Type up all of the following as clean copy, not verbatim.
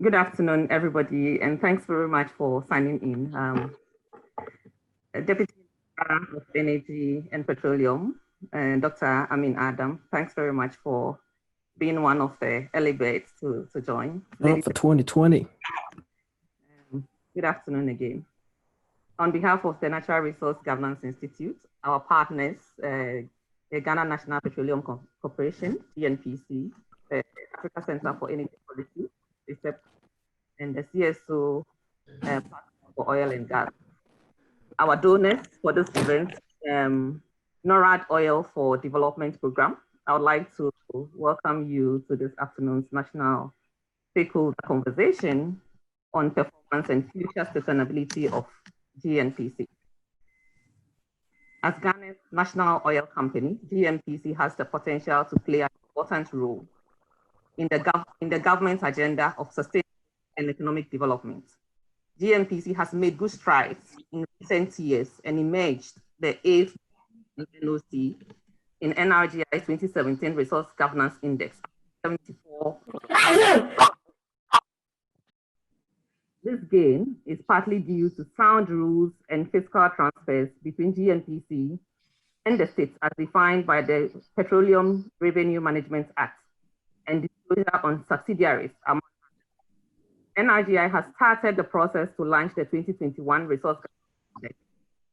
Good afternoon, everybody, and thanks very much for signing in. Deputy Minister of Energy and Petroleum, Dr. Amin Adam, thanks very much for being one of the early birds to join. Up for 2020. Good afternoon again. On behalf of the Natural Resource Governance Institute, our partners, the Ghana National Petroleum Corporation, Gnpc, the Africa Center for Energy Policy, and the CSO for Oil and Gas. Our donors for this event, NORAD Oil for Development Program. I would like to welcome you to this afternoon's National Stakeholder Conversation on Performance and Future Sustainability of Gnpc. As Ghana's national oil company, Gmpc has the potential to play an important role in the government's agenda of sustainable and economic development. Gmpc has made good strides in recent years and emerged the 8th NOC in NRGI 2017 Resource Governance Index, 74. This gain is partly due to sound rules and fiscal transfers between Gmpc and the states as defined by the Petroleum Revenue Management Act and disclosure on subsidiaries. NRGI has started the process to launch the 2021 Resource Governance Index,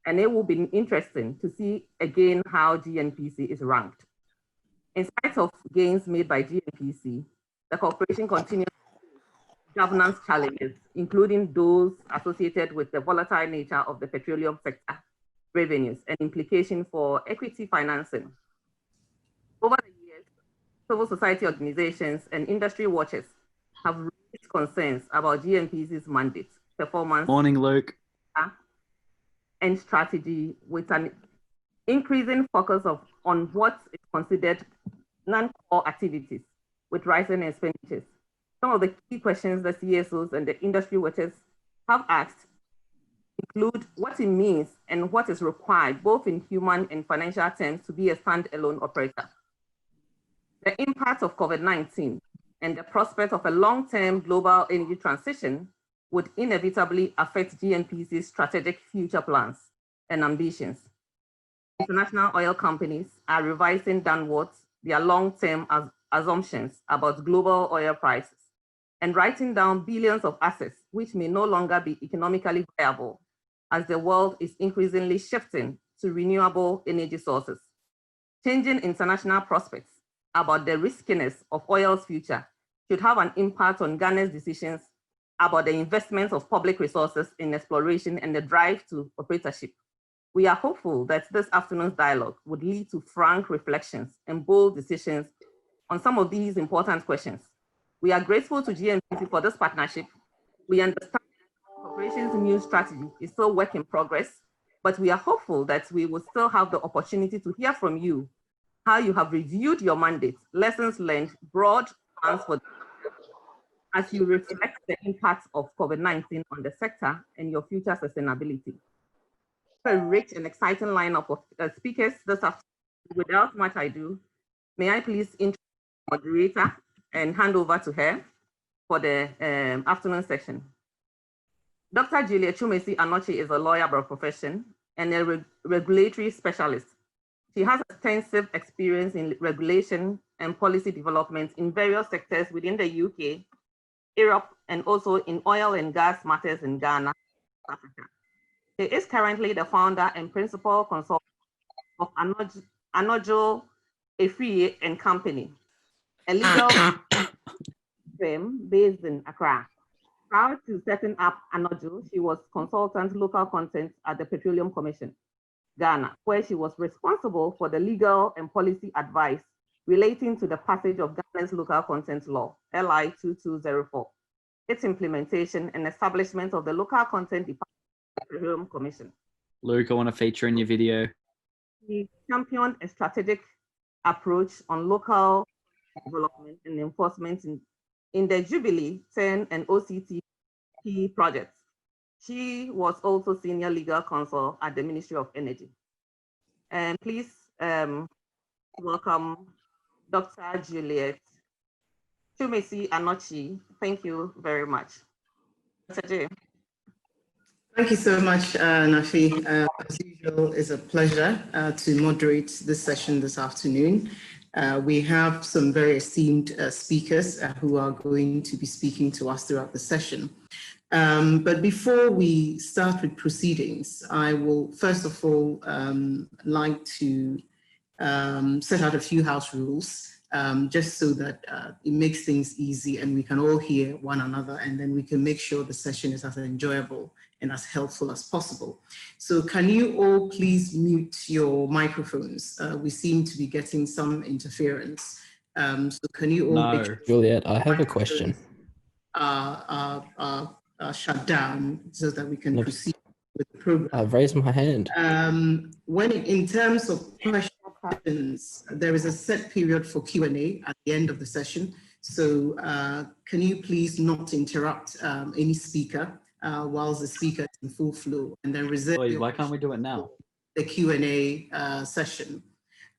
and it will be interesting to see again how Gnpc is ranked. In spite of gains made by Gnpc, the corporation continues governance challenges, including those associated with the volatile nature of the petroleum sector revenues and implication for equity financing. Over the years, civil society organizations and industry watchers have raised concerns about Gnpc's mandate, performance, morning, Luke, and strategy, with an increasing focus on what is considered non-core activities with rising expenditures. Some of the key questions the CSOs and the industry watchers have asked include what it means and what is required, both in human and financial terms, to be a standalone operator. The impact of COVID-19 and the prospect of a long-term global energy transition would inevitably affect Gnpc's strategic future plans and ambitions. International oil companies are revising downwards their long-term assumptions about global oil prices and writing down billions of assets which may no longer be economically viable as the world is increasingly shifting to renewable energy sources. Changing international prospects about the riskiness of oil's future should have an impact on Ghana's decisions about the investments of public resources in exploration and the drive to operatorship. We are hopeful that this afternoon's dialogue would lead to frank reflections and bold decisions on some of these important questions. We are grateful to Gnpc for this partnership. We understand the corporation's new strategy is still work in progress, but we are hopeful that we will still have the opportunity to hear from you how you have reviewed your mandate, lessons learned, broad plans for as you reflect the impact of COVID-19 on the sector and your future sustainability. A rich and exciting lineup of speakers this afternoon. Without much ado, may I please introduce the moderator and hand over to her for the afternoon session. Dr. Juliet Chumesi Anochi is a lawyer by profession and a regulatory specialist. She has extensive experience in regulation and policy development in various sectors within the UK, Europe, and also in oil and gas matters in Ghana, Africa. She is currently the founder and principal consultant of Anojo Efriye and Company, a legal firm based in Accra. Prior to setting up Anojo, she was consultant local content at the Petroleum Commission, Ghana, where she was responsible for the legal and policy advice relating to the passage of Ghana's local content law, LI 2204, its implementation and establishment of the local content department of the Petroleum Commission. Luke, I want to feature in your video. He championed a strategic approach on local development and enforcement in the Jubilee 10 and OCT projects. She was also senior legal counsel at the Ministry of Energy. And please welcome Dr. Juliet Chumesi Anochi. Thank you very much. Dr. J. Thank you so much, Nafi. As usual, it's a pleasure to moderate this session this afternoon. We have some very esteemed speakers who are going to be speaking to us throughout the session. But before we start with proceedings, I will first of all like to set out a few house rules just so that it makes things easy and we can all hear one another, and then we can make sure the session is as enjoyable and as helpful as possible. So can you all please mute your microphones? We seem to be getting some interference. So can you all make sure Juliet, I have a question. Shut down so that we can proceed with the program. I've raised my hand. In terms of questions, there is a set period for Q&A at the end of the session. So can you please not interrupt any speaker whilst the speaker is in full flow, and then reserve why can't we do it now? The Q&A session.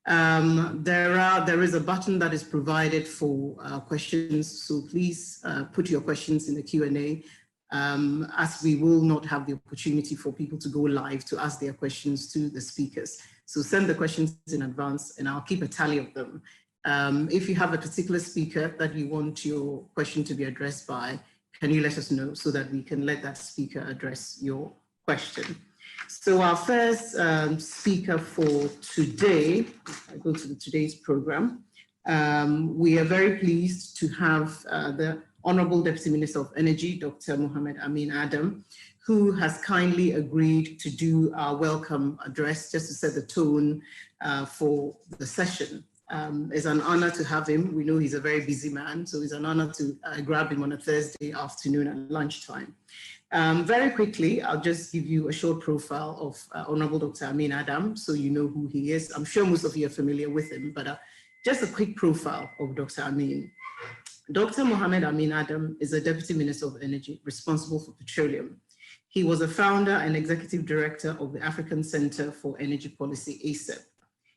There is a button that is provided for questions, so please put your questions in the Q&A, as we will not have the opportunity for people to go live to ask their questions to the speakers. So send the questions in advance and I'll keep a tally of them. If you have a particular speaker that you want your question to be addressed by, can you let us know so that we can let that speaker address your question? So our first speaker for today, if I go to today's program, we are very pleased to have the Honorable Deputy Minister of Energy, Dr. Mohammed Amin Adam, who has kindly agreed to do our welcome address just to set the tone for the session. It's an honor to have him. We know he's a very busy man, so it's an honor to grab him on a Thursday afternoon at lunchtime. Very quickly, I'll just give you a short profile of Honorable Dr. Amin Adam, so you know who he is. I'm sure most of you are familiar with him, but just a quick profile of Dr. Amin. Dr. Mohammed Amin Adam is a Deputy Minister of Energy responsible for petroleum. He was a founder and executive director of the African Center for Energy Policy, ACEP.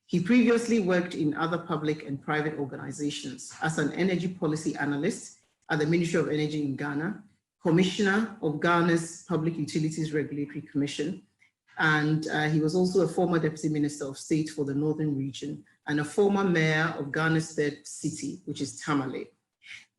He previously worked in other public and private organizations as an energy policy analyst at the Ministry of Energy in Ghana, Commissioner of Ghana's Public Utilities Regulatory Commission, and he was also a former Deputy Minister of State for the Northern Region and a former mayor of Ghana's third city, which is Tamale.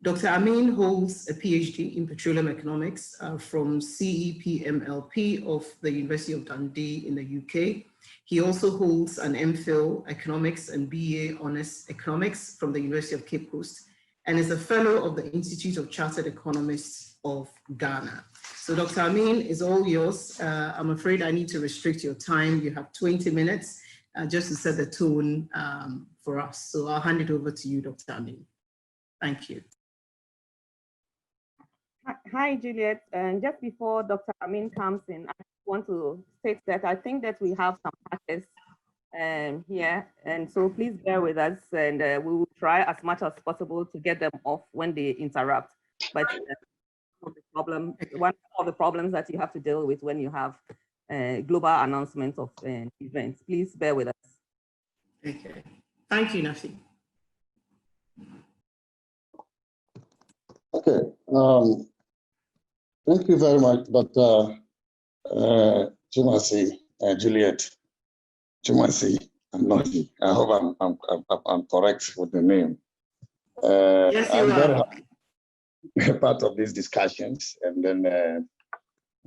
Dr. Amin holds a PhD in petroleum economics from CEPMLP of the University of Dundee in the UK. He also holds an MPhil Economics and BA Honours Economics from the University of Cape Coast and is a fellow of the Institute of Chartered Economists of Ghana. So Dr. Amin is all yours. I'm afraid I need to restrict your time. You have 20 minutes just to set the tone for us. So I'll hand it over to you, Dr. Amin. Thank you. Hi, Juliet. And just before Dr. Amin comes in, I want to state that I think that we have some hackers here, and so please bear with us, and we will try as much as possible to get them off when they interrupt. But one of the problems that you have to deal with when you have global announcements of events, please bear with us. Okay, thank you, Nafi. Okay, thank you very much, Dr. Juliet. Chumasi, I hope I'm correct with the name. Yes, you I'm are. very happy to be part of these discussions, and then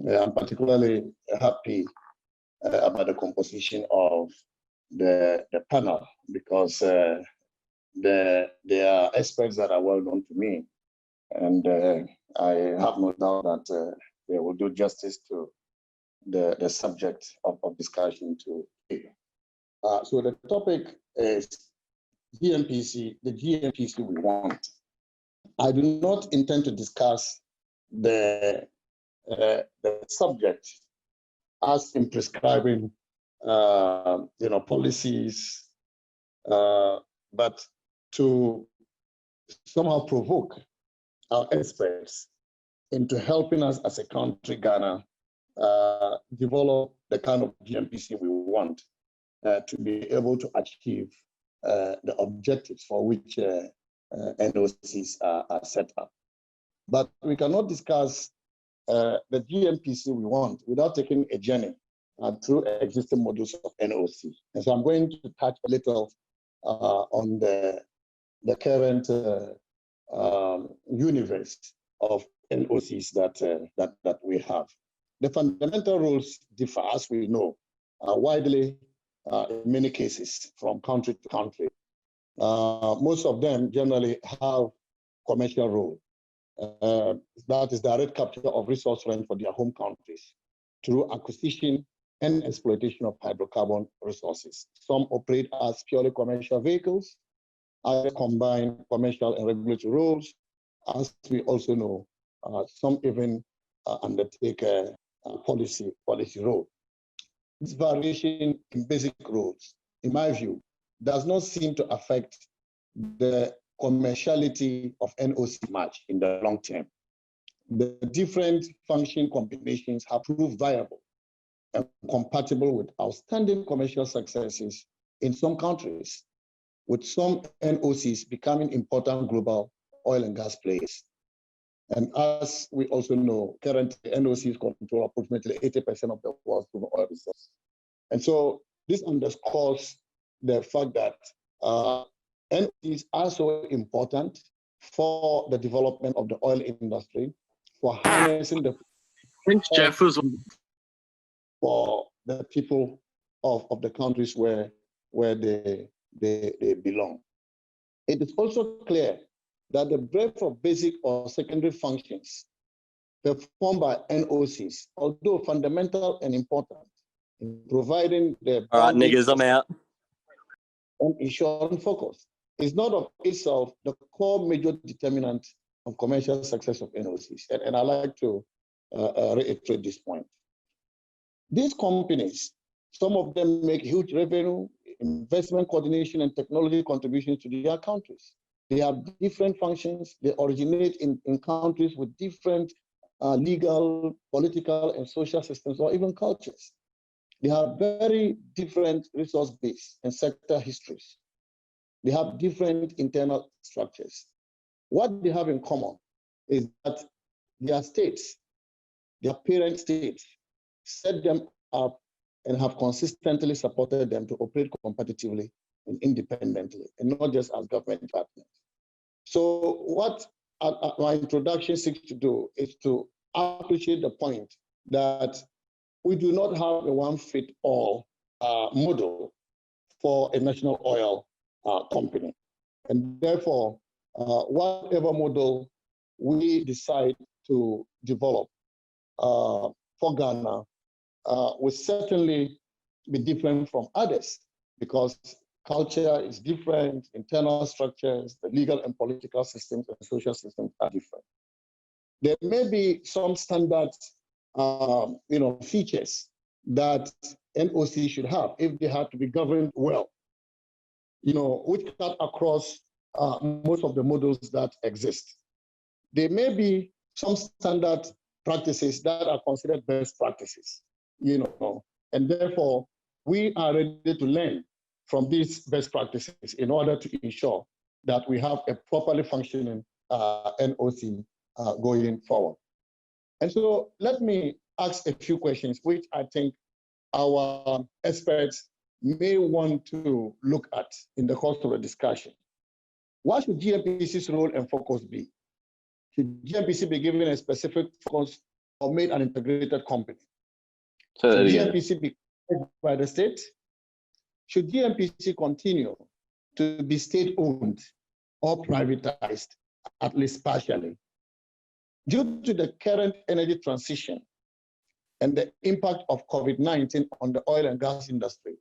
I'm particularly happy about the composition of the panel, because there are experts that are well known to me, and I have no doubt that they will do justice to the subject of discussion today. So the topic is Gmpc, the Gmpc we want. I do not intend to discuss the subject as in prescribing, policies, but to somehow provoke our experts into helping us as a country, Ghana, develop the kind of Gmpc we want to be able to achieve the objectives for which NOCs are set up. But we cannot discuss the Gmpc we want without taking a journey through existing models of NOC. And so I'm going to touch a little on the current universe of NOCs that we have. The fundamental rules differ, as we know, widely in many cases from country to country. Most of them generally have commercial role. That is direct capture of resource rent for their home countries through acquisition and exploitation of hydrocarbon resources. Some operate as purely commercial vehicles, others combine commercial and regulatory roles. As we also know, some even undertake a policy role. This variation in basic roles, in my view, does not seem to affect the commerciality of NOC much in the long term. The different function combinations have proved viable and compatible with outstanding commercial successes in some countries, with some NOCs becoming important global oil and gas players. And as we also know, currently NOCs control approximately 80% of the world's oil resources. And so this underscores the fact that NOCs are so important for the development of the oil industry, for harnessing the for the people of the countries where they belong. It is also clear that the breadth of basic or secondary functions performed by NOCs, although fundamental and important in providing the all right, niggas, I'm out. And ensuring focus is not of itself the core major determinant of commercial success of NOCs. And I like to reiterate this point. These companies, some of them make huge revenue, investment coordination, and technology contributions to their countries. They have different functions. They originate in countries with different legal, political, and social systems, or even cultures. They have very different resource base and sector histories. They have different internal structures. What they have in common is that their states, their parent states, set them up and have consistently supported them to operate competitively and independently, and not just as government partners. So what my introduction seeks to do is to appreciate the point that we do not have a one-fit-all model for a national oil company. And therefore, whatever model we decide to develop for Ghana will certainly be different from others, because culture is different, internal structures, the legal and political systems and social systems are different. There may be some standard features that NOC should have if they have to be governed well, which cut across most of the models that exist. There may be some standard practices that are considered best practices, and therefore we are ready to learn from these best practices in order to ensure that we have a properly functioning NOC going forward. And so let me ask a few questions, which I think our experts may want to look at in the course of the discussion. What should Gmpc's role and focus be? Should Gmpc be given a specific focus or made an integrated company? Should Gmpc be owned by the state? Should Gmpc continue to be state-owned or privatized, at least partially? Due to the current energy transition and the impact of COVID-19 on the oil and gas industry,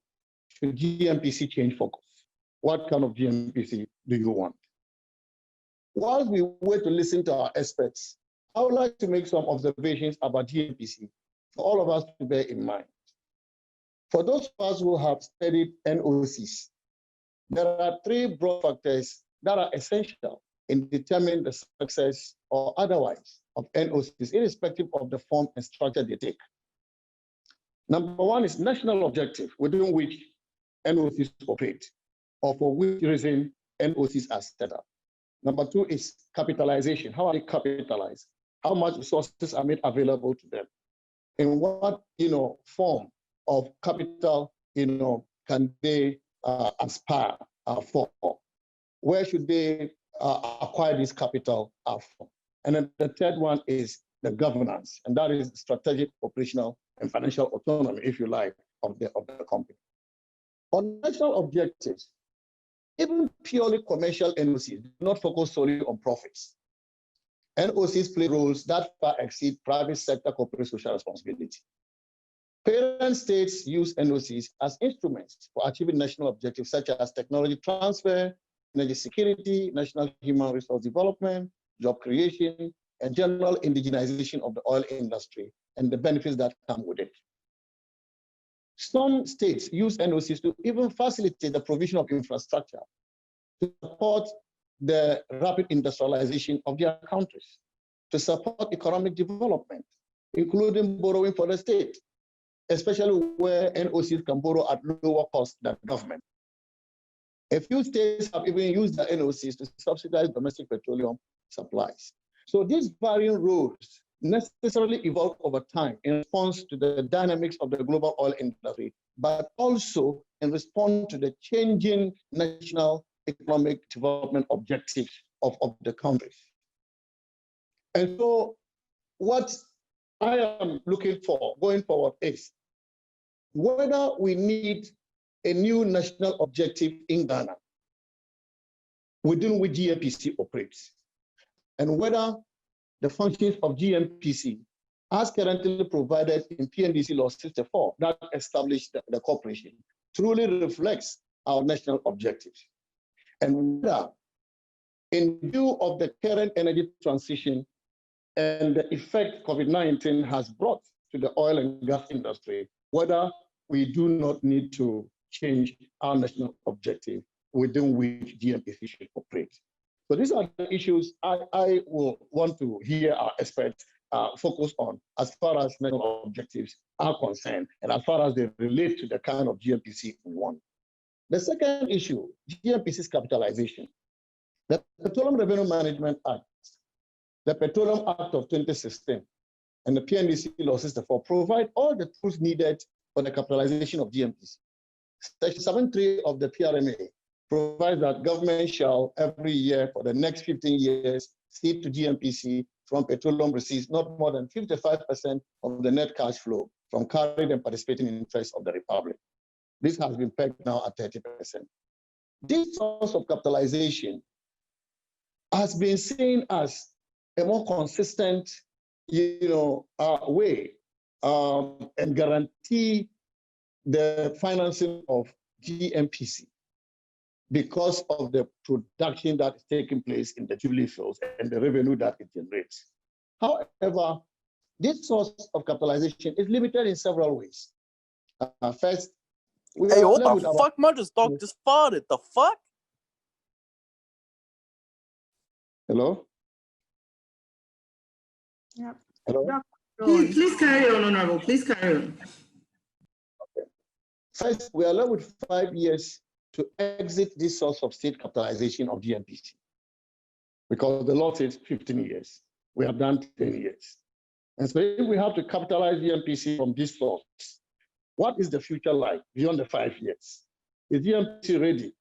should Gmpc change focus? What kind of Gmpc do you want? While we wait to listen to our experts, I would like to make some observations about Gmpc for all of us to bear in mind. For those of us who have studied NOCs, there are three broad factors that are essential in determining the success or otherwise of NOCs, irrespective of the form and structure they take. Number one is national objective within which NOCs operate, or for which reason NOCs are set up. Number two is capitalization. How are they capitalized? How much resources are made available to them? In what form of capital can they aspire for? Where should they acquire this capital from? And then the third one is the governance, and that is strategic, operational, and financial autonomy, if you like, of the company. On national objectives, even purely commercial NOCs do not focus solely on profits. NOCs play roles that far exceed private sector corporate social responsibility. Parent states use NOCs as instruments for achieving national objectives such as technology transfer, energy security, national human resource development, job creation, and general indigenization of the oil industry and the benefits that come with it. Some states use NOCs to even facilitate the provision of infrastructure to support the rapid industrialization of their countries, to support economic development, including borrowing for the state, especially where NOCs can borrow at lower cost than government. A few states have even used the NOCs to subsidize domestic petroleum supplies. So these varying roles necessarily evolve over time in response to the dynamics of the global oil industry, but also in response to the changing national economic development objectives of the countries. And so what I am looking for going forward is whether we need a new national objective in Ghana within which Gmpc operates, and whether the functions of Gmpc, as currently provided in PNDC Law 64 that established the corporation, truly reflects our national objectives. And whether, in view of the current energy transition and the effect COVID-19 has brought to the oil and gas industry, whether we do not need to change our national objective within which Gmpc should operate. So these are the issues I will want to hear our experts focus on as far as national objectives are concerned and as far as they relate to the kind of Gmpc we want. The second issue, Gmpc's capitalization. The Petroleum Revenue Management Act, the Petroleum Act of 2016, and the PNDC Law 64 provide all the tools needed for the capitalization of Gmpc. Section 7.3 of the PRMA provides that government shall every year for the next 15 years cede to Gmpc from petroleum receipts not more than 55% of the net cash flow from carried and participating interests of the Republic. This has been pegged now at 30%. This source of capitalization has been seen as a more consistent, way and guarantee the financing of Gmpc because of the production that is taking place in the Jubilee fields and the revenue that it generates. However, this source of capitalization is limited in several ways. First, hey, what the fuck? My dog just farted. The fuck? Hello? Yep. Hello? Please carry on, Honorable. Please carry on. Okay. First, we are left with 5 years to exit this source of state capitalization of Gmpc because the law says 15 years. We have done 10 years. And so if we have to capitalize Gmpc from this source, what is the future like beyond the 5 years? Is Gmpc ready?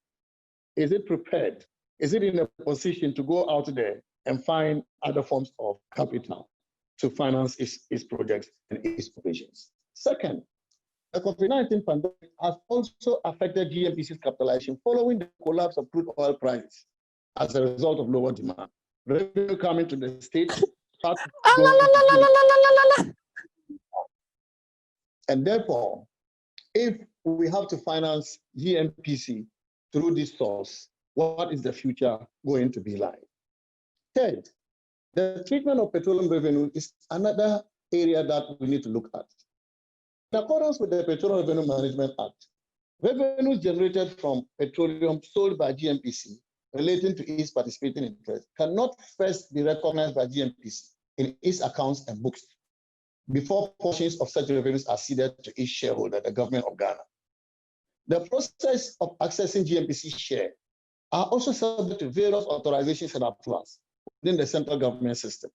Is it prepared? Is it in a position to go out there and find other forms of capital to finance its projects and its operations? Second, the COVID-19 pandemic has also affected Gmpc's capitalization following the collapse of crude oil prices as a result of lower demand. Revenue coming to the state. And therefore, if we have to finance Gmpc through this source, what is the future going to be like? Third, the treatment of petroleum revenue is another area that we need to look at. In accordance with the Petroleum Revenue Management Act, revenues generated from petroleum sold by Gmpc relating to its participating interest cannot first be recognized by Gmpc in its accounts and books before portions of such revenues are ceded to each shareholder, the government of Ghana. The process of accessing Gmpc share are also subject to various authorizations and approvals within the central government system.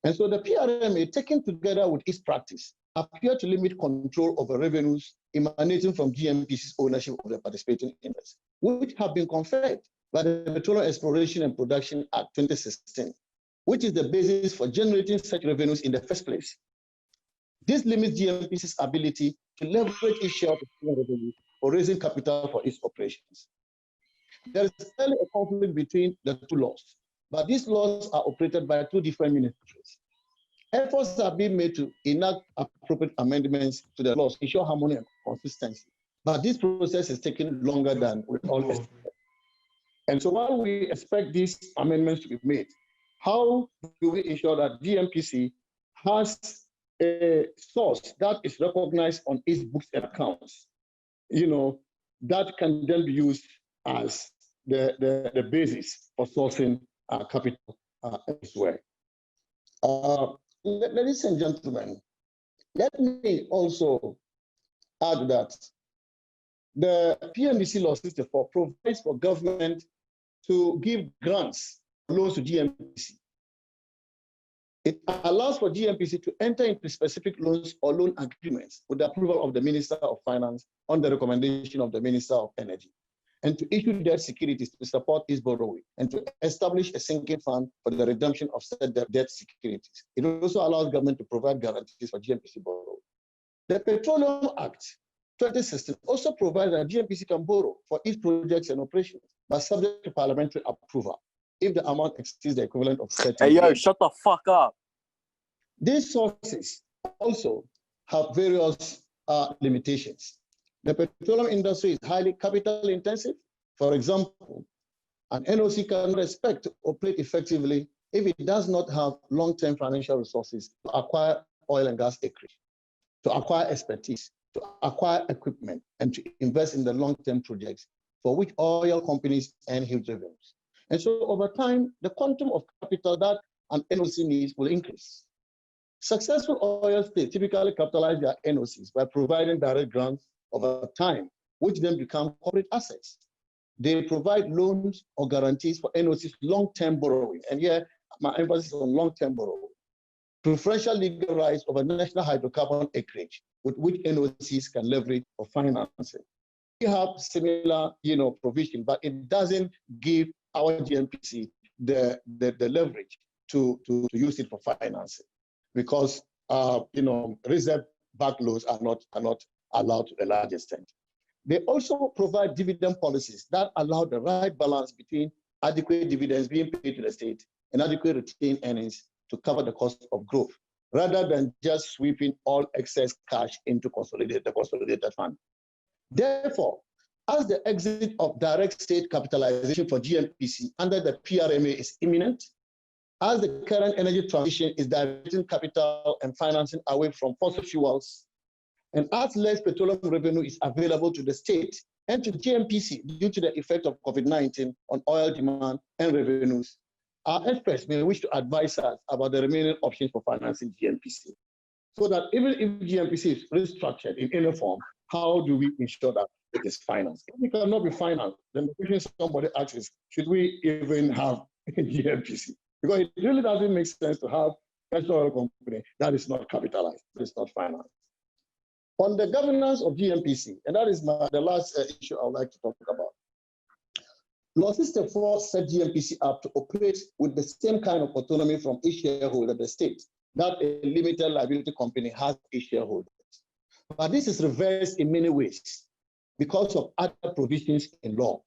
And so the PRMA, taken together with its practice, appear to limit control over revenues emanating from GMPC's ownership of the participating interests, which have been conferred by the Petroleum Exploration and Production Act 2016, which is the basis for generating such revenues in the first place. This limits Gmpc's ability to leverage its share of revenue for raising capital for its operations. There is clearly a conflict between the two laws, but these laws are operated by two different ministries. Efforts are being made to enact appropriate amendments to the laws to ensure harmony and consistency, but this process is taking longer than we all expected. And so while we expect these amendments to be made, how do we ensure that Gmpc has a source that is recognized on its books and accounts, that can then be used as the basis for sourcing capital elsewhere? Ladies and gentlemen, let me also add that the PMDC Law 64 provides for government to give grants, loans to Gmpc. It allows for Gmpc to enter into specific loans or loan agreements with the approval of the Minister of Finance on the recommendation of the Minister of Energy, and to issue debt securities to support its borrowing, and to establish a sinking fund for the redemption of said debt securities. It also allows government to provide guarantees for Gmpc borrowing. The Petroleum Act 2016 also provides that Gmpc can borrow for its projects and operations, but subject to parliamentary approval if the amount exceeds the equivalent of 30 Hey, yo, billion. shut the fuck up. These sources also have various limitations. The petroleum industry is highly capital intensive. For example, an NOC cannot expect to operate effectively if it does not have long-term financial resources to acquire oil and gas acreage, to acquire expertise, to acquire equipment, and to invest in the long-term projects for which oil companies earn huge revenues. And so over time, the quantum of capital that an NOC needs will increase. Successful oil states typically capitalize their NOCs by providing direct grants over time, which then become corporate assets. They provide loans or guarantees for NOCs long-term borrowing. And here, my emphasis is on long-term borrowing. Preferential legal rights over national hydrocarbon acreage, with which NOCs can leverage for financing. We have similar, provision, but it doesn't give our Gmpc the leverage to use it for financing, because reserve-backed loans are not allowed to a large extent. They also provide dividend policies that allow the right balance between adequate dividends being paid to the state and adequate retained earnings to cover the cost of growth, rather than just sweeping all excess cash into the consolidated fund. Therefore, as the exit of direct state capitalization for Gmpc under the PRMA is imminent, as the current energy transition is directing capital and financing away from fossil fuels, and as less petroleum revenue is available to the state and to Gmpc due to the effect of COVID-19 on oil demand and revenues, our experts may wish to advise us about the remaining options for financing Gmpc. So that even if Gmpc is restructured in any form, how do we ensure that it is financed? If it cannot be financed, then the question somebody asks is, should we even have a Gmpc? Because it really doesn't make sense to have an oil company that is not capitalized, that is not financed. On the governance of Gmpc, and that is the last issue I would like to talk about. Law 64 set Gmpc up to operate with the same kind of autonomy from each shareholder, the state, that a limited liability company has its shareholders. But this is reversed in many ways because of other provisions in law.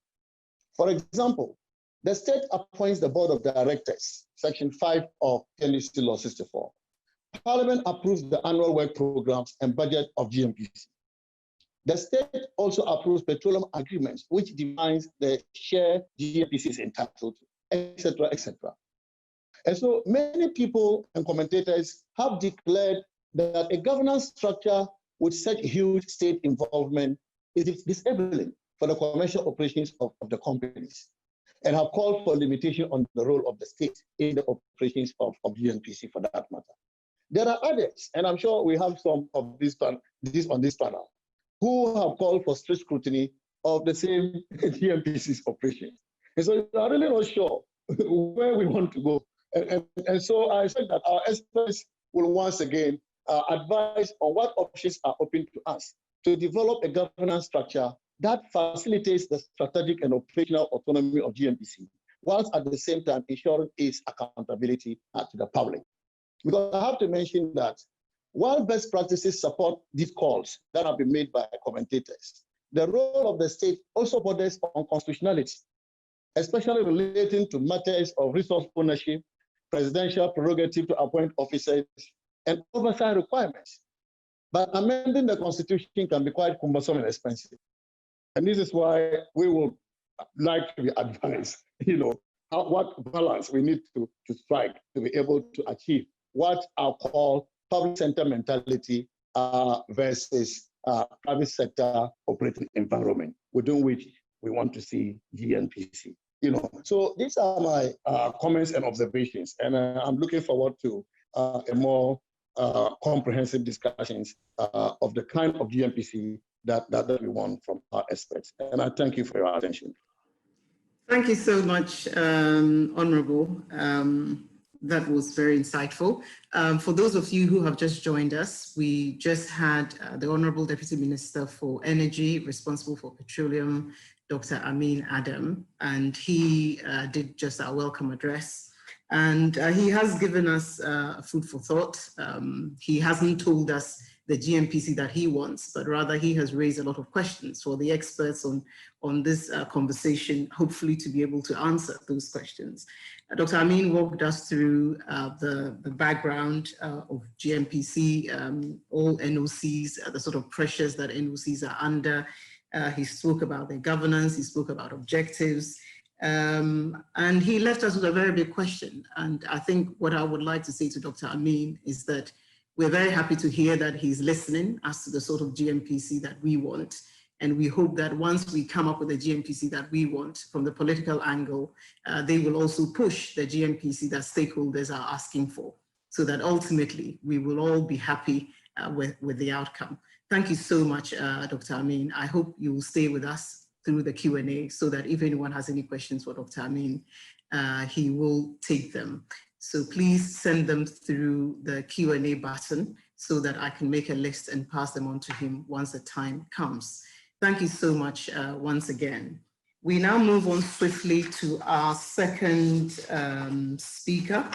For example, the state appoints the board of directors, section 5 of PMDC Law 64. Parliament approves the annual work programs and budget of Gmpc. The state also approves petroleum agreements, which defines the share Gmpc is entitled to, etc., etc. And so many people and commentators have declared that a governance structure with such huge state involvement is disabling for the commercial operations of the companies, and have called for limitation on the role of the state in the operations of Gmpc for that matter. There are others, and I'm sure we have some of this on this panel, who have called for strict scrutiny of the same Gmpc's operations. And so we are really not sure where we want to go. And so I expect that our experts will once again advise on what options are open to us to develop a governance structure that facilitates the strategic and operational autonomy of Gmpc, whilst at the same time ensuring its accountability to the public. Because I have to mention that while best practices support these calls that have been made by commentators, the role of the state also borders on constitutionality, especially relating to matters of resource ownership, presidential prerogative to appoint officers, and oversight requirements. But amending the constitution can be quite cumbersome and expensive. And this is why we would like to be advised, what balance we need to strike to be able to achieve what I'll call public center mentality versus private sector operating environment within which we want to see Gnpc. So these are my comments and observations, and I'm looking forward to a more comprehensive discussions of the kind of Gnpc that we want from our experts. And I thank you for your attention. Thank you so much, Honorable. That was very insightful. For those of you who have just joined us, we just had the Honorable Deputy Minister for Energy, responsible for petroleum, Dr. Amin Adam, and he did just our welcome address. And he has given us food for thought. He hasn't told us the Gmpc that he wants, but rather he has raised a lot of questions for the experts on this conversation, hopefully to be able to answer those questions. Dr. Amin walked us through the background of Gmpc, all NOCs, the sort of pressures that NOCs are under. He spoke about their governance, he spoke about objectives, and he left us with a very big question. And I think what I would like to say to Dr. Amin is that we're very happy to hear that he's listening as to the sort of Gmpc that we want. And we hope that once we come up with the Gmpc that we want from the political angle, they will also push the Gmpc that stakeholders are asking for, so that ultimately we will all be happy with the outcome. Thank you so much, Dr. Amin. I hope you will stay with us through the Q&A so that if anyone has any questions for Dr. Amin, he will take them. So please send them through the Q&A button so that I can make a list and pass them on to him once the time comes. Thank you so much once again. We now move on swiftly to our second speaker.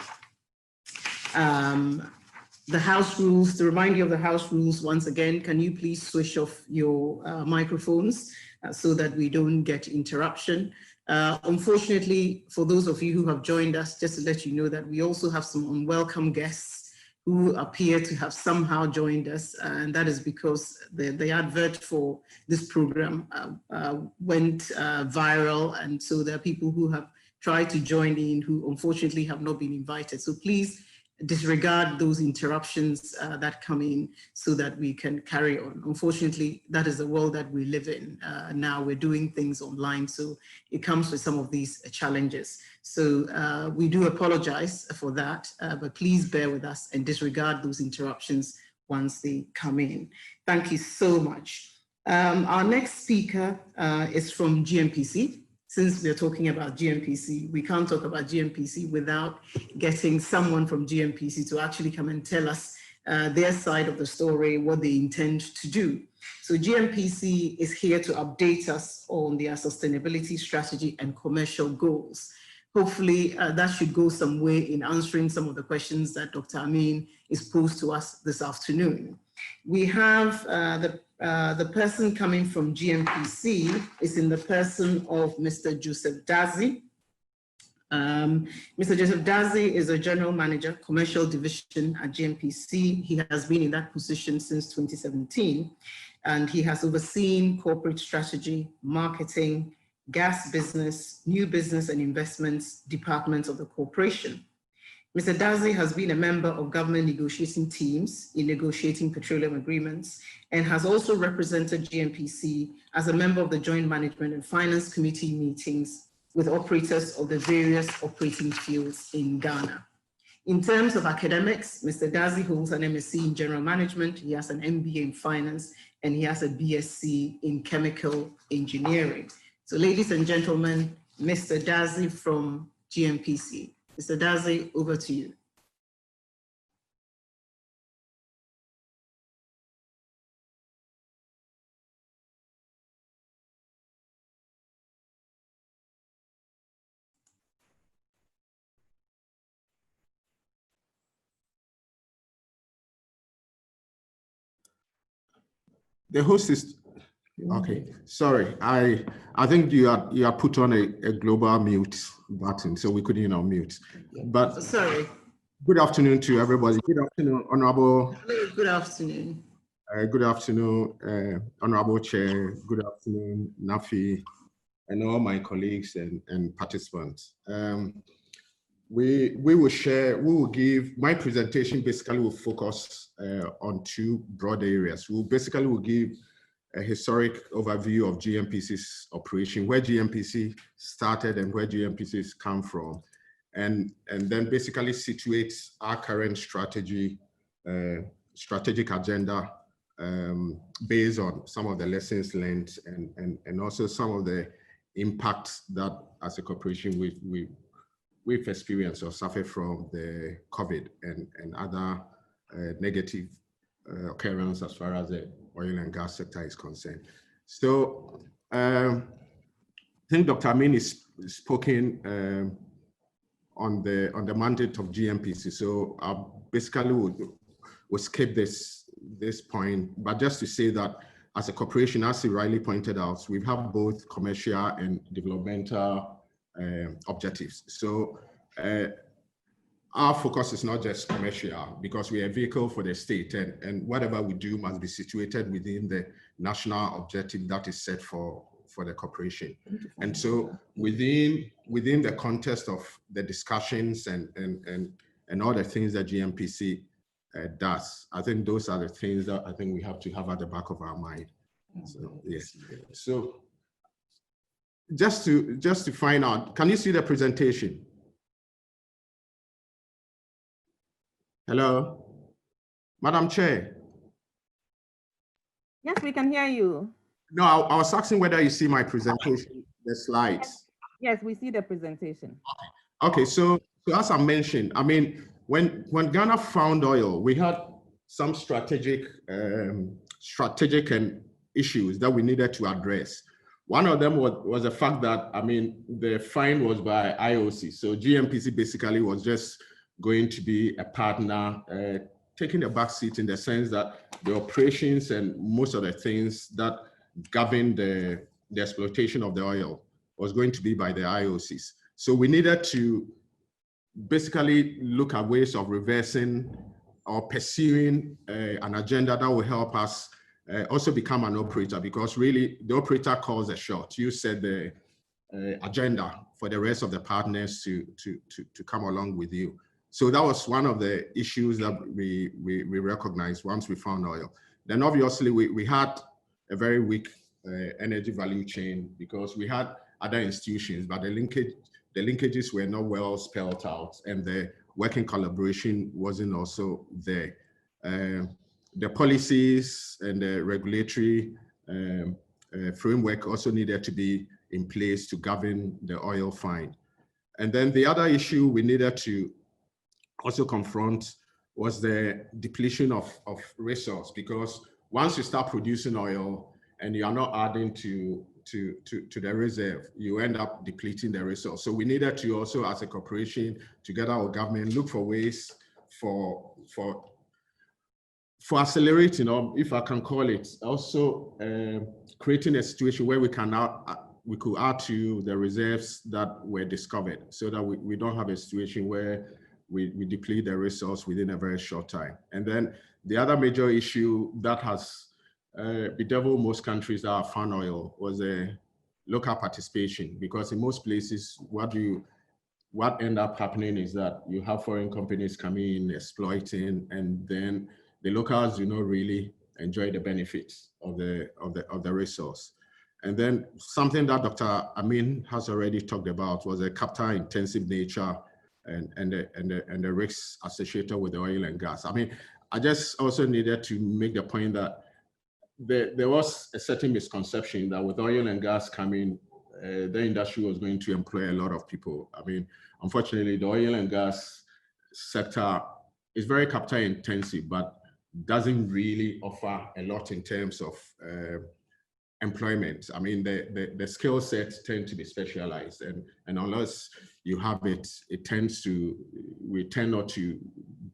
The House rules, to remind you of the House rules once again, can you please switch off your microphones so that we don't get interruption? Unfortunately, for those of you who have joined us, just to let you know that we also have some unwelcome guests who appear to have somehow joined us, and that is because the advert for this program went viral, and so there are people who have tried to join in who unfortunately have not been invited. So please disregard those interruptions that come in so that we can carry on. Unfortunately, that is the world that we live in. Now we're doing things online, so it comes with some of these challenges. So we do apologize for that, but please bear with us and disregard those interruptions once they come in. Thank you so much. Our next speaker is from Gnpc. Since we're talking about Gnpc, we can't talk about Gnpc without getting someone from Gnpc to actually come and tell us their side of the story, what they intend to do. So Gnpc is here to update us on their sustainability strategy and commercial goals. Hopefully that should go some way in answering some of the questions that Dr. Amin is posed to us this afternoon. We have the person coming from Gnpc is in the person of Mr. Joseph Dazi. Mr. Joseph Dazi is a general manager, commercial division at Gnpc. He has been in that position since 2017, and he has overseen corporate strategy, marketing, gas business, new business and investments departments of the corporation. Mr. Dazi has been a member of government negotiating teams in negotiating petroleum agreements and has also represented Gnpc as a member of the Joint Management and Finance Committee meetings with operators of the various operating fields in Ghana. In terms of academics, Mr. Dazi holds an MSc in General Management, he has an MBA in Finance, and he has a BSc in chemical engineering. So ladies and gentlemen, Mr. Dazi from Gmpc. Mr. Dazi, over to you. The host is okay. Sorry, I think you are put on a global mute button, so we couldn't unmute. But sorry. Good afternoon to everybody. Good afternoon, Honorable. Good afternoon. Good afternoon, Honorable Chair. Good afternoon, Nafi, and all my colleagues and participants. We will give, my presentation basically will focus on two broad areas. Will give a historic overview of Gmpc's operation, where Gmpc started and where Gmpc's come from, and then basically situates our current strategy, strategic agenda based on some of the lessons learned and also some of the impacts that as a corporation we've experienced or suffered from the COVID and other negative occurrence as far as the oil and gas sector is concerned. So I think Dr. Amin is spoken on the mandate of Gmpc. So I basically would skip this point, but just to say that as a corporation, as he rightly pointed out, we have both commercial and developmental objectives. So our focus is not just commercial, because we are a vehicle for the state, and whatever we do must be situated within the national objective that is set for the corporation. And so within the context of the discussions and all the things that Gmpc does, I think those are the things that I think we have to have at the back of our mind. So yes. So just to find out, can you see the presentation? Hello, Madam Chair. Yes, we can hear you. No, I was asking whether you see my presentation, the slides. Yes, we see the presentation. Okay, so as I mentioned, I mean, when Ghana found oil, we had some strategic issues that we needed to address. One of them was the fact that, I mean, the find was by IOC. So Gmpc basically was just going to be a partner, taking a back seat in the sense that the operations and most of the things that govern the exploitation of the oil was going to be by the IOCs. So we needed to basically look at ways of reversing or pursuing an agenda that will help us also become an operator, because really the operator calls the shot. You set the agenda for the rest of the partners to come along with you. So that was one of the issues that we recognized once we found oil. Then obviously we had a very weak energy value chain, because we had other institutions, but the linkages were not well spelled out, and the working collaboration wasn't also there. The policies and the regulatory framework also needed to be in place to govern the oil find. And then the other issue we needed to also confront was the depletion of resource, because once you start producing oil and you are not adding to the reserve, you end up depleting the resource. So we needed to also, as a corporation, together with government, look for ways for accelerating, or if I can call it, also creating a situation where we could add to the reserves that were discovered, so that we don't have a situation where we deplete the resource within a very short time. And then the other major issue that has bedeviled most countries that have found oil was a local participation, because in most places, what end up happening is that you have foreign companies coming in, exploiting, and then the locals do not really enjoy the benefits of the resource. And then something that Dr. Amin has already talked about was the capital-intensive nature and the risks associated with the oil and gas. I mean, I just also needed to make the point that there was a certain misconception that with oil and gas coming, the industry was going to employ a lot of people. I mean, unfortunately, the oil and gas sector is very capital intensive, but doesn't really offer a lot in terms of employment. I mean, the skill sets tend to be specialized, and unless you have it, we tend not to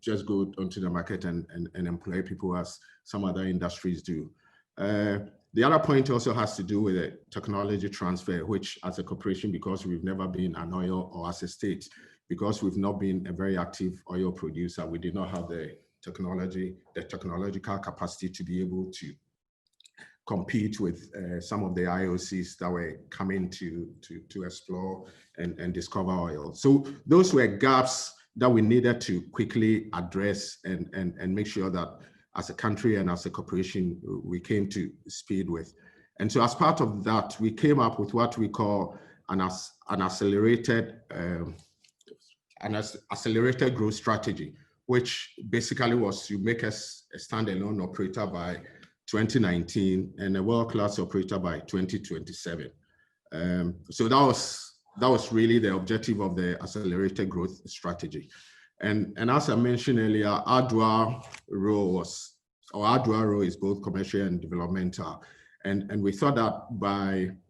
just go onto the market and employ people as some other industries do. The other point also has to do with the technology transfer, which as a corporation, because we've never been an oil, or as a state, because we've not been a very active oil producer, we did not have the technological capacity to be able to compete with some of the IOCs that were coming to explore and discover oil. So those were gaps that we needed to quickly address and make sure that as a country and as a corporation, we came to speed with. And so as part of that, we came up with what we call an accelerated growth strategy, which basically was to make us a standalone operator by 2019 and a world-class operator by 2027. So that was really the objective of the accelerated growth strategy. And as I mentioned earlier, our dual role is both commercial and developmental. And we thought that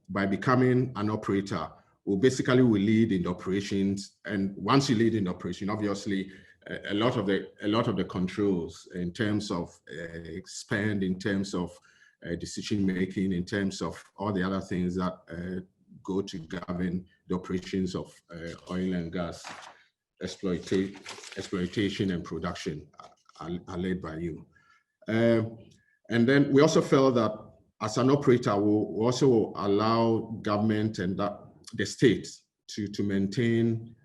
by becoming an operator, we lead in the operations. And once you lead in the operation, obviously, a lot of the controls in terms of spend, in terms of decision making, in terms of all the other things that go to govern the operations of oil and gas exploitation and production are led by you. And then we also felt that as an operator, we also allow government and the state to maintain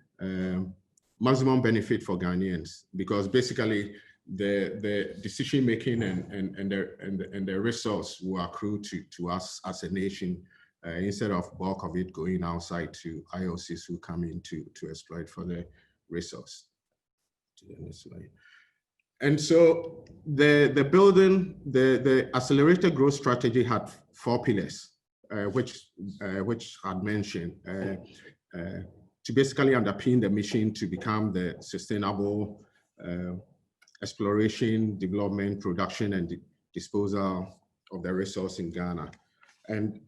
maximum benefit for Ghanaians, because basically the decision making and the resource will accrue to us as a nation, instead of bulk of it going outside to IOCs who come in to exploit for the resource. To the next slide. And so the accelerated growth strategy had 4 pillars, which I mentioned, to basically underpin the mission to become the sustainable exploration, development, production, and disposal of the resource in Ghana. And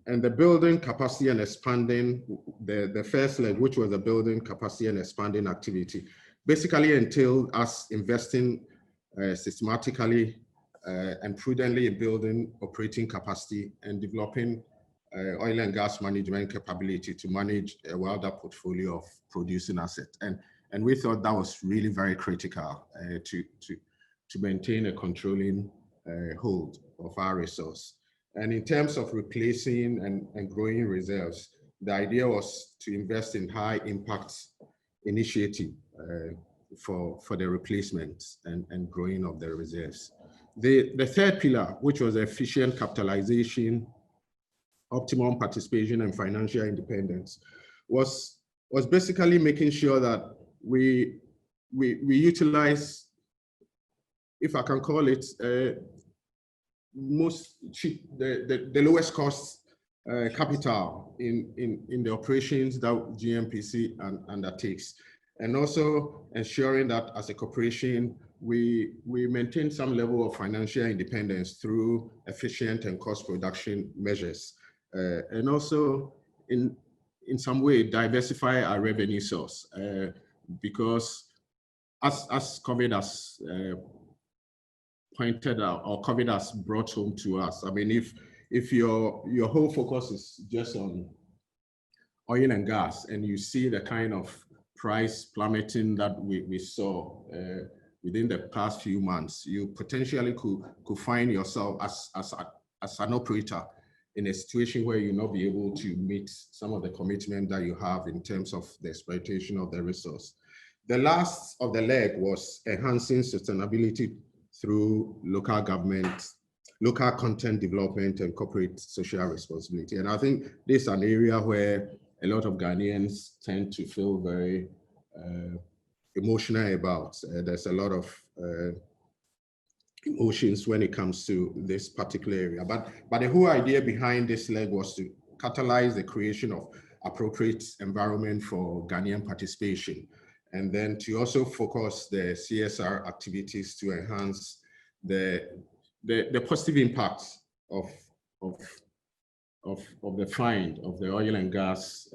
the building capacity and expanding, the first leg, which was the building capacity and expanding activity, basically entailed us investing systematically and prudently in building operating capacity and developing oil and gas management capability to manage a wider portfolio of producing assets. And we thought that was really very critical to maintain a controlling hold of our resource. And in terms of replacing and growing reserves, the idea was to invest in high impact initiative for the replacement and growing of the reserves. The third pillar, which was efficient capitalization, optimum participation, and financial independence, was basically making sure that we utilize, if I can call it, the lowest cost capital in the operations that Gmpc undertakes, and also ensuring that as a corporation we maintain some level of financial independence through efficient and cost reduction measures, and also in some way diversify our revenue source, because as COVID has pointed out, or COVID has brought home to us, I mean, if your whole focus is just on oil and gas, and you see the kind of price plummeting that we saw within the past few months, you potentially could find yourself as an operator in a situation where you'll not be able to meet some of the commitment that you have in terms of the exploitation of the resource. The last of the leg was enhancing sustainability through local government, local content development, and corporate social responsibility. And I think this is an area where a lot of Ghanaians tend to feel very emotional about. There's a lot of emotions when it comes to this particular area. But the whole idea behind this leg was to catalyze the creation of appropriate environment for Ghanaian participation, and then to also focus the CSR activities to enhance the positive impacts of the find of the oil and gas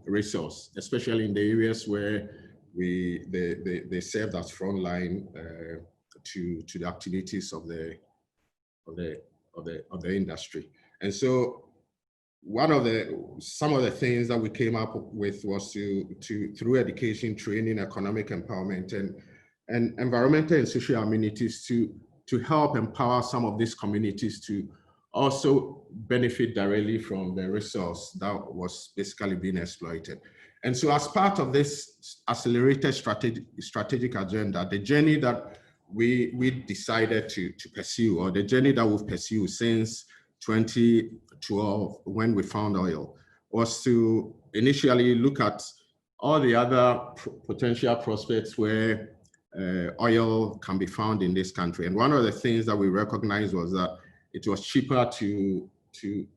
resource, especially in the areas where they served as frontline to the activities of the industry. And so some of the things that we came up with was to through education, training, economic empowerment, and environmental and social amenities to help empower some of these communities to also benefit directly from the resource that was basically being exploited. And so as part of this accelerated strategic agenda, the journey that we decided to pursue, or the journey that we've pursued since 2012 when we found oil, was to initially look at all the other potential prospects where oil can be found in this country. And one of the things that we recognized was that it was cheaper to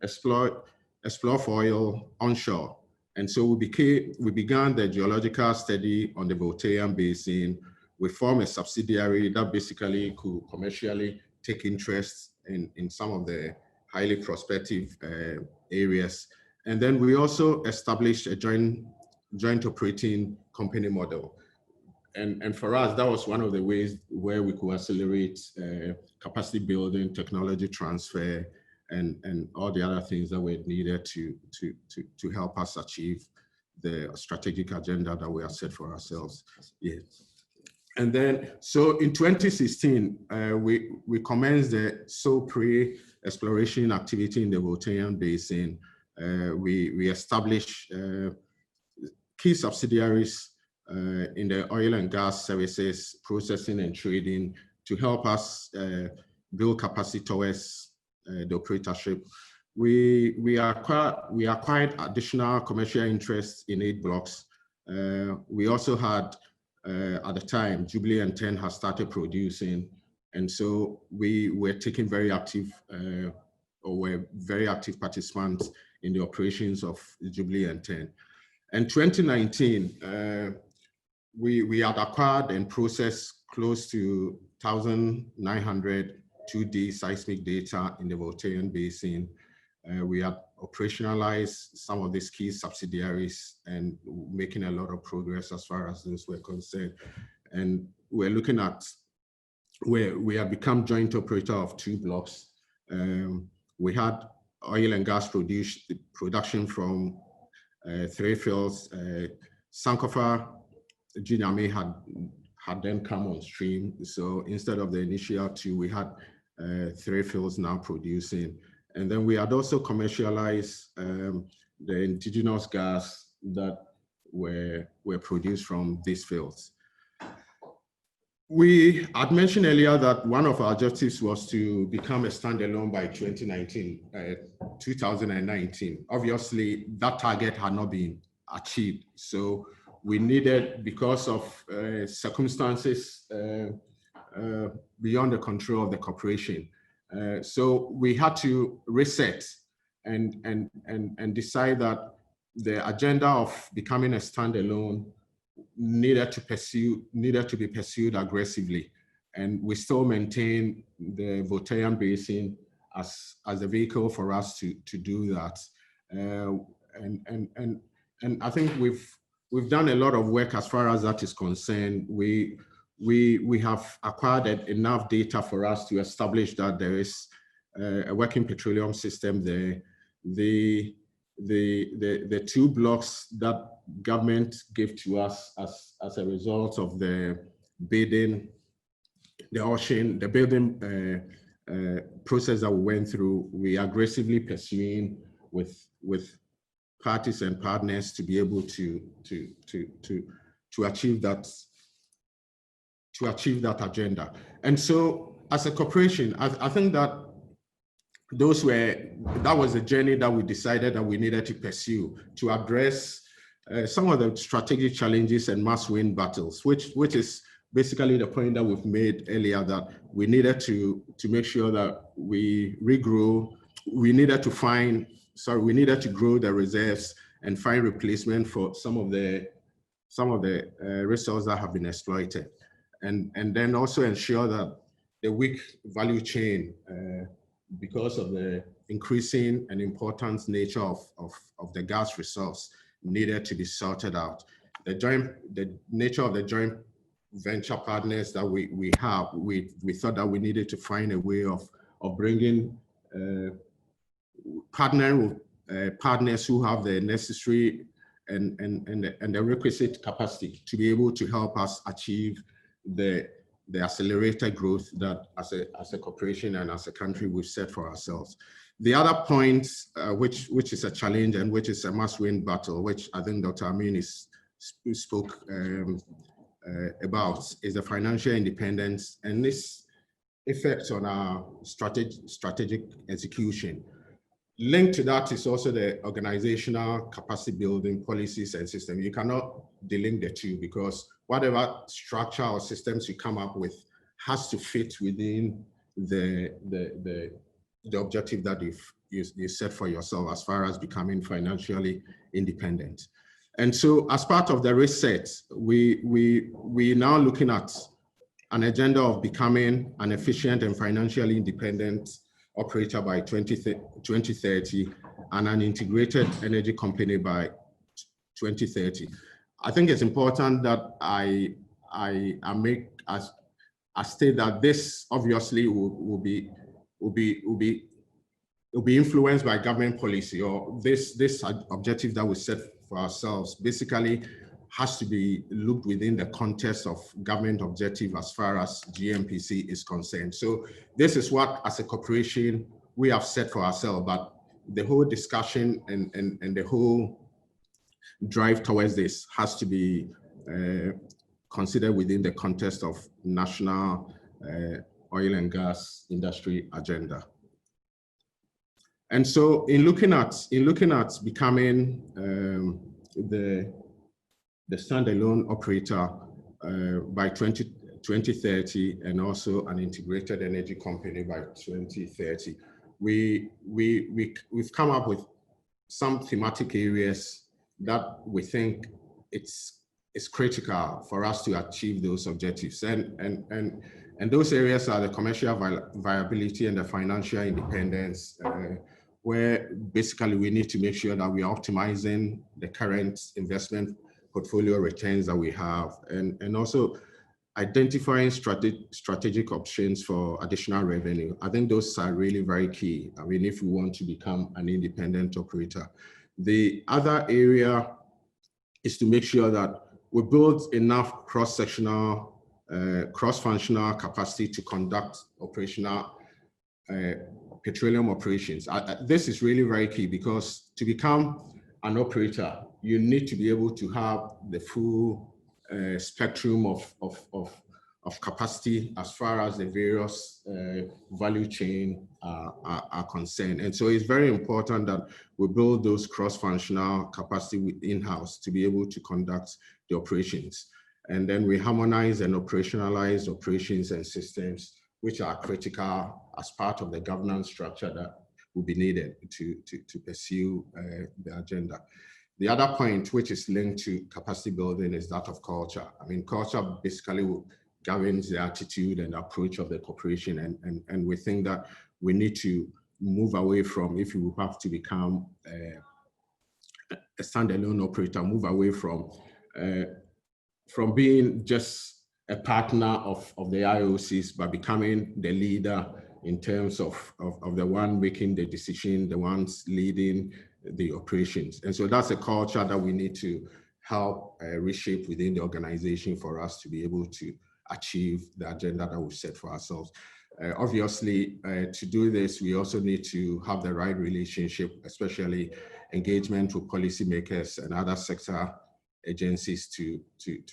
explore for oil onshore. And so we began the geological study on the Prioritization basin. We formed a subsidiary that basically could commercially take interest in some of the highly prospective areas. And then we also established a joint operating company model. And for us, that was one of the ways where we could accelerate capacity building, technology transfer, and all the other things that were needed to help us achieve the strategic agenda that we have set for ourselves. Yeah. And then, so in 2016, we commenced the pre exploration activity in the Prioritization basin. We established key subsidiaries in the oil and gas services, processing and trading to help us build capacity towards the operatorship. We acquired additional commercial interests in 8 blocks. We also had, at the time, Jubilee and 10 had started producing. And so we were taking very active, or were very active participants in the operations of Jubilee and 10. In 2019, we had acquired and processed close to 1,900 2D seismic data in the Prioritization basin. We had operationalized some of these key subsidiaries and making a lot of progress as far as those were concerned. And we're looking at where we have become joint operator of 2 blocks. We had oil and gas production from 3 fields. Sankofa, Gnpc had then come on stream. So instead of the initial 2, we had 3 fields now producing. And then we had also commercialized the indigenous gas that were produced from these fields. We had mentioned earlier that one of our objectives was to become a standalone by 2019. Obviously, that target had not been achieved. So we needed, because of circumstances beyond the control of the corporation, so we had to reset and decide that the agenda of becoming a standalone needed to be pursued aggressively, and we still maintain the Prioritization basin as a vehicle for us to do that. And I think we've done a lot of work as far as that is concerned. We have acquired enough data for us to establish that there is a working petroleum system there. The 2 blocks that government gave to us as a result of the bidding, the building process that we went through, we aggressively pursuing with parties and partners to be able to achieve that agenda. And so as a corporation, I think that that was a journey that we decided that we needed to pursue to address some of the strategic challenges and must-win battles, which is basically the point that we've made earlier, that we needed to make sure that we regrow, we needed to grow the reserves and find replacement for some of the resources that have been exploited. And then also ensure that the weak value chain, because of the increasing and important nature of the gas resource, needed to be sorted out. The nature of the joint venture partners that we have, we thought that we needed to find a way of bringing partners who have the necessary and the requisite capacity to be able to help us achieve the accelerated growth that as a corporation and as a country we've set for ourselves. The other point, which is a challenge and which is a must-win battle, which I think Dr. Amin spoke about, is the financial independence and this effect on our strategic execution. Linked to that is also the organizational capacity building policies and systems. You cannot delink the two, because whatever structure or systems you come up with has to fit within the objective that you set for yourself as far as becoming financially independent. And so as part of the reset, we now looking at an agenda of becoming an efficient and financially independent operator by 2030 and an integrated energy company by 2030. I think it's important that I state that this obviously will be influenced by government policy, or this objective that we set for ourselves basically has to be looked within the context of government objective as far as Gmpc is concerned. So this is what, as a corporation, we have set for ourselves, but the whole discussion and the whole drive towards this has to be considered within the context of national oil and gas industry agenda. And so in looking at becoming the standalone operator by 2030 and also an integrated energy company by 2030, we've come up with some thematic areas that we think it's critical for us to achieve those objectives. And those areas are the commercial viability and the financial independence, where basically we need to make sure that we are optimizing the current investment portfolio returns that we have, and also identifying strategic options for additional revenue. I think those are really very key. I mean, if we want to become an independent operator. The other area is to make sure that we build enough cross-sectional, cross-functional capacity to conduct operational petroleum operations. This is really very key, because to become an operator, you need to be able to have the full spectrum of capacity as far as the various value chain are concerned. And so it's very important that we build those cross-functional capacity in-house to be able to conduct the operations. And then we harmonize and operationalize operations and systems which are critical as part of the governance structure that will be needed to pursue the agenda. The other point, which is linked to capacity building, is that of culture. I mean, culture basically governs the attitude and approach of the corporation, and we think that we need to move away from, if you have to become a standalone operator, move away from being just a partner of the IOCs, but becoming the leader in terms of the one making the decision, the ones leading the operations. And so that's a culture that we need to help reshape within the organization for us to be able to achieve the agenda that we've set for ourselves. Obviously, to do this, we also need to have the right relationship, especially engagement with policymakers and other sector agencies to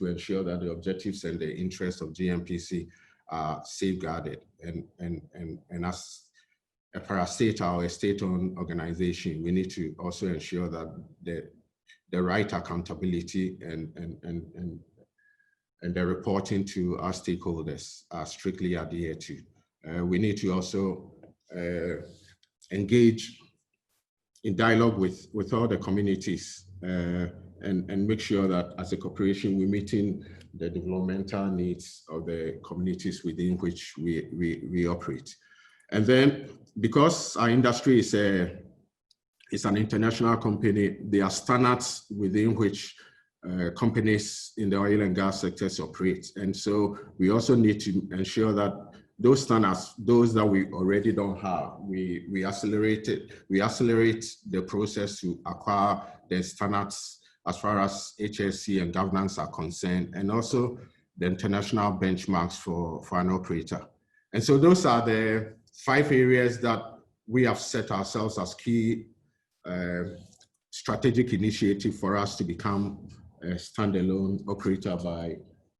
ensure that the objectives and the interests of Gmpc are safeguarded. And as a parastatal or a state-owned organization, we need to also ensure that the right accountability and the reporting to our stakeholders are strictly adhered to. We need to also engage in dialogue with all the communities and make sure that as a corporation, we're meeting the developmental needs of the communities within which we operate. And then because our industry is an international company, there are standards within which companies in the oil and gas sectors operate. And so we also need to ensure that those standards, those that we already don't have, we accelerate the process to acquire the standards as far as HSE and governance are concerned, and also the international benchmarks for an operator. And so those are the 5 areas that we have set ourselves as key strategic initiative for us to become a standalone operator by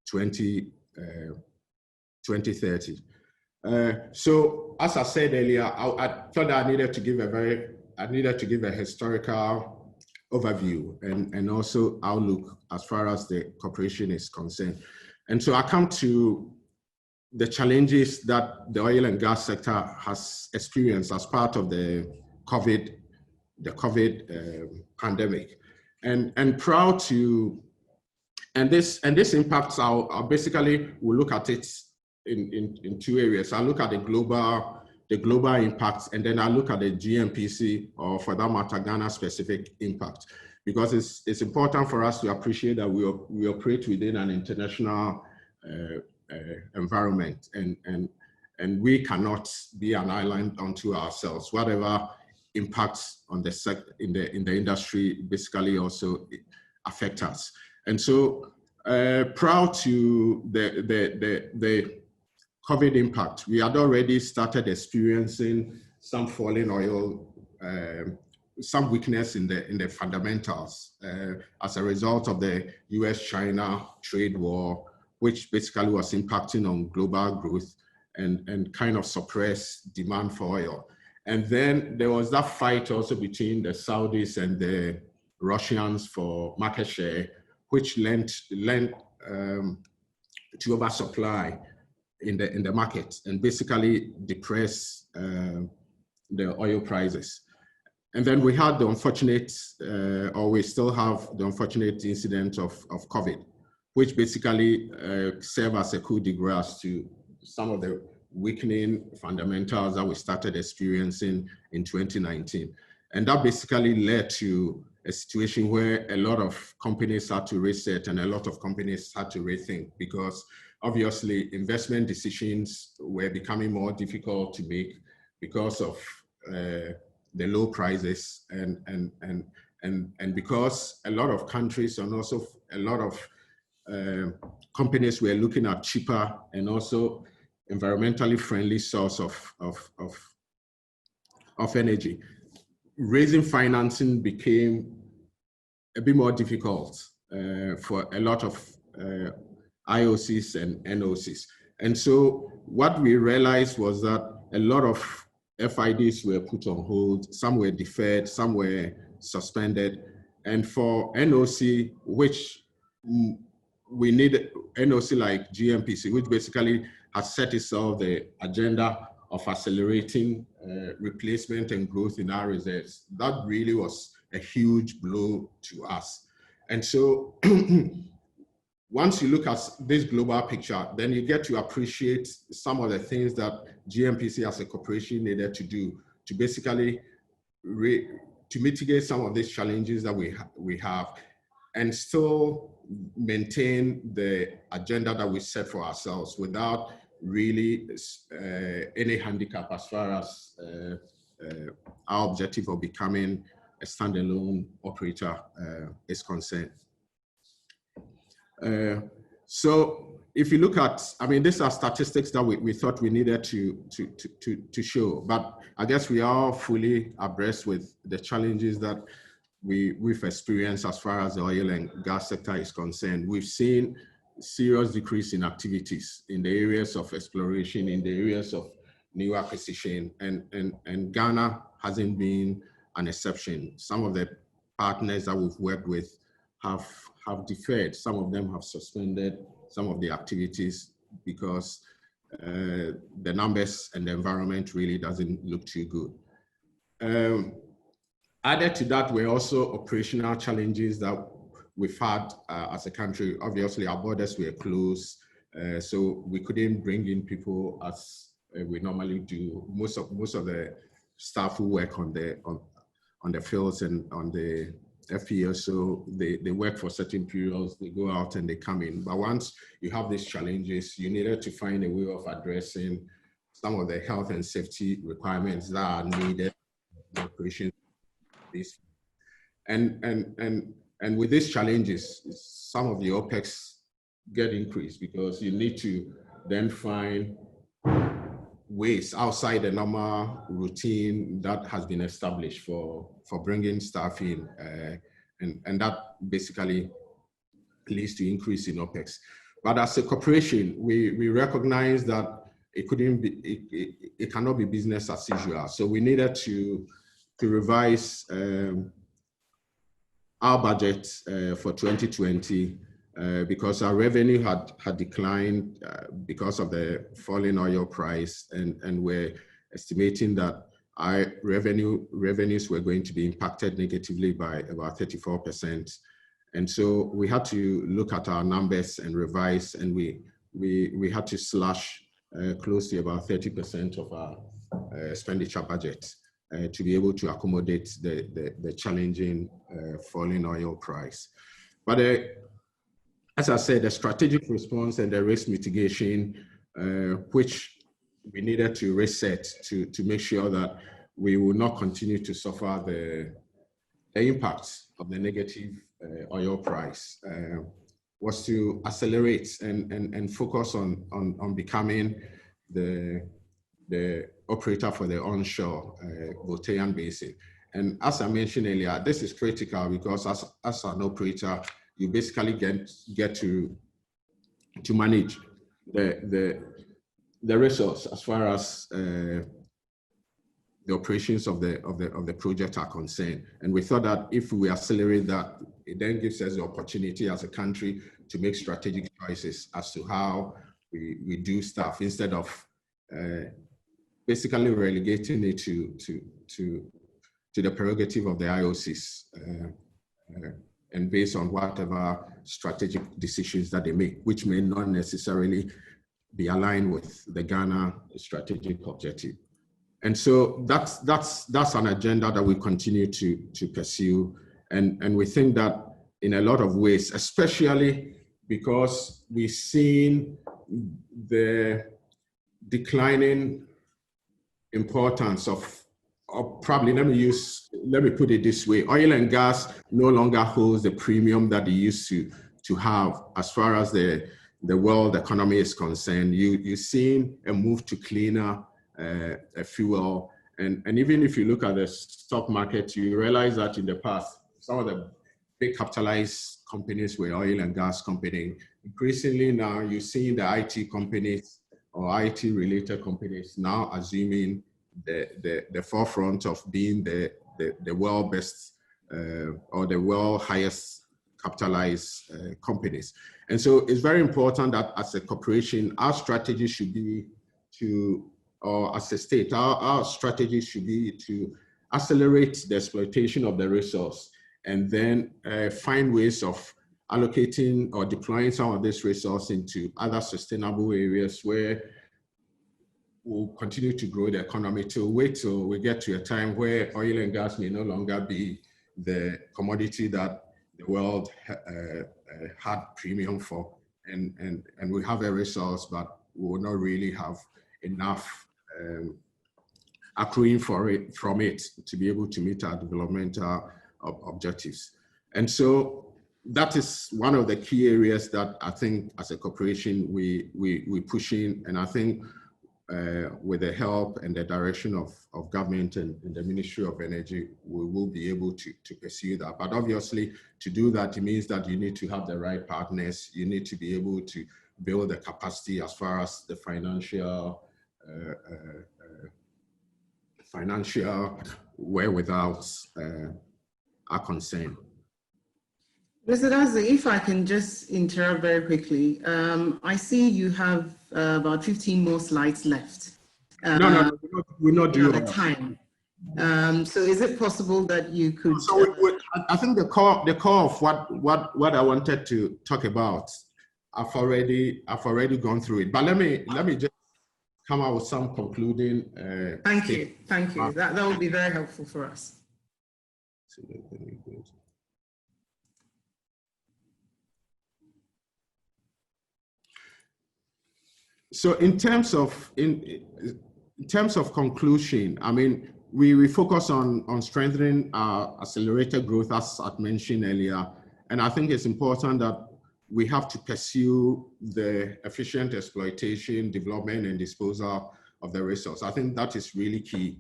2030. So as I said earlier, I thought I needed to give a historical overview and also outlook as far as the corporation is concerned. And so I come to the challenges that the oil and gas sector has experienced as part of the COVID pandemic, and proud to, and this impacts our basically we'll look at it in 2 areas. I look at the global impacts, and then I look at the Gmpc, or for that matter, Ghana specific impact, because it's important for us to appreciate that we operate within an international environment, and we cannot be an island unto ourselves. Whatever impacts on the in the industry basically also affect us. And so prior to the COVID impact, we had already started experiencing some falling oil, some weakness in the fundamentals as a result of the US-China trade war, which basically was impacting on global growth and kind of suppressed demand for oil. And then there was that fight also between the Saudis and the Russians for market share, which lent to oversupply in the market and basically depress the oil prices. And then we had the unfortunate, or we still have the unfortunate incident of COVID, which basically served as a coup de grace to some of the weakening fundamentals that we started experiencing in 2019. And that basically led to a situation where a lot of companies had to reset and a lot of companies had to rethink, because obviously investment decisions were becoming more difficult to make because of the low prices and because a lot of countries and also a lot of companies were looking at cheaper and also environmentally friendly source of energy. Raising financing became a bit more difficult for a lot of IOCs and NOCs. And so what we realized was that a lot of FIDs were put on hold, some were deferred, some were suspended. And for NOC, which we need NOC like Gmpc, which basically has set itself the agenda of accelerating replacement and growth in our reserves. That really was a huge blow to us. And so once you look at this global picture, then you get to appreciate some of the things that Gmpc as a corporation needed to do to basically to mitigate some of these challenges that we have and still maintain the agenda that we set for ourselves without really any handicap as far as our objective of becoming a standalone operator is concerned. So if you look at, I mean, these are statistics that we thought we needed to show, but I guess we are fully abreast with the challenges that we've experienced as far as the oil and gas sector is concerned. We've seen serious decrease in activities in the areas of exploration, in the areas of new acquisition, and Ghana hasn't been an exception. Some of the partners that we've worked with have deferred. Some of them have suspended some of the activities because the numbers and the environment really doesn't look too good. Added to that were also operational challenges that we've had as a country. Obviously, our borders were closed, so we couldn't bring in people as we normally do. Most of the staff who work on the fields and on the FPO, so they work for certain periods, they go out and they come in. But once you have these challenges, you needed to find a way of addressing some of the health and safety requirements that are needed in the operation. And with these challenges, some of the OPEX get increased because you need to then find ways outside the normal routine that has been established for bringing staff in, and that basically leads to increase in OPEX. But as a corporation, we recognize that it cannot be business as usual. So we needed to revise our budget for 2020 because our revenue had declined because of the falling oil price, and we're estimating that our revenues were going to be impacted negatively by about 34%. And so we had to look at our numbers and revise, and we had to slash close to about 30% of our expenditure budget to be able to accommodate the challenging falling oil price. But as I said, the strategic response and the risk mitigation, which we needed to reset to make sure that we will not continue to suffer the impact of the negative oil price, was to accelerate and focus on becoming the operator for the onshore Voltairean basin. And as I mentioned earlier, this is critical because as an operator, you basically get to manage the resource as far as the operations of the project are concerned. And we thought that if we accelerate that, it then gives us the opportunity as a country to make strategic choices as to how we do stuff instead of basically relegating it to the prerogative of the IOCs and based on whatever strategic decisions that they make, which may not necessarily be aligned with the Ghana strategic objective. And so that's an agenda that we continue to pursue. And we think that in a lot of ways, especially because we've seen the declining importance of probably, let me put it this way, oil and gas no longer holds the premium that it used to have as far as the world economy is concerned. You've seen a move to cleaner fuel. And even if you look at the stock market, you realize that in the past, some of the big capitalized companies were oil and gas companies. Increasingly now, you're seeing the IT companies or IT-related companies now assuming the forefront of being the world best or the world highest capitalized companies. And so it's very important that as a corporation, our strategy should be or as a state, our strategy should be to accelerate the exploitation of the resource and then find ways of allocating or deploying some of this resource into other sustainable areas where we'll continue to grow the economy till we get to a time where oil and gas may no longer be the commodity that the world had premium for. And we have a resource, but we will not really have enough accruing from it to be able to meet our developmental objectives. And so that is one of the key areas that I think as a corporation we push in, and I think with the help and the direction of government and the Ministry of Energy, we will be able to pursue that. But obviously, to do that, it means that you need to have the right partners. You need to be able to build the capacity as far as the financial wherewithals are concerned. Mr. Dazi, if I can just interrupt very quickly. I see you have about 15 more slides left. No, we're not doing the time. So is it possible that you could? So I think the core of what I wanted to talk about, I've already gone through it. But let me just come out with some concluding. Thank you. That would be very helpful for us. So in terms of conclusion, I mean, we focus on strengthening our accelerated growth, as I mentioned earlier. And I think it's important that we have to pursue the efficient exploitation, development, and disposal of the resource. I think that is really key.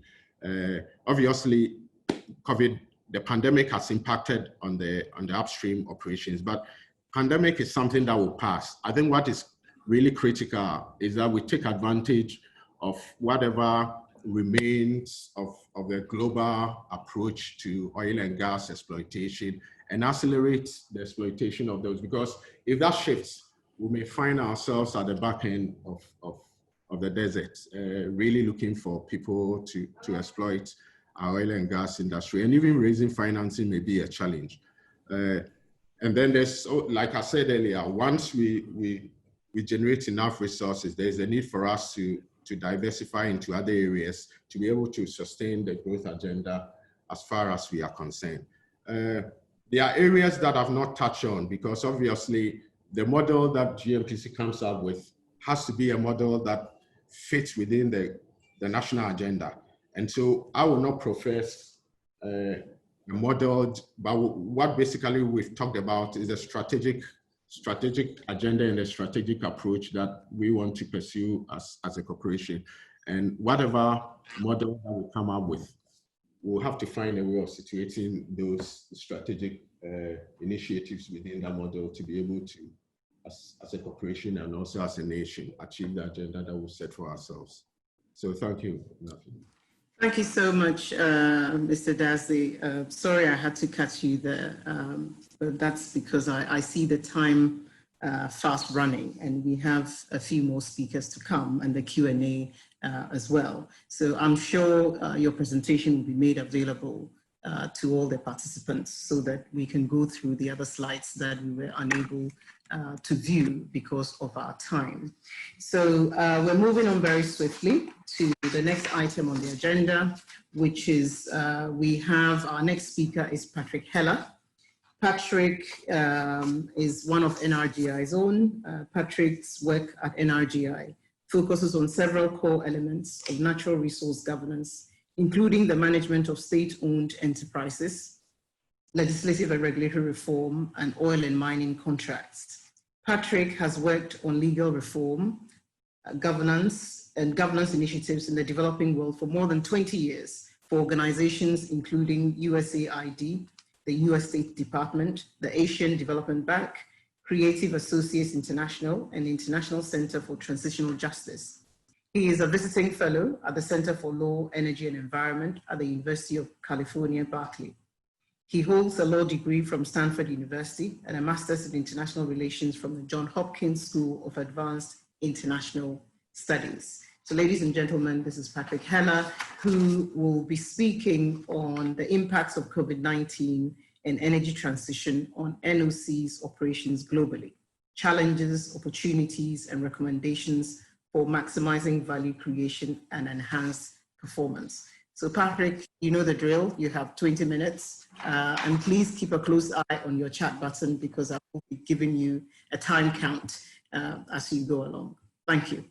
Obviously, the pandemic has impacted on the upstream operations, but pandemic is something that will pass. I think what is really critical is that we take advantage of whatever remains of the global approach to oil and gas exploitation and accelerate the exploitation of those, because if that shifts, we may find ourselves at the back end of the desert, really looking for people to exploit our oil and gas industry, and even raising financing may be a challenge. And then there's, like I said earlier, once we generate enough resources, there's a need for us to diversify into other areas to be able to sustain the growth agenda as far as we are concerned. There are areas that I've not touched on because obviously the model that Gmpc comes up with has to be a model that fits within the national agenda. And so I will not profess a model, but what basically we've talked about is a strategic agenda and a strategic approach that we want to pursue as a corporation. And whatever model that we come up with, we'll have to find a way of situating those strategic initiatives within that model to be able to, as a corporation and also as a nation, achieve the agenda that we set for ourselves. So thank you. Thank you so much, Mr. Dazi. Sorry I had to cut you there, but that's because I see the time fast running and we have a few more speakers to come and the Q&A as well. So I'm sure your presentation will be made available to all the participants so that we can go through the other slides that we were unable to view because of our time. So we're moving on very swiftly to the next item on the agenda, which is we have our next speaker is Patrick Heller. Patrick is one of NRGI's own. Patrick's work at NRGI focuses on several core elements of natural resource governance, including the management of state-owned enterprises, legislative and regulatory reform, and oil and mining contracts. Patrick has worked on legal reform, governance, and governance initiatives in the developing world for more than 20 years for organizations including USAID, the US State Department, the Asian Development Bank, Creative Associates International, and the International Center for Transitional Justice. He is a visiting fellow at the Center for Law, Energy, and Environment at the University of California, Berkeley. He holds a law degree from Stanford University and a master's in international relations from the Johns Hopkins School of Advanced International Studies. So ladies and gentlemen, this is Patrick Heller, who will be speaking on the impacts of COVID-19 and energy transition on NOC's operations globally, challenges, opportunities, and recommendations for maximizing value creation and enhanced performance. So Patrick, you know the drill. You have 20 minutes, and please keep a close eye on your chat button because I will be giving you a time count as you go along. Thank you.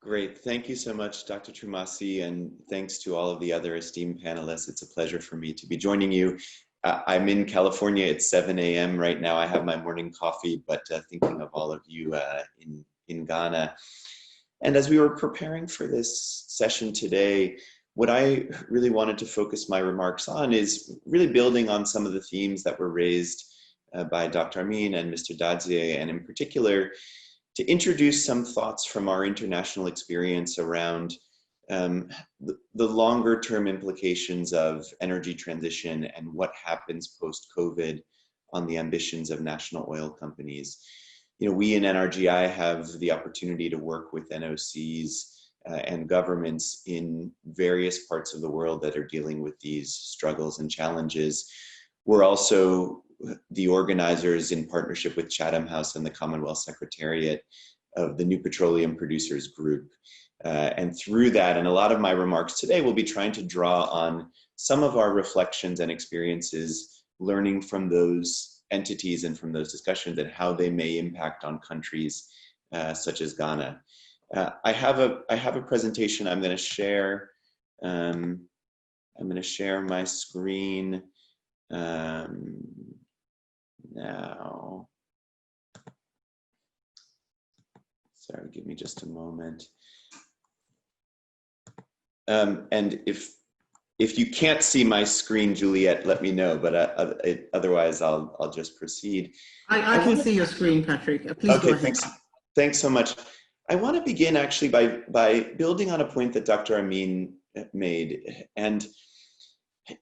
Great. Thank you so much, Dr. Trumasi, and thanks to all of the other esteemed panelists. It's a pleasure for me to be joining you. I'm in California. It's 7 a.m. right now. I have my morning coffee, but thinking of all of you in Ghana. And as we were preparing for this session today, what I really wanted to focus my remarks on is really building on some of the themes that were raised by Dr. Amin and Mr. Dadzie, and in particular, to introduce some thoughts from our international experience around the longer term implications of energy transition and what happens post-COVID on the ambitions of national oil companies. You know, we in NRGI have the opportunity to work with NOCs and governments in various parts of the world that are dealing with these struggles and challenges. We're also the organizers in partnership with Chatham House and the Commonwealth Secretariat of the New Petroleum Producers Group. And through that, and a lot of my remarks today will be trying to draw on some of our reflections and experiences, learning from those entities and from those discussions and how they may impact on countries such as Ghana. I have a presentation I'm going to share. I'm going to share my screen now. Sorry, give me just a moment. And if you can't see my screen, Juliet, let me know. But otherwise, I'll just proceed. I can see your screen, Patrick. Please go ahead. Thanks so much. I want to begin actually by building on a point that Dr. Amin made and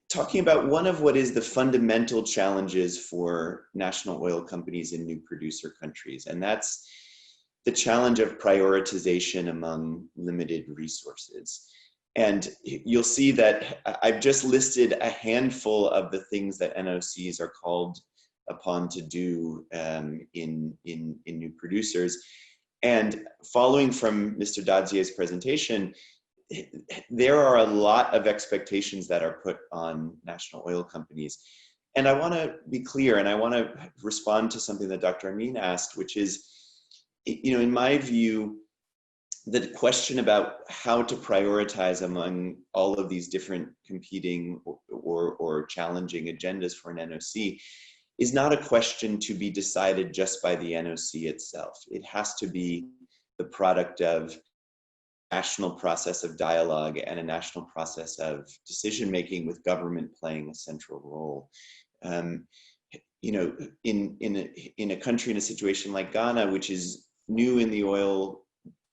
talking about one of what is the fundamental challenges for national oil companies in new producer countries, and that's the challenge of prioritization among limited resources. And you'll see that I've just listed a handful of the things that NOCs are called upon to do in new producers. And following from Mr. Dadzier's presentation, there are a lot of expectations that are put on national oil companies. And I want to be clear, and I want to respond to something that Dr. Amin asked, which is, you know, in my view, the question about how to prioritize among all of these different competing or challenging agendas for an NOC is not a question to be decided just by the NOC itself. It has to be the product of a national process of dialogue and a national process of decision-making with government playing a central role. You know, in a country in a situation like Ghana, which is new in the oil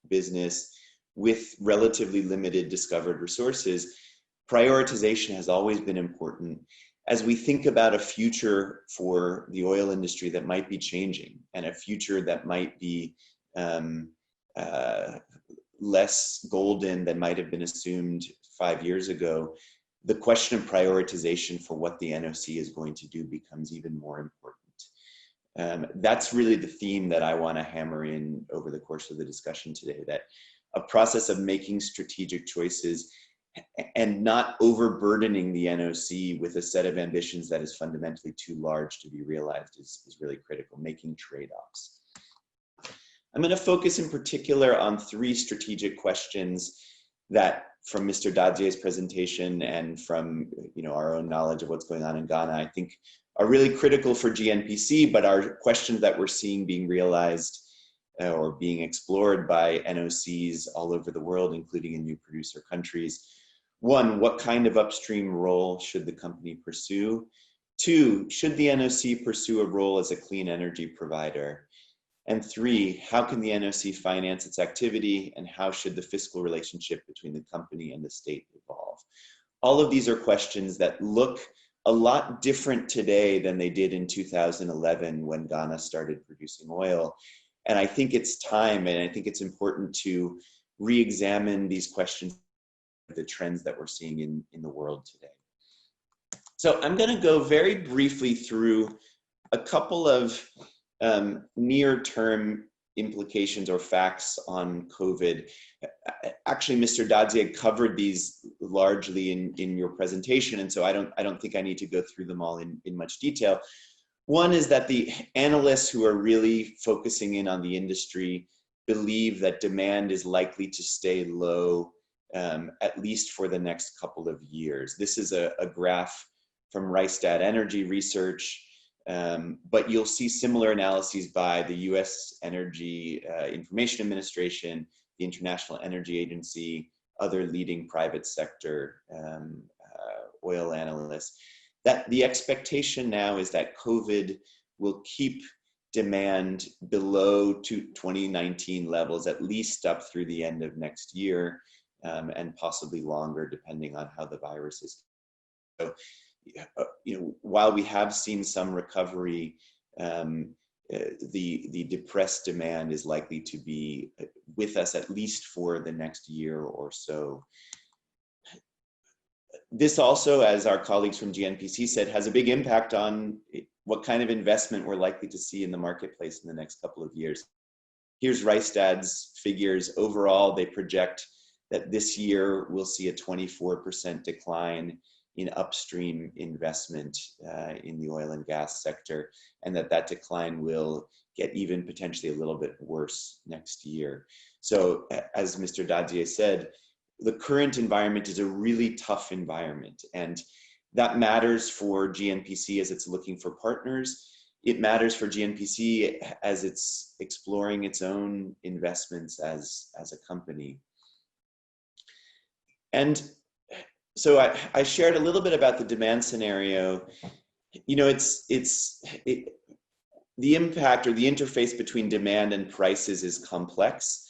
business with relatively limited discovered resources, prioritization has always been important as we think about a future for the oil industry that might be changing and a future that might be less golden than might have been assumed 5 years ago. The question of prioritization for what the NOC is going to do becomes even more important. That's really the theme that I want to hammer in over the course of the discussion today, that a process of making strategic choices and not overburdening the NOC with a set of ambitions that is fundamentally too large to be realized is really critical, making trade-offs. I'm going to focus in particular on 3 strategic questions that, from Mr. Dadzier's presentation and from our own knowledge of what's going on in Ghana, I think are really critical for Gnpc, but are questions that we're seeing being realized or being explored by NOCs all over the world, including in new producer countries. 1, what kind of upstream role should the company pursue? 2, should the NOC pursue a role as a clean energy provider? And 3, how can the NOC finance its activity, and how should the fiscal relationship between the company and the state evolve? All of these are questions that look a lot different today than they did in 2011 when Ghana started producing oil. And I think it's time, and I think it's important to re-examine these questions, the trends that we're seeing in the world today. So I'm going to go very briefly through a couple of near-term implications or facts on COVID. Actually, Mr. Dadzier covered these largely in your presentation, and so I don't think I need to go through them all in much detail. One is that the analysts who are really focusing in on the industry believe that demand is likely to stay low at least for the next couple of years. This is a graph from Rystad Energy Research, but you'll see similar analyses by the US Energy Information Administration, the International Energy Agency, other leading private sector oil analysts, that the expectation now is that COVID will keep demand below 2019 levels, at least up through the end of next year. and possibly longer, depending on how the virus is. So, while we have seen some recovery, the depressed demand is likely to be with us at least for the next year or so. This also, as our colleagues from Gnpc said, has a big impact on what kind of investment we're likely to see in the marketplace in the next couple of years. Here's Rystad's figures. Overall, they project that this year we'll see a 24% decline in upstream investment in the oil and gas sector, and that decline will get even potentially a little bit worse next year. So as Mr. Dadier said, the current environment is a really tough environment, and that matters for Gnpc as it's looking for partners. It matters for Gnpc as it's exploring its own investments as a company. And so I shared a little bit about the demand scenario. The impact or the interface between demand and prices is complex.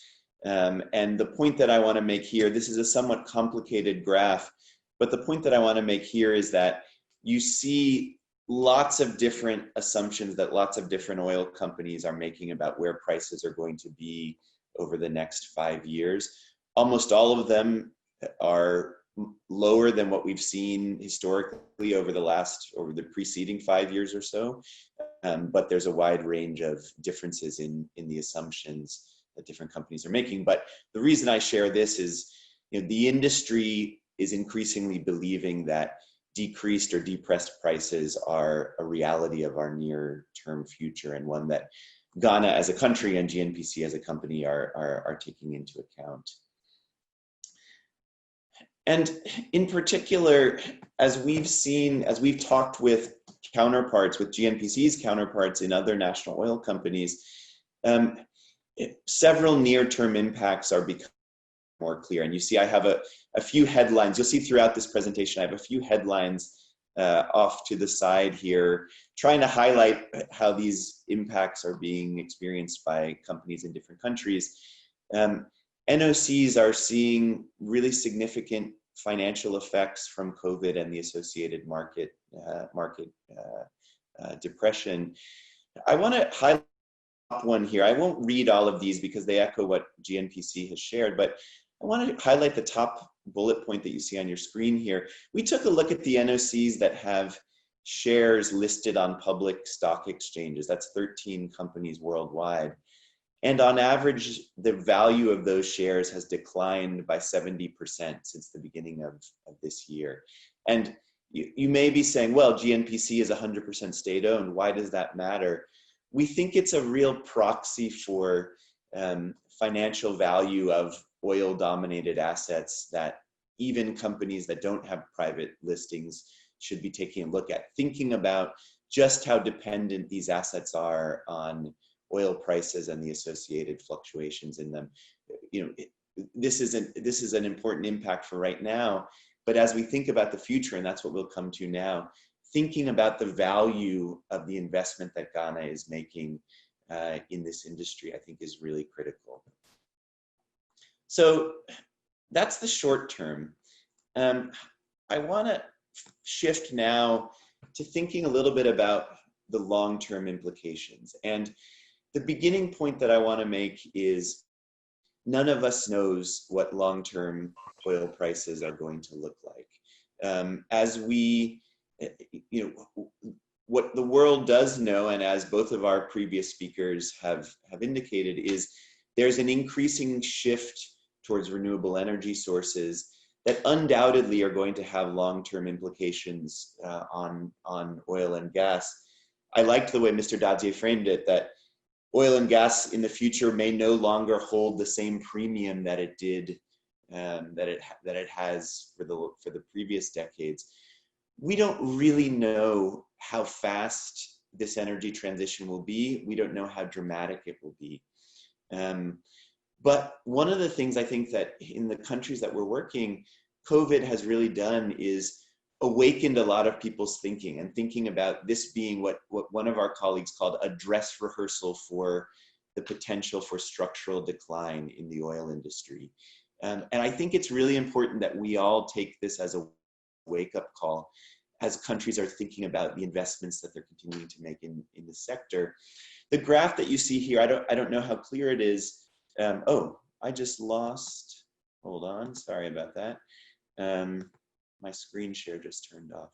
And the point that I want to make here, this is a somewhat complicated graph, but the point that I want to make here is that you see lots of different assumptions that lots of different oil companies are making about where prices are going to be over the next 5 years. Almost all of them are lower than what we've seen historically over the preceding 5 years or so. But there's a wide range of differences in the assumptions that different companies are making. But the reason I share this is, the industry is increasingly believing that decreased or depressed prices are a reality of our near-term future, and one that Ghana as a country and Gnpc as a company are taking into account. And in particular, as we've talked with counterparts, with Gnpc's counterparts in other national oil companies, several near-term impacts are becoming more clear. And you see I have a few headlines. You'll see throughout this presentation, I have a few headlines off to the side here, trying to highlight how these impacts are being experienced by companies in different countries. NOCs are seeing really significant financial effects from COVID and the associated market depression. I want to highlight one here. I won't read all of these because they echo what Gnpc has shared, but I want to highlight the top bullet point that you see on your screen here. We took a look at the NOCs that have shares listed on public stock exchanges. That's 13 companies worldwide. And on average, the value of those shares has declined by 70% since the beginning of this year. And you may be saying, well, Gnpc is 100% state-owned. Why does that matter? We think it's a real proxy for financial value of oil-dominated assets that even companies that don't have private listings should be taking a look at, thinking about just how dependent these assets are on oil prices and the associated fluctuations in them. This is an important impact for right now, but as we think about the future, and that's what we'll come to now, thinking about the value of the investment that Ghana is making in this industry, I think is really critical. So that's the short term. I want to shift now to thinking a little bit about the long-term implications. And the beginning point that I want to make is none of us knows what long-term oil prices are going to look like. As we, what the world does know, and as both of our previous speakers have indicated, is there's an increasing shift towards renewable energy sources that undoubtedly are going to have long-term implications on oil and gas. I liked the way Mr. Dadier framed it, that oil and gas in the future may no longer hold the same premium that it did, that it has for the previous decades. We don't really know how fast this energy transition will be. We don't know how dramatic it will be. But one of the things I think that in the countries that we're working, COVID has really done is awakened a lot of people's thinking, and thinking about this being what one of our colleagues called a dress rehearsal for the potential for structural decline in the oil industry. And I think it's really important that we all take this as a wake-up call as countries are thinking about the investments that they're continuing to make in the sector. The graph that you see here, I don't know how clear it is. Oh, I just lost, hold on, sorry about that. My screen share just turned off.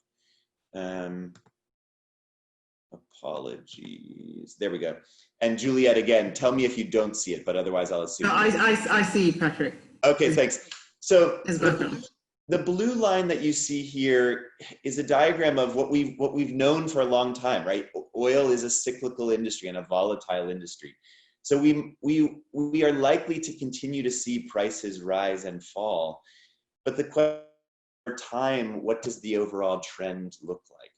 Apologies, there we go. And Juliet, again, tell me if you don't see it, but otherwise I'll assume. No, I see, Patrick. Okay, thanks. So the blue line that you see here is a diagram of what we've known for a long time, right? Oil is a cyclical industry and a volatile industry. So we are likely to continue to see prices rise and fall. But the question over time, what does the overall trend look like?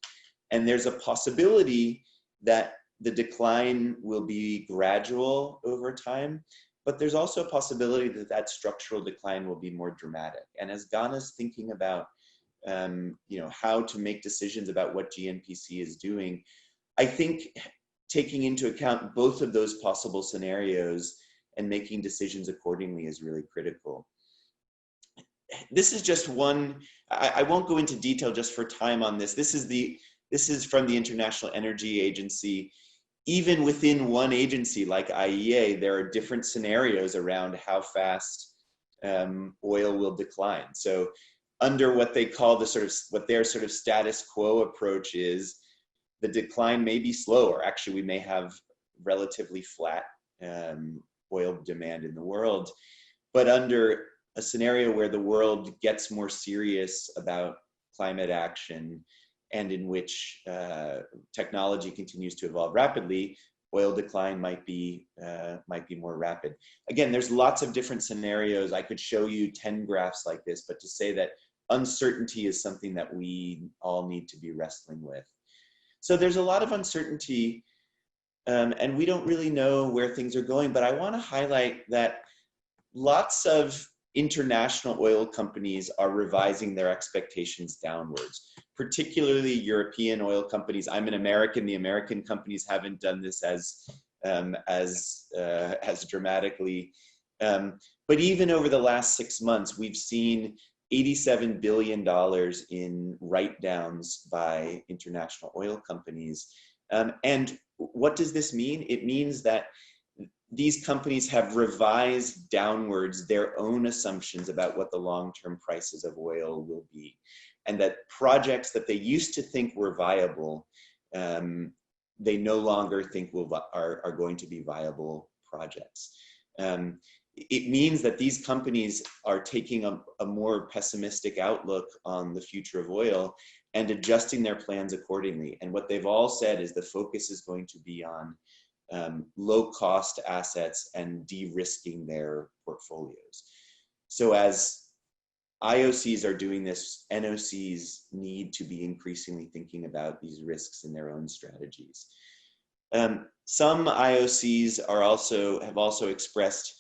And there's a possibility that the decline will be gradual over time, but there's also a possibility that that structural decline will be more dramatic. And as Ghana's thinking about how to make decisions about what Gnpc is doing, I think taking into account both of those possible scenarios and making decisions accordingly is really critical. This is just one, I won't go into detail just for time on this. This is from the International Energy Agency. Even within one agency like IEA, there are different scenarios around how fast oil will decline. So under what they call what their sort of status quo approach is, the decline may be slower. Actually, we may have relatively flat oil demand in the world. But under a scenario where the world gets more serious about climate action and in which technology continues to evolve rapidly, oil decline might be more rapid. Again, there's lots of different scenarios. I could show you 10 graphs like this, but to say that uncertainty is something that we all need to be wrestling with. So there's a lot of uncertainty, and we don't really know where things are going, but I want to highlight that lots of international oil companies are revising their expectations downwards, particularly European oil companies. I'm an American. The American companies haven't done this as dramatically. But even over the last 6 months, we've seen $87 billion in write-downs by international oil companies. And what does this mean? It means that these companies have revised downwards their own assumptions about what the long-term prices of oil will be. And that projects that they used to think were viable, they no longer think are going to be viable projects. It means that these companies are taking a more pessimistic outlook on the future of oil and adjusting their plans accordingly. And what they've all said is the focus is going to be on low-cost assets and de-risking their portfolios. So as IOCs are doing this, NOCs need to be increasingly thinking about these risks in their own strategies. Some IOCs have also expressed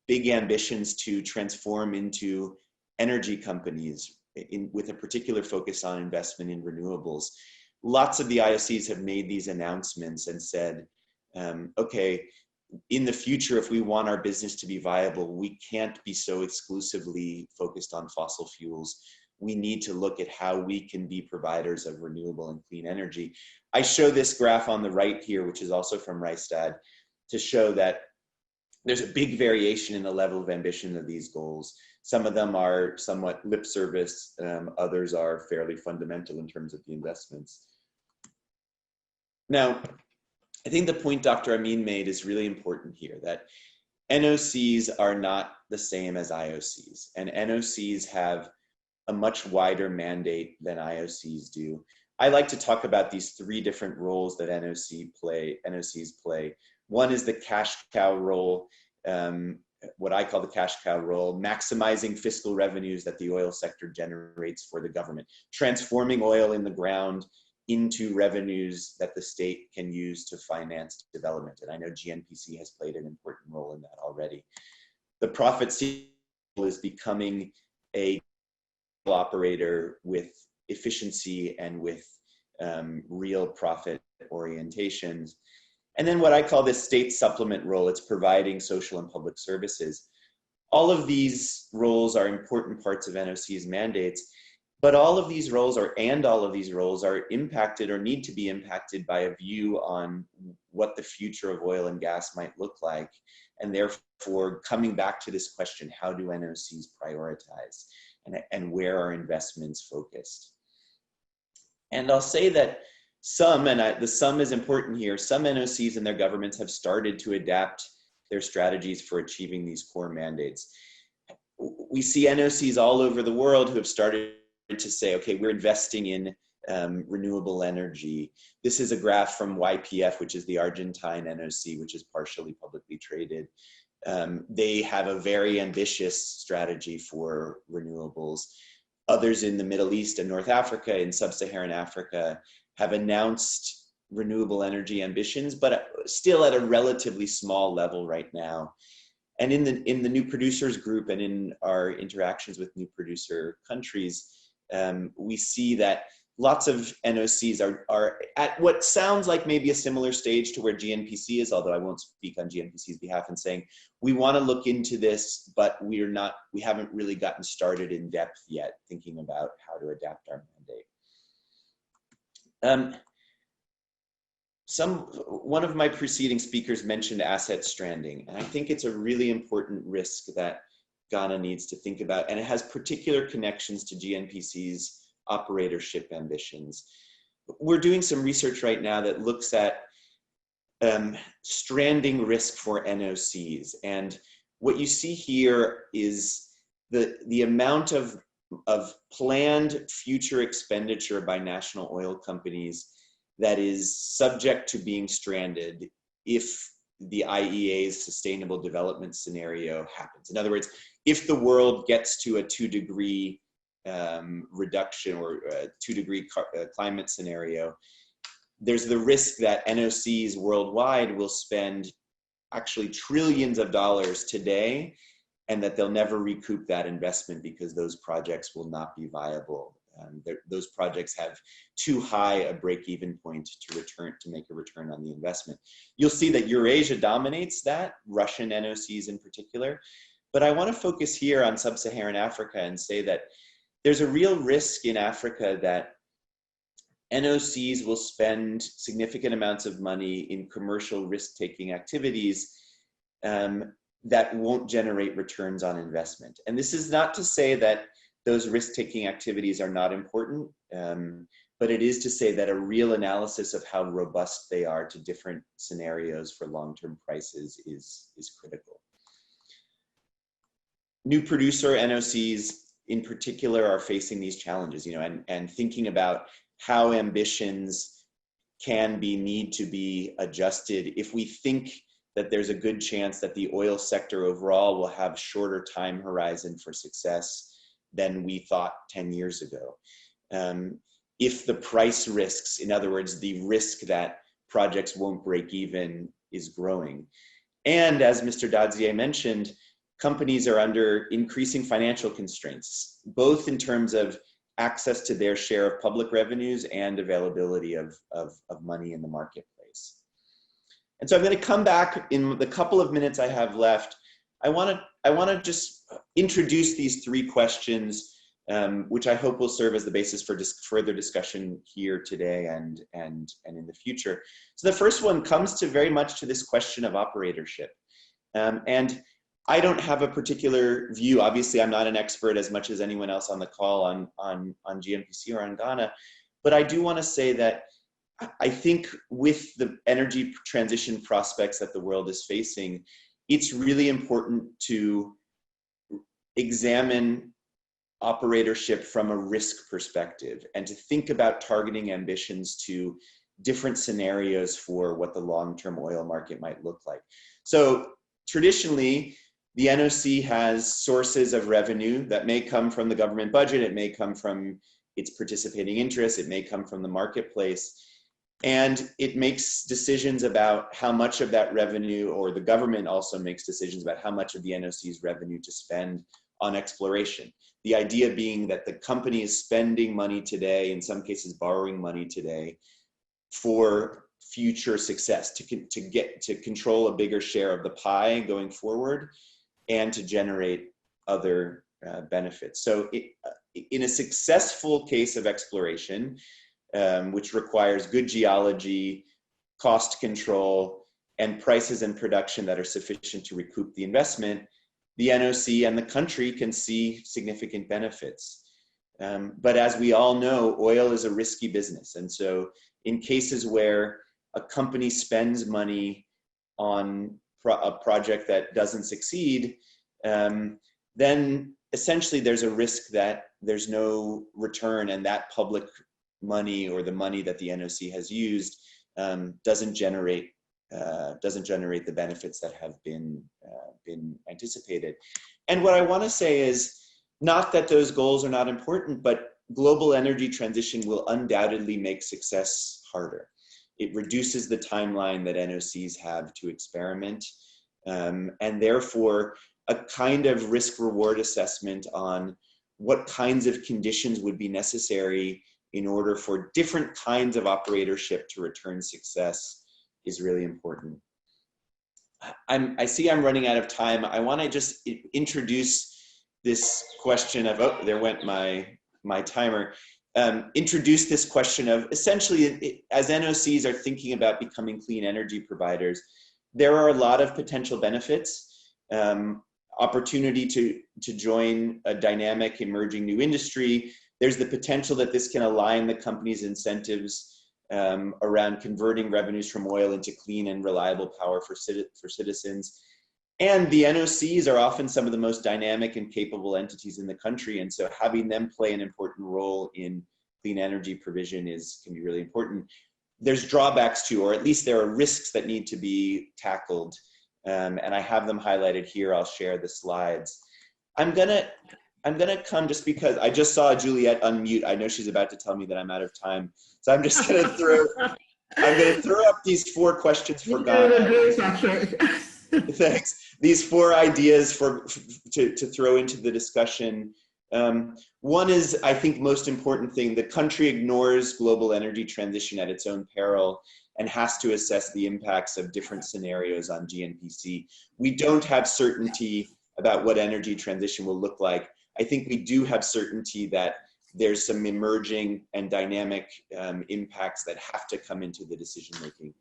big ambitions to transform into energy companies with a particular focus on investment in renewables. Lots of the IOCs have made these announcements and said, okay, in the future, if we want our business to be viable, we can't be so exclusively focused on fossil fuels. We need to look at how we can be providers of renewable and clean energy. I show this graph on the right here, which is also from Rystad, to show that there's a big variation in the level of ambition of these goals. Some of them are somewhat lip service, others are fairly fundamental in terms of the investments. Now, I think the point Dr. Amin made is really important here, that NOCs are not the same as IOCs, and NOCs have a much wider mandate than IOCs do. I like to talk about these three different roles that NOCs play. One is the cash cow role, what I call the cash cow role, maximizing fiscal revenues that the oil sector generates for the government, transforming oil in the ground into revenues that the state can use to finance development. And I know Gnpc has played an important role in that already. The profit center is becoming a operator with efficiency and with real profit orientations. And then what I call this state supplement role, it's providing social and public services. All of these roles are important parts of NOC's mandates, but all of these roles are impacted or need to be impacted by a view on what the future of oil and gas might look like. And therefore, coming back to this question, how do NOCs prioritize and where are investments focused? And I'll say that the sum is important here, some NOCs and their governments have started to adapt their strategies for achieving these core mandates. We see NOCs all over the world who have started to say, okay, we're investing in renewable energy. This is a graph from YPF, which is the Argentine NOC, which is partially publicly traded. They have a very ambitious strategy for renewables. Others in the Middle East and North Africa, in sub-Saharan Africa, have announced renewable energy ambitions, but still at a relatively small level right now. And in the new producers group and in our interactions with new producer countries, we see that lots of NOCs are at what sounds like maybe a similar stage to where Gnpc is, although I won't speak on Gnpc's behalf, and saying, we want to look into this, but we haven't really gotten started in depth yet, thinking about how to adapt our mandate. One of my preceding speakers mentioned asset stranding, and I think it's a really important risk that Ghana needs to think about, and it has particular connections to Gnpc's operatorship ambitions. We're doing some research right now that looks at stranding risk for NOCs, and what you see here is the amount of planned future expenditure by national oil companies that is subject to being stranded if the IEA's sustainable development scenario happens. In other words, if the world gets to a 2-degree reduction or a 2-degree climate scenario, there's the risk that NOCs worldwide will spend actually trillions of dollars today, and that they'll never recoup that investment because those projects will not be viable. Those projects have too high a break-even point to make a return on the investment. You'll see that Eurasia dominates that, Russian NOCs in particular. But I want to focus here on sub-Saharan Africa and say that there's a real risk in Africa that NOCs will spend significant amounts of money in commercial risk-taking activities that won't generate returns on investment. And this is not to say that those risk-taking activities are not important, but it is to say that a real analysis of how robust they are to different scenarios for long-term prices is critical. New producer NOCs in particular are facing these challenges, and thinking about how ambitions need to be adjusted if we think that there's a good chance that the oil sector overall will have shorter time horizon for success than we thought 10 years ago. If the price risks, in other words, the risk that projects won't break even, is growing. And as Mr. Dadzier mentioned, companies are under increasing financial constraints, both in terms of access to their share of public revenues and availability of money in the marketplace. And so I'm going to come back in the couple of minutes I have left. I want to just introduce these 3 questions, which I hope will serve as the basis for further discussion here today and in the future. So the first one comes to very much to this question of operatorship. And I don't have a particular view. Obviously, I'm not an expert as much as anyone else on the call on Gmpc or on Ghana, but I do want to say that I think with the energy transition prospects that the world is facing, it's really important to examine operatorship from a risk perspective and to think about targeting ambitions to different scenarios for what the long-term oil market might look like. So traditionally, the NOC has sources of revenue that may come from the government budget, it may come from its participating interests, it may come from the marketplace, and it makes decisions about how much of that revenue, or the government also makes decisions about how much of the NOC's revenue to spend on exploration. The idea being that the company is spending money today, in some cases borrowing money today, for future success, to control a bigger share of the pie going forward, and to generate other benefits. So in a successful case of exploration, which requires good geology, cost control, and prices and production that are sufficient to recoup the investment, the NOC and the country can see significant benefits. But as we all know, oil is a risky business. And so in cases where a company spends money on a project that doesn't succeed, then essentially there's a risk that there's no return, and that public money or the money that the NOC has used doesn't generate the benefits that have been anticipated. And what I want to say is, not that those goals are not important, but global energy transition will undoubtedly make success harder. It reduces the timeline that NOCs have to experiment, and therefore a kind of risk-reward assessment on what kinds of conditions would be necessary in order for different kinds of operatorship to return success is really important. I see I'm running out of time. I want to just introduce this question of, oh, there went my timer. Introduce this question of, essentially, as NOCs are thinking about becoming clean energy providers, there are a lot of potential benefits. Opportunity to join a dynamic emerging new industry. There's the potential that this can align the company's incentives around converting revenues from oil into clean and reliable power for citizens. And the NOCs are often some of the most dynamic and capable entities in the country. And so having them play an important role in clean energy provision can be really important. There's drawbacks too, or at least there are risks that need to be tackled. And I have them highlighted here. I'll share the slides. I'm gonna come, just because I just saw Juliet unmute. I know she's about to tell me that I'm out of time. So I'm just gonna throw up these 4 questions for Ghana. Thanks. These 4 ideas to throw into the discussion. One is, I think, most important thing: the country ignores global energy transition at its own peril and has to assess the impacts of different scenarios on Gnpc. We don't have certainty about what energy transition will look like. I think we do have certainty that there's some emerging and dynamic impacts that have to come into the decision making.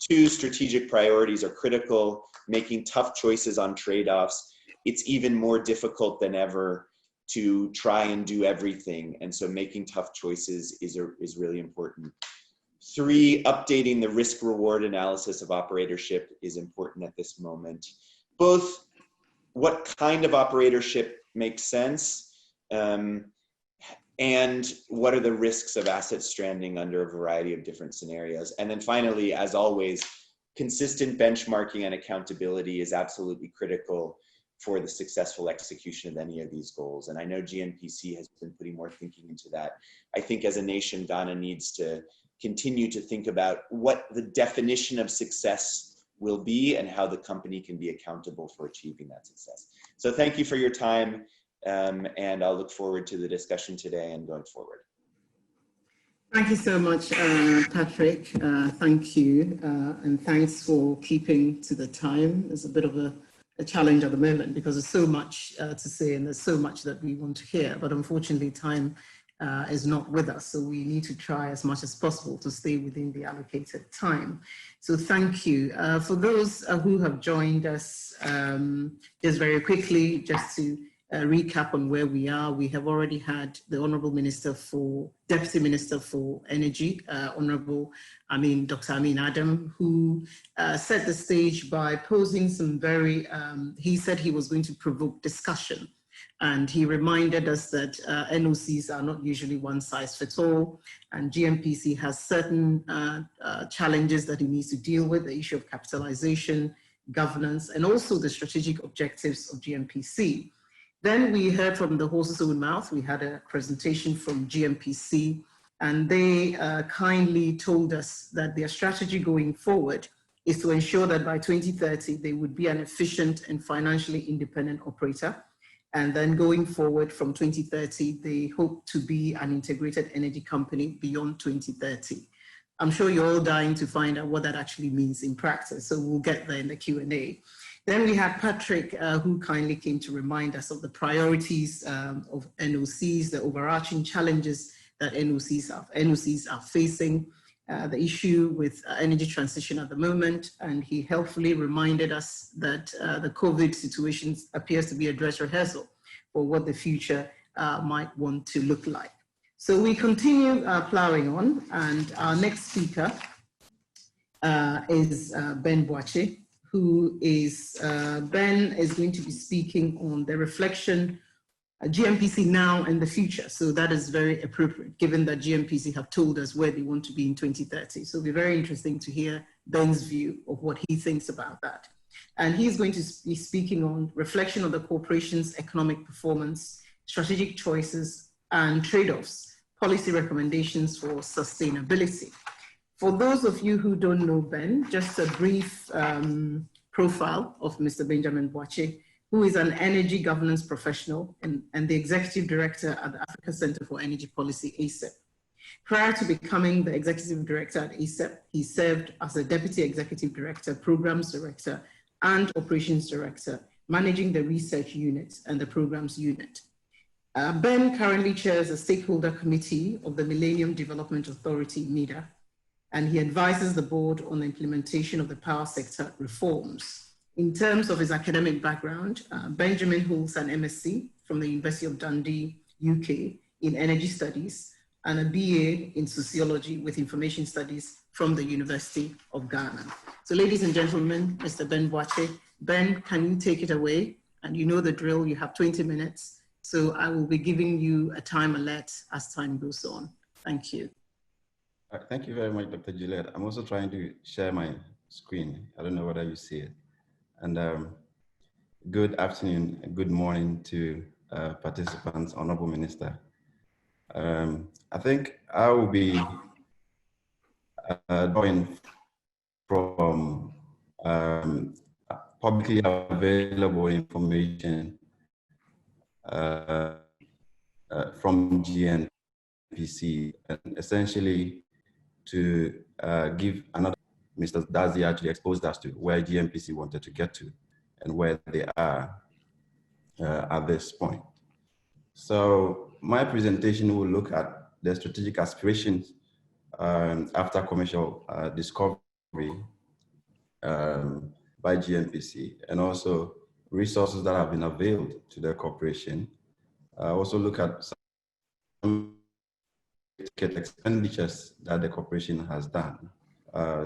2, strategic priorities are critical, making tough choices on trade-offs. It's even more difficult than ever to try and do everything. And so making tough choices is really important. 3, updating the risk-reward analysis of operatorship is important at this moment. Both what kind of operatorship makes sense, and what are the risks of asset stranding under a variety of different scenarios. And then finally, as always, consistent benchmarking and accountability is absolutely critical for the successful execution of any of these goals. And I know Gnpc has been putting more thinking into that. I think as a nation, Ghana needs to continue to think about what the definition of success will be and how the company can be accountable for achieving that success. So thank you for your time. And I'll look forward to the discussion today and going forward. Thank you so much, Patrick. Thank you. And thanks for keeping to the time. There's a bit of a challenge at the moment because there's so much to say and there's so much that we want to hear. But unfortunately, time is not with us. So we need to try as much as possible to stay within the allocated time. So thank you. For those who have joined us, just very quickly, just to recap on where we are. We have already had the Honorable Deputy Minister for Energy, Honorable Amin, Dr. Amin Adam, who set the stage by posing some very, he said he was going to provoke discussion. And he reminded us that NOCs are not usually one size fits all, and Gmpc has certain challenges that it needs to deal with, the issue of capitalization, governance, and also the strategic objectives of Gmpc. Then we heard from the horse's own mouth. We had a presentation from Gmpc, and they kindly told us that their strategy going forward is to ensure that by 2030, they would be an efficient and financially independent operator. And then going forward from 2030, they hope to be an integrated energy company beyond 2030. I'm sure you're all dying to find out what that actually means in practice, so we'll get there in the Q&A. Then we had Patrick, who kindly came to remind us of the priorities of NOCs, the overarching challenges that NOCs are facing, the issue with energy transition at the moment, and he helpfully reminded us that the COVID situation appears to be a dress rehearsal for what the future might want to look like. So we continue plowing on, and our next speaker is Ben Boache, who is, Ben is going to be speaking on the reflection Gmpc now and the future. So that is very appropriate, given that Gmpc have told us where they want to be in 2030. So it'll be very interesting to hear Ben's view of what he thinks about that. And he's going to be speaking on reflection of the corporation's economic performance, strategic choices, and trade-offs, policy recommendations for sustainability. For those of you who don't know Ben, just a brief profile of Mr. Benjamin Boache, who is an energy governance professional and the executive director at the Africa Center for Energy Policy, ACEP. Prior to becoming the executive director at ACEP, he served as a deputy executive director, programs director, and operations director, managing the research unit and the programs unit. Ben currently chairs a stakeholder committee of the Millennium Development Authority, MIDA, and he advises the board on the implementation of the power sector reforms. In terms of his academic background, Benjamin holds an MSc from the University of Dundee, UK, in energy studies, and a BA in sociology with information studies from the University of Ghana. So ladies and gentlemen, Mr. Ben Boache. Ben, can you take it away? And you know the drill, you have 20 minutes. So I will be giving you a time alert as time goes on. Thank you. Thank you very much, Dr. Juliet. I'm also trying to share my screen. I don't know whether you see it. And good afternoon, good morning to participants, Honorable Minister. I think I will be drawing from publicly available information from Gnpc, and essentially to give another. Mr. Dazi actually exposed us to where Gmpc wanted to get to and where they are at this point. So my presentation will look at the strategic aspirations after commercial discovery by Gmpc, and also resources that have been availed to the corporation. Also look at some expenditures that the corporation has done.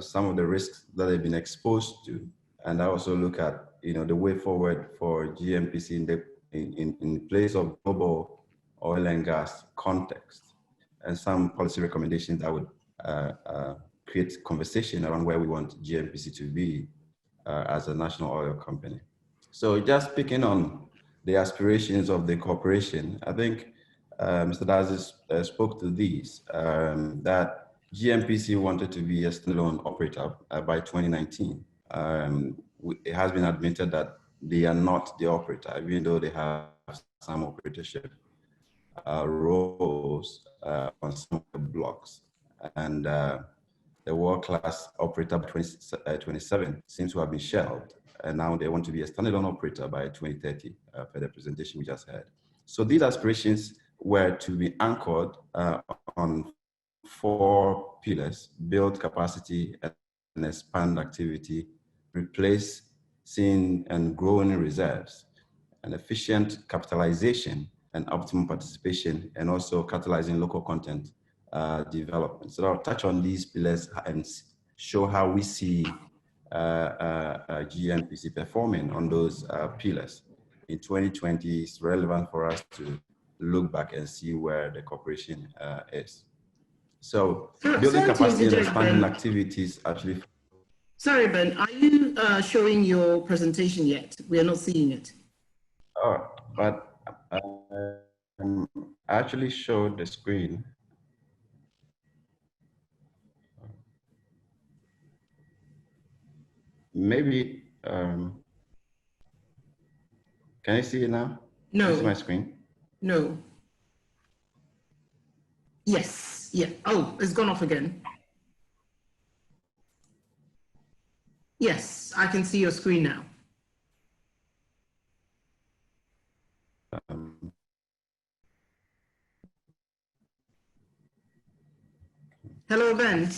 Some of the risks that they've been exposed to, and I also look at the way forward for Gmpc in place of global oil and gas context, and some policy recommendations that would create conversation around where we want Gmpc to be as a national oil company. So just picking on the aspirations of the corporation, I think Mr. Dazi spoke to these, that Gmpc wanted to be a standalone operator by 2019. It has been admitted that they are not the operator, even though they have some operatorship roles on some of the blocks. And the world-class operator by 2027 seems to have been shelved. And now they want to be a standalone operator by 2030 for the presentation we just heard. So these aspirations were to be anchored on 4 pillars: build capacity and expand activity, replace seeing and growing reserves, and efficient capitalization and optimum participation, and also catalyzing local content development. So I'll touch on these pillars and show how we see Gnpc performing on those pillars. In 2020, it's relevant for us to look back and see where the corporation is. So building capacity and expanding activities actually. Sorry, Ben, are you showing your presentation yet? We are not seeing it. Oh, but I actually showed the screen. Maybe, can you see it now? No. Can you see my screen? No. Yes, yeah. Oh, it's gone off again. Yes, I can see your screen now. Hello, Ben.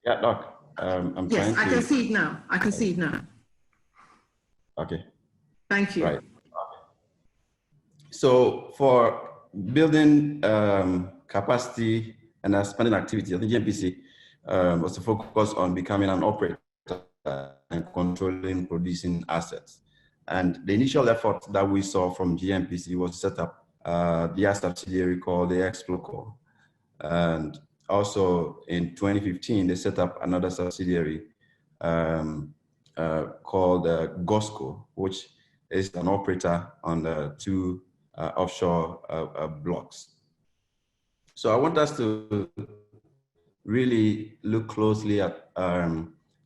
Yeah, Doc. I'm Yes, trying to. I can see it now. I can see it now. Okay. Thank you. Right. So for building capacity and expanding activity, I think Gnpc was to focus on becoming an operator and controlling producing assets. And the initial effort that we saw from Gmpc was to set up their subsidiary called the Exploco. And also in 2015, they set up another subsidiary called GOSCO, which is an operator on the two offshore blocks. So I want us to really look closely at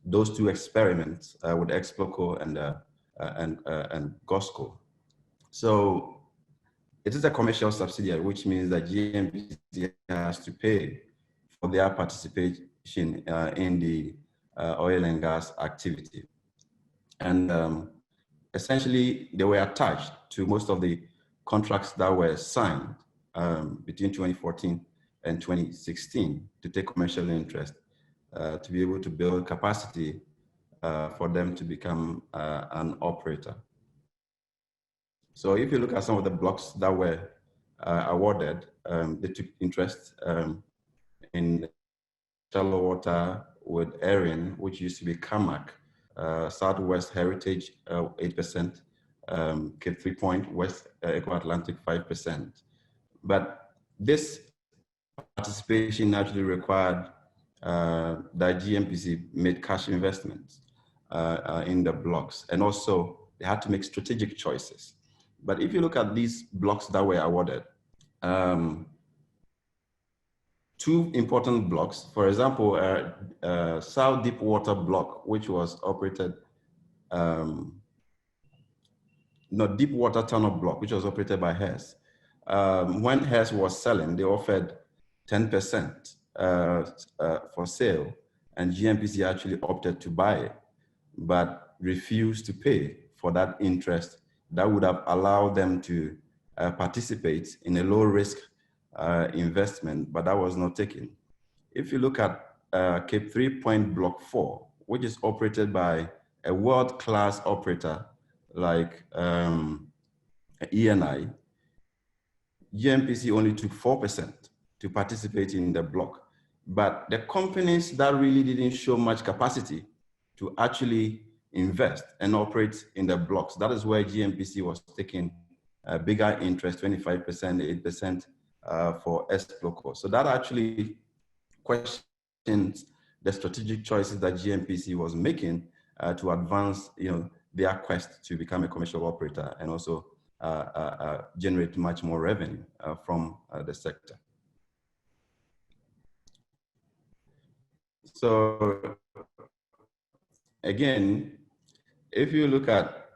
those two experiments with Exploco and GOSCO. So it is a commercial subsidiary, which means that Gmpc has to pay for their participation in the oil and gas activity. And essentially, they were attached to most of the contracts that were signed between 2014 and 2016 to take commercial interest, to be able to build capacity for them to become an operator. So if you look at some of the blocks that were awarded, they took interest in shallow water with Erin, which used to be Kamak, Southwest Heritage 8%, Cape 3 Point, West Eco Atlantic 5%. But this participation actually required that Gmpc made cash investments in the blocks, and also they had to make strategic choices. But if you look at these blocks that were awarded, two important blocks, for example, South Deepwater Block, which was operated, Deepwater Tunnel Block, which was operated by Hess. When Hess was selling, they offered 10% for sale, and Gmpc actually opted to buy it, but refused to pay for that interest that would have allowed them to participate in a low risk investment, but that was not taken. If you look at Cape 3 Point Block 4, which is operated by a world-class operator like ENI, Gmpc only took 4% to participate in the block. But the companies that really didn't show much capacity to actually invest and operate in the blocks, that is where Gmpc was taking a bigger interest, 25%, 8% for Exploco. So that actually questions the strategic choices that Gmpc was making to advance, their quest to become a commercial operator and also generate much more revenue from the sector. So again, if you look at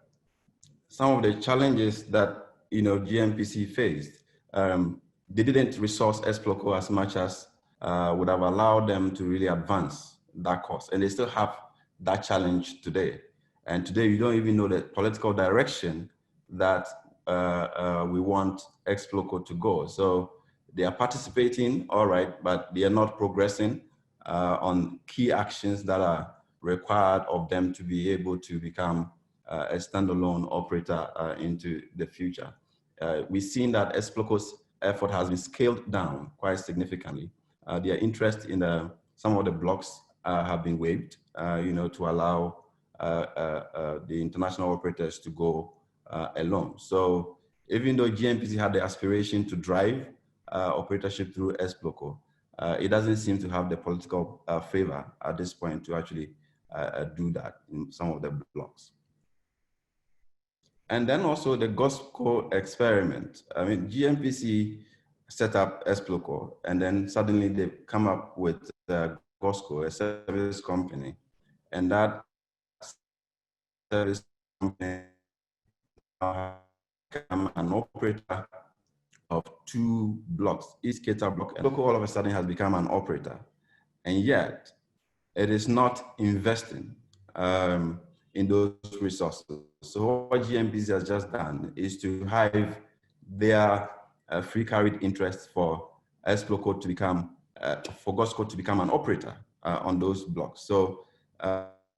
some of the challenges that Gmpc faced, they didn't resource Exploco as much as would have allowed them to really advance that course, and they still have that challenge today. And today, you don't even know the political direction that we want Exploco to go. So they are participating, all right, but they are not progressing on key actions that are required of them to be able to become a standalone operator into the future. We've seen that Exploco's effort has been scaled down quite significantly. Their interest in some of the blocks have been waived, to allow the international operators to go alone. So even though Gmpc had the aspiration to drive operatorship through Exploco, it doesn't seem to have the political favor at this point to actually do that in some of the blocks. And then also the GOSCO experiment. I mean, Gmpc set up Exploco, and then suddenly they come up with GOSCO, a service company, and that service company become an operator of two blocks, East Cater block, and Exploco all of a sudden has become an operator, and yet it is not investing in those resources. So what Gmpc has just done is to hive their free carried interest for explo code to become, for GOSCO to become an operator on those blocks. So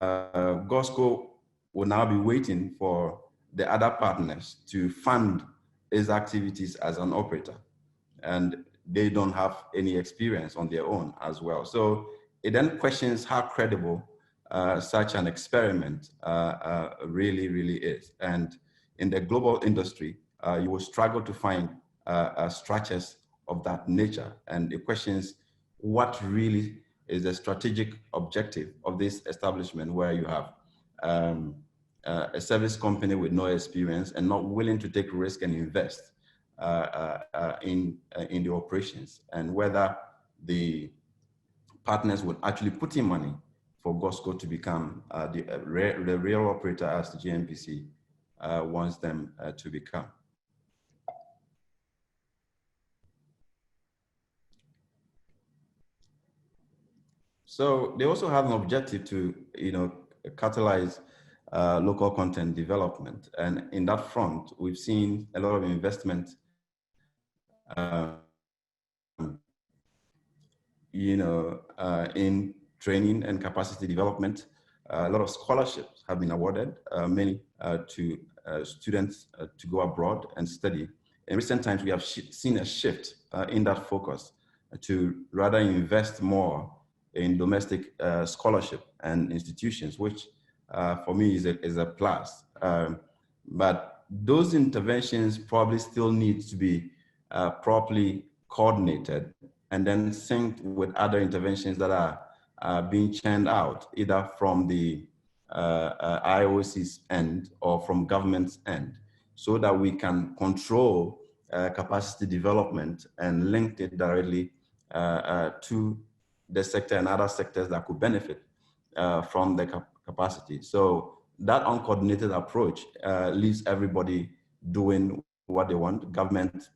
GOSCO will now be waiting for the other partners to fund its activities as an operator. And they don't have any experience on their own as well. So it then questions how credible such an experiment really is. And in the global industry, you will struggle to find structures of that nature. And it questions what really is the strategic objective of this establishment, where you have a service company with no experience and not willing to take risk and invest in the operations, and whether the partners would actually put in money for GOSCO to become the real operator as the Gmpc wants them to become. So they also have an objective to, catalyze local content development, and in that front, we've seen a lot of investment, in training and capacity development. A lot of scholarships have been awarded, many to students to go abroad and study. In recent times, we have seen a shift in that focus to rather invest more in domestic scholarship and institutions, which for me is a plus. But those interventions probably still need to be properly coordinated and then synced with other interventions that are being churned out, either from the IOC's end or from government's end, so that we can control capacity development and link it directly to the sector and other sectors that could benefit from the capacity. So that uncoordinated approach leaves everybody doing what they want. Government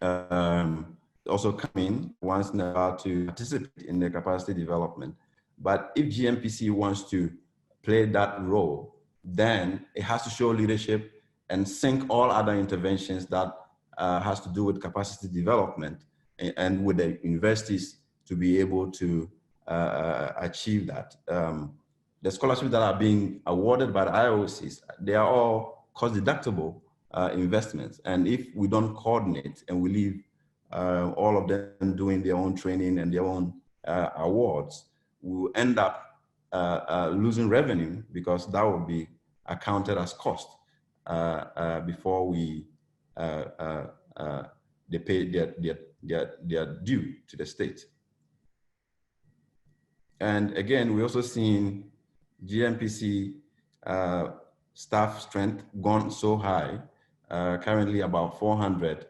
also come in once in a while to participate in the capacity development. But if Gmpc wants to play that role, then it has to show leadership and sync all other interventions that has to do with capacity development and with the universities to be able to achieve that. The scholarships that are being awarded by the IOCs, they are all cost deductible investments. And if we don't coordinate and we leave all of them doing their own training and their own awards, we'll end up losing revenue, because that will be accounted as cost before they pay their due to the state. And again, we're also seeing Gmpc staff strength gone so high, currently about 400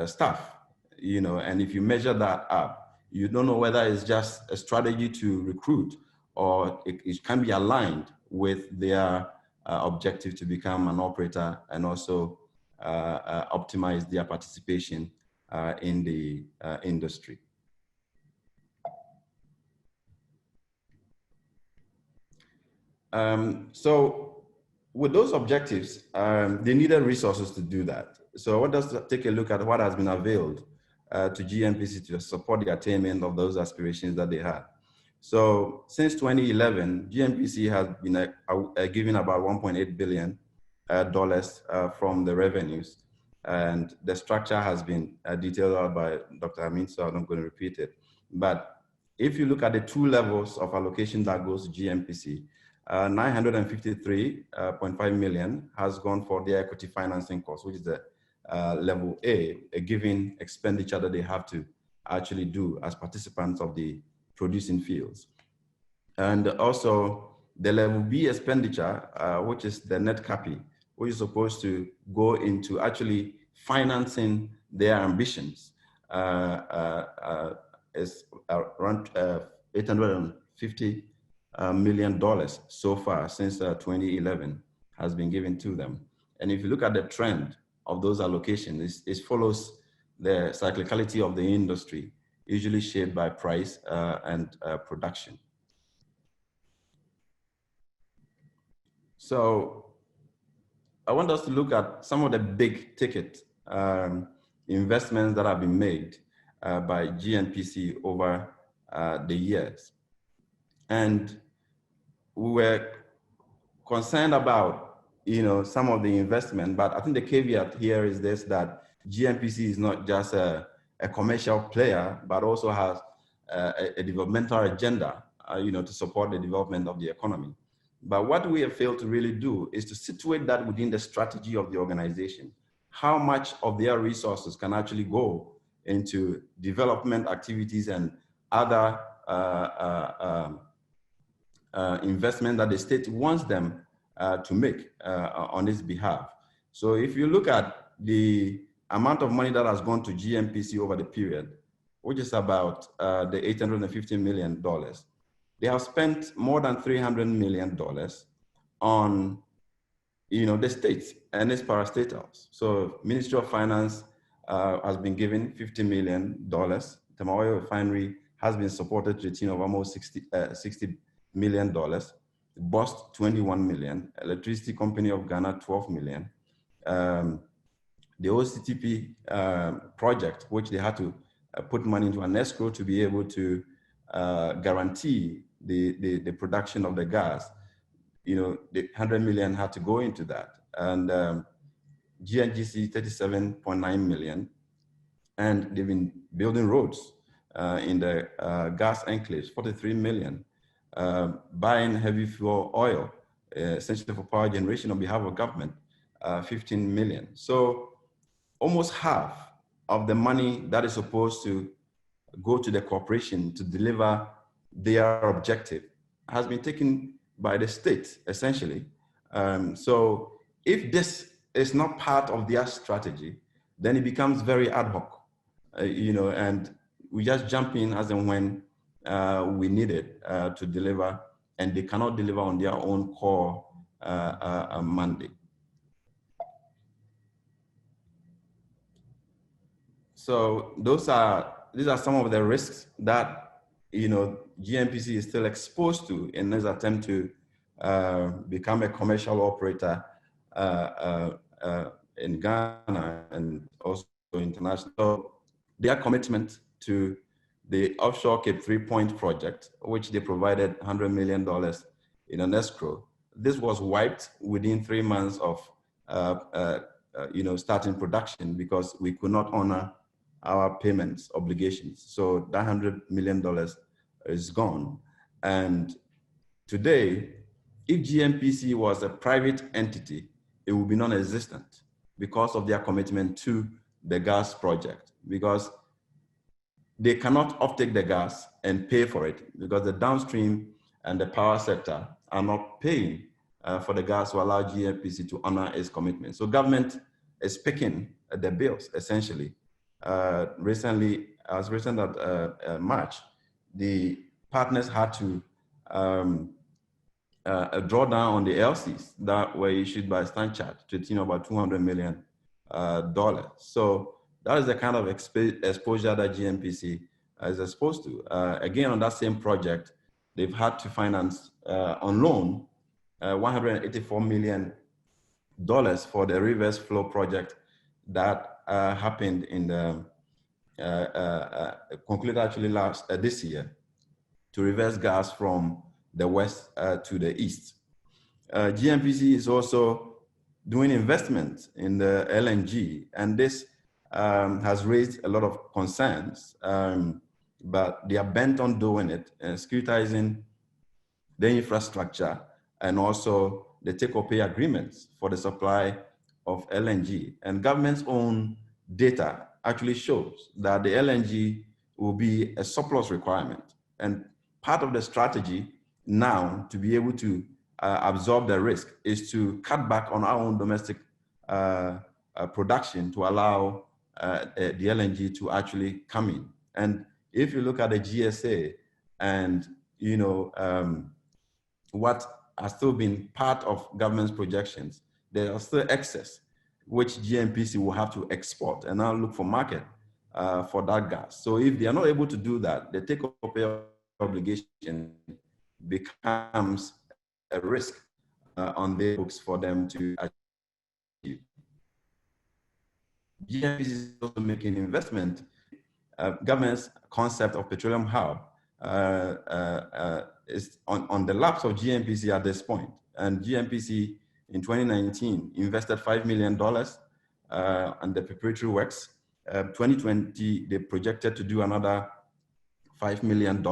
staff, and if you measure that up, you don't know whether it's just a strategy to recruit or it can be aligned with their objective to become an operator and also optimize their participation in the industry. So with those objectives, they needed resources to do that. So I want us to take a look at what has been availed to Gmpc to support the attainment of those aspirations that they had. So since 2011, Gmpc has been given about $1.8 billion from the revenues. And the structure has been detailed out by Dr. Amin, so I'm not going to repeat it. But if you look at the two levels of allocation that goes to Gmpc, 953.5 million has gone for the equity financing cost, which is the level A, a given expenditure that they have to actually do as participants of the producing fields. And also the level B expenditure, which is the net CAPI, which is supposed to go into actually financing their ambitions, is around $850 million so far since 2011 has been given to them. And if you look at the trend of those allocations, it follows the cyclicality of the industry, usually shaped by price and production. So I want us to look at some of the big ticket investments that have been made by Gnpc over the years. And we were concerned about, some of the investment, but I think the caveat here is this, that Gmpc is not just a commercial player, but also has a developmental agenda, to support the development of the economy. But what we have failed to really do is to situate that within the strategy of the organization. How much of their resources can actually go into development activities and other investment that the state wants them to make on its behalf. So if you look at the amount of money that has gone to Gmpc over the period, which is about the $850 million, they have spent more than $300 million on the states and its parastatals. So Ministry of Finance has been given $50 million. Tamawayo Refinery has been supported to the tune of almost $60 million. BOST 21 million. Electricity Company of Ghana 12 million. The OCTP project, which they had to put money into an escrow to be able to guarantee the production of the gas. The 100 million had to go into that. And GNGC 37.9 million. And they've been building roads in the gas enclaves, 43 million. Buying heavy fuel oil, essentially for power generation on behalf of government, 15 million. So almost half of the money that is supposed to go to the corporation to deliver their objective has been taken by the state, essentially. So if this is not part of their strategy, then it becomes very ad hoc, and we just jump in as and when we need it to deliver, and they cannot deliver on their own core mandate. So these are some of the risks that Gmpc is still exposed to in this attempt to become a commercial operator in Ghana and also international. So their commitment to the offshore Cape 3 Point project, which they provided $100 million in an escrow, this was wiped within 3 months of starting production because we could not honor our payments obligations. So that $100 million is gone. And today, if Gmpc was a private entity, it would be non-existent because of their commitment to the gas project, because they cannot offtake the gas and pay for it because the downstream and the power sector are not paying for the gas to allow Gmpc to honor its commitment. So government is picking the bills, essentially. Recently, as recent as March, the partners had to draw down on the LCs that were issued by Stanchart to the tune of about $200 million. So that is the kind of exposure that Gmpc is exposed to. Again, on that same project, they've had to finance on loan $184 million for the reverse flow project that happened in the concluded actually this year, to reverse gas from the west to the east. Gmpc is also doing investment in the LNG, and this has raised a lot of concerns, but they are bent on doing it and securitizing the infrastructure and also the take-or-pay agreements for the supply of LNG. And government's own data actually shows that the LNG will be a surplus requirement. And part of the strategy now to be able to absorb the risk is to cut back on our own domestic production to allow the LNG to actually come in. And if you look at the GSA and what has still been part of government's projections, there are still excess, which Gmpc will have to export and now look for market for that gas. So if they are not able to do that, the take-or-pay obligation becomes a risk on their books for them to achieve. Gmpc is also making investment. Government's concept of petroleum hub is on the laps of Gmpc at this point. And Gmpc in 2019 invested $5 million on the preparatory works. 2020, they projected to do another $5 million.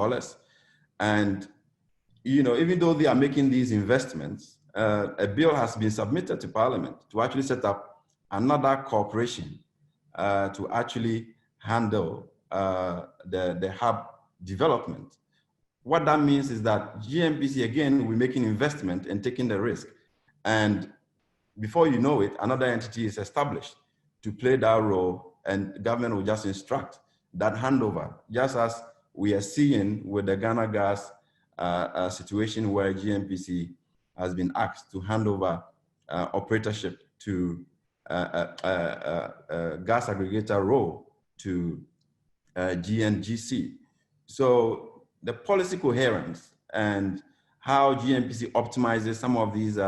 And even though they are making these investments, a bill has been submitted to Parliament to actually set up another corporation to actually handle the hub development. What that means is that Gmpc, again, we're making investment and taking the risk. And before you know it, another entity is established to play that role, and government will just instruct that handover, just as we are seeing with the Ghana gas situation where Gmpc has been asked to hand over operatorship to gas aggregator role to Gnpc. So the policy coherence and how Gmpc optimizes some of these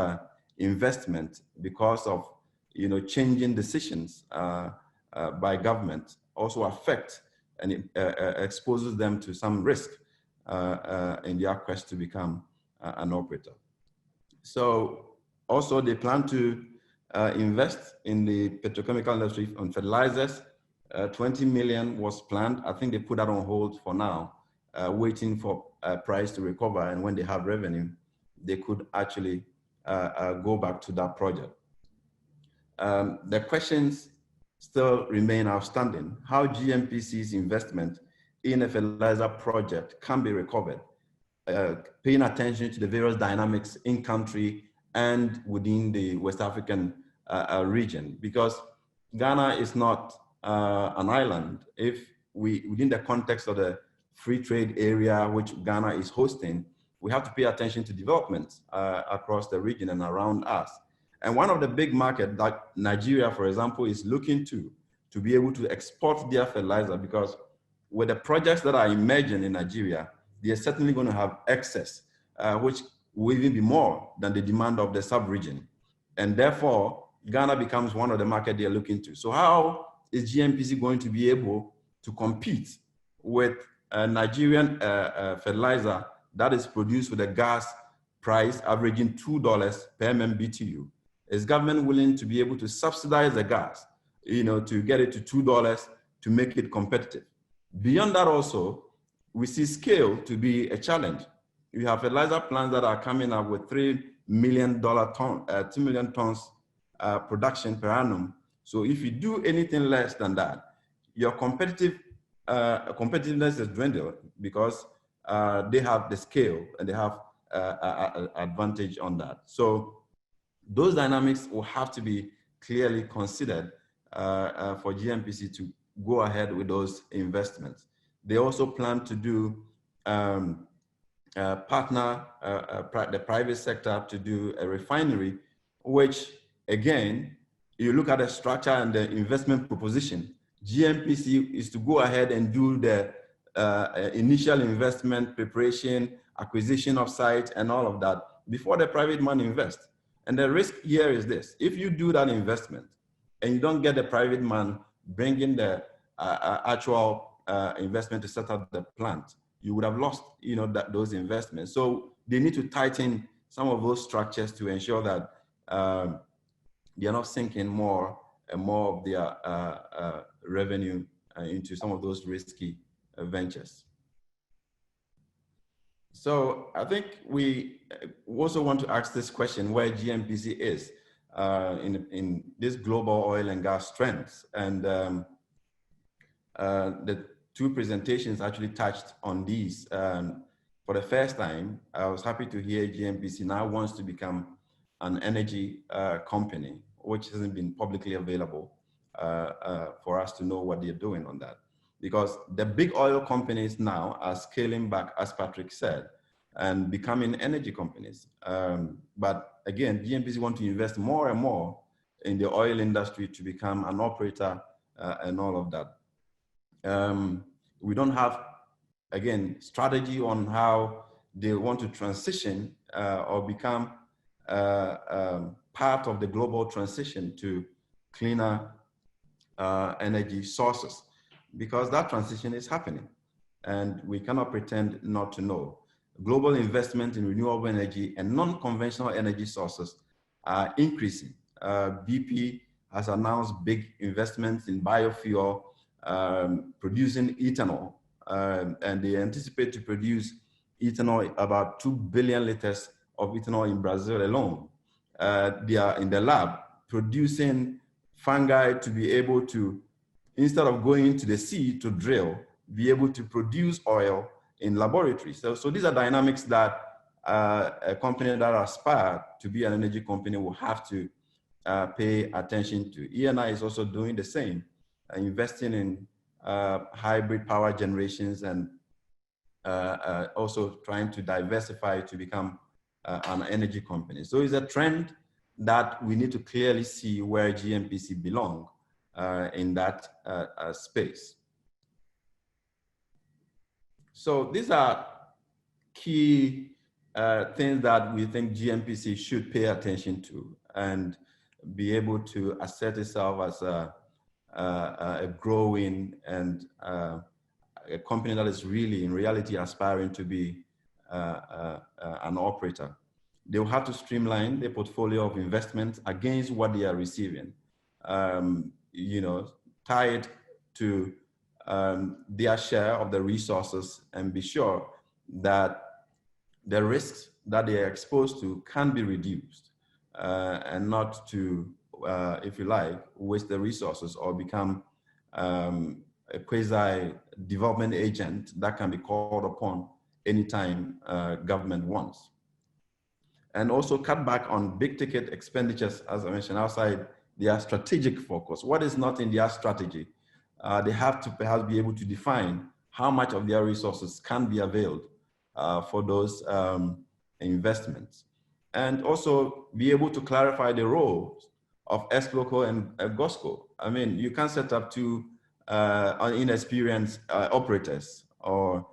investments because of changing decisions by government also affect and exposes them to some risk in their quest to become an operator. So also they plan to invest in the petrochemical industry on fertilizers. 20 million was planned. I think they put that on hold for now, waiting for price to recover. And when they have revenue, they could actually go back to that project. The questions still remain outstanding. How Gmpc's investment in a fertilizer project can be recovered, paying attention to the various dynamics in country and within the West African region, because Ghana is not an island. If within the context of the free trade area which Ghana is hosting, we have to pay attention to developments across the region and around us. And one of the big markets that Nigeria, for example, is looking to be able to export their fertilizer, because with the projects that are emerging in Nigeria, they are certainly going to have excess, which will even be more than the demand of the sub-region. And therefore, Ghana becomes one of the markets they are looking to. So how is Gmpc going to be able to compete with a Nigerian fertilizer that is produced with a gas price averaging $2 per MMBTU? Is government willing to be able to subsidize the gas, to get it to $2 to make it competitive? Beyond that also, we see scale to be a challenge. You have fertilizer plants that are coming up with $3 million 2 million tons production per annum. So if you do anything less than that, your competitiveness is dwindled, because they have the scale and they have advantage on that. So those dynamics will have to be clearly considered for Gmpc to go ahead with those investments. They also plan to do partner the private sector to do a refinery, which again, you look at the structure and the investment proposition. Gmpc is to go ahead and do the initial investment preparation, acquisition of site, and all of that before the private man invests. And the risk here is this: if you do that investment and you don't get the private man bringing the actual investment to set up the plant, you would have lost, those investments. So they need to tighten some of those structures to ensure that they are not sinking more and more of their revenue into some of those risky ventures. So I think we also want to ask this question, where Gmpc is in this global oil and gas trends. And the two presentations actually touched on these. For the first time, I was happy to hear Gmpc now wants to become an energy company, which hasn't been publicly available for us to know what they're doing on that. Because the big oil companies now are scaling back, as Patrick said, and becoming energy companies. But again, Gmpc want to invest more and more in the oil industry to become an operator and all of that. We don't have, again, strategy on how they want to transition or become part of the global transition to cleaner energy sources, because that transition is happening and we cannot pretend not to know. Global investment in renewable energy and non-conventional energy sources are increasing. BP has announced big investments in biofuel, producing ethanol, and they anticipate to produce ethanol, about 2 billion liters of ethanol in Brazil alone. They are in the lab producing fungi to be able to, instead of going into the sea to drill, be able to produce oil in laboratories. So these are dynamics that a company that aspires to be an energy company will have to pay attention to. ENI is also doing the same, investing in hybrid power generations and also trying to diversify to become an energy company. So it's a trend that we need to clearly see where Gmpc belong in that space. So these are key things that we think Gmpc should pay attention to and be able to assert itself as a growing and a company that is really, in reality, aspiring to be an operator. They will have to streamline their portfolio of investments against what they are receiving, you know, tied to their share of the resources, and be sure that the risks that they are exposed to can be reduced and not to, if you like, waste the resources or become a quasi-development agent that can be called upon anytime government wants. And also cut back on big ticket expenditures, as I mentioned, outside their strategic focus. What is not in their strategy? They have to perhaps be able to define how much of their resources can be availed for those investments. And also be able to clarify the roles of ex-local and GOSCO. I mean, you can't set up two inexperienced operators or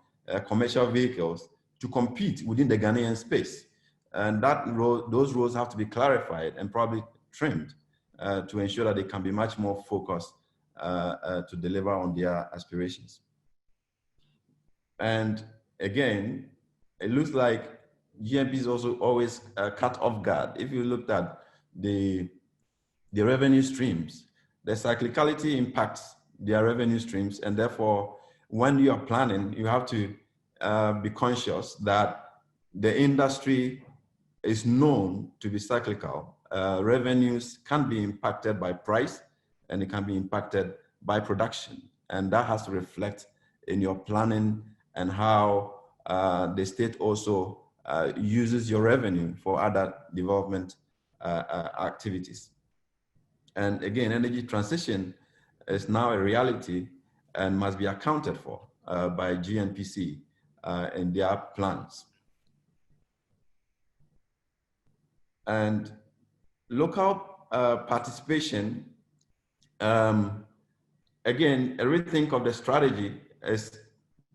commercial vehicles to compete within the Ghanaian space. And that role, those roles have to be clarified and probably trimmed to ensure that they can be much more focused to deliver on their aspirations. And again, it looks like GMP is also always cut off guard. If you looked at the revenue streams, the cyclicality impacts their revenue streams, and therefore, when you are planning, you have to be conscious that the industry is known to be cyclical. Revenues can be impacted by price, and it can be impacted by production, and that has to reflect in your planning and how the state also uses your revenue for other development activities. And again, energy transition is now a reality and must be accounted for by Gnpc in their plans. And local participation, again, a rethink of the strategy is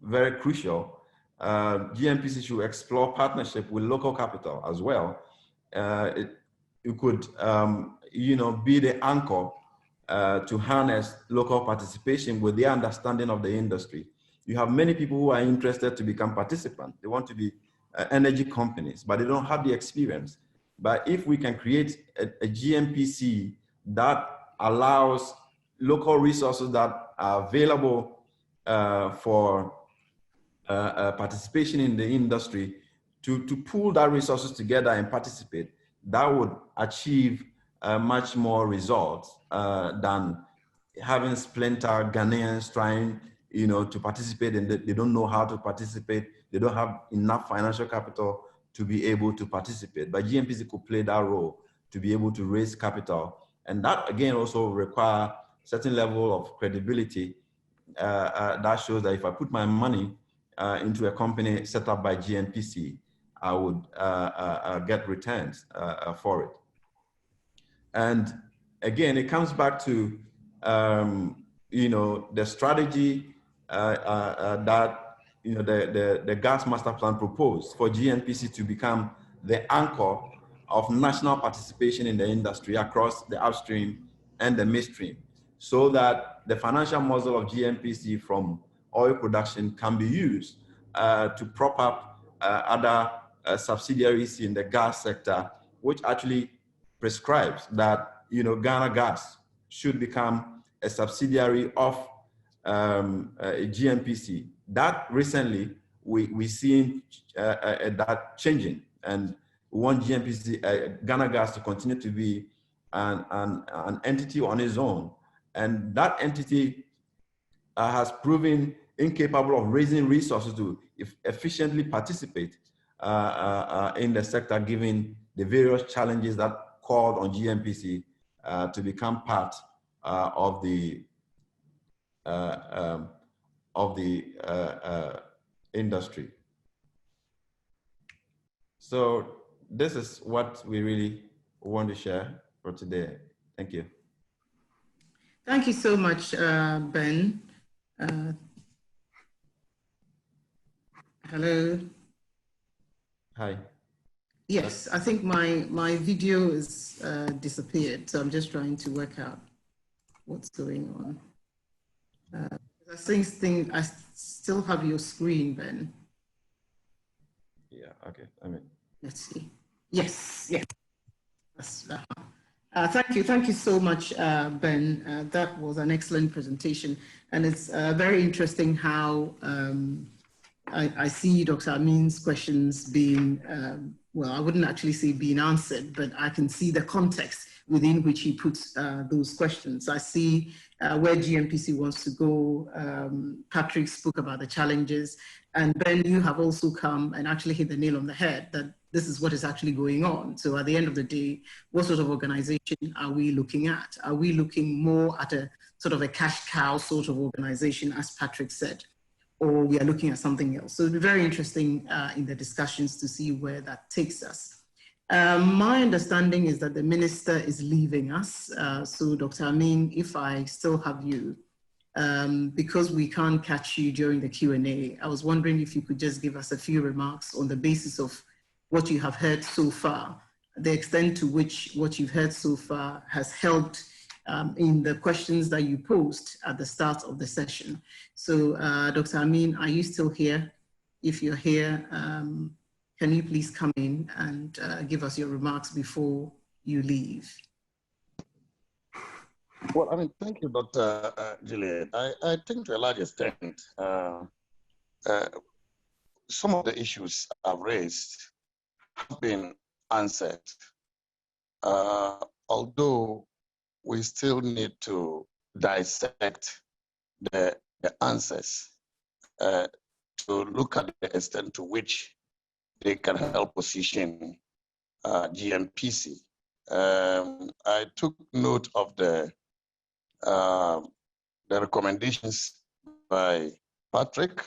very crucial. Gnpc should explore partnership with local capital as well. It could, you know, be the anchor to harness local participation with their understanding of the industry. You have many people who are interested to become participants. They want to be energy companies, but they don't have the experience. But if we can create a Gmpc that allows local resources that are available for participation in the industry to pool that resources together and participate, that would achieve much more results than having splinter Ghanaians trying, you know, to participate, and they don't know how to participate. They don't have enough financial capital to be able to participate. But Gnpc could play that role to be able to raise capital. And that again also require certain level of credibility that shows that if I put my money into a company set up by Gnpc, I would get returns for it. And again, it comes back to you know, the strategy that, you know, the gas master plan proposed for Gnpc to become the anchor of national participation in the industry across the upstream and the midstream. so that the financial muscle of Gmpc from oil production can be used to prop up other subsidiaries in the gas sector, which actually prescribes that Ghana Gas should become a subsidiary of a Gmpc. That recently we seen that changing, and we want Gmpc, Ghana Gas, to continue to be an entity on its own, and that entity has proven incapable of raising resources to efficiently participate in the sector, given the various challenges that called on Gmpc to become part of the industry. So this is what we really want to share for today. Thank you. Thank you so much, Ben. Hello. Hi. Yes, I think my video is disappeared, so I'm just trying to work out what's going on. I think I still have your screen, Ben. Yeah. Okay. I mean. Let's see. Yes. Yes. Thank you so much, Ben. That was an excellent presentation, and it's very interesting how I see Dr. Amin's questions being, well, I wouldn't actually say being answered, but I can see the context within which he puts those questions. I see where Gmpc wants to go. Patrick spoke about the challenges, and Ben, you have also come and actually hit the nail on the head that this is what is actually going on. So at the end of the day, what sort of organization are we looking at? Are we looking more at a sort of a cash cow sort of organization, as Patrick said, or we are looking at something else? So it'll be very interesting in the discussions to see where that takes us. My understanding is that the minister is leaving us. So Dr. Amin, if I still have you, because we can't catch you during the Q&A, I was wondering if you could just give us a few remarks on the basis of what you have heard so far, the extent to which what you've heard so far has helped in the questions that you posed at the start of the session. So Dr. Amin, are you still here? If you're here, can you please come in and give us your remarks before you leave? Well, I mean, thank you, Dr. Juliet. I think to a large extent, some of the issues I've raised have been answered, although we still need to dissect the answers to look at the extent to which they can help position Gmpc. I took note of the recommendations by Patrick,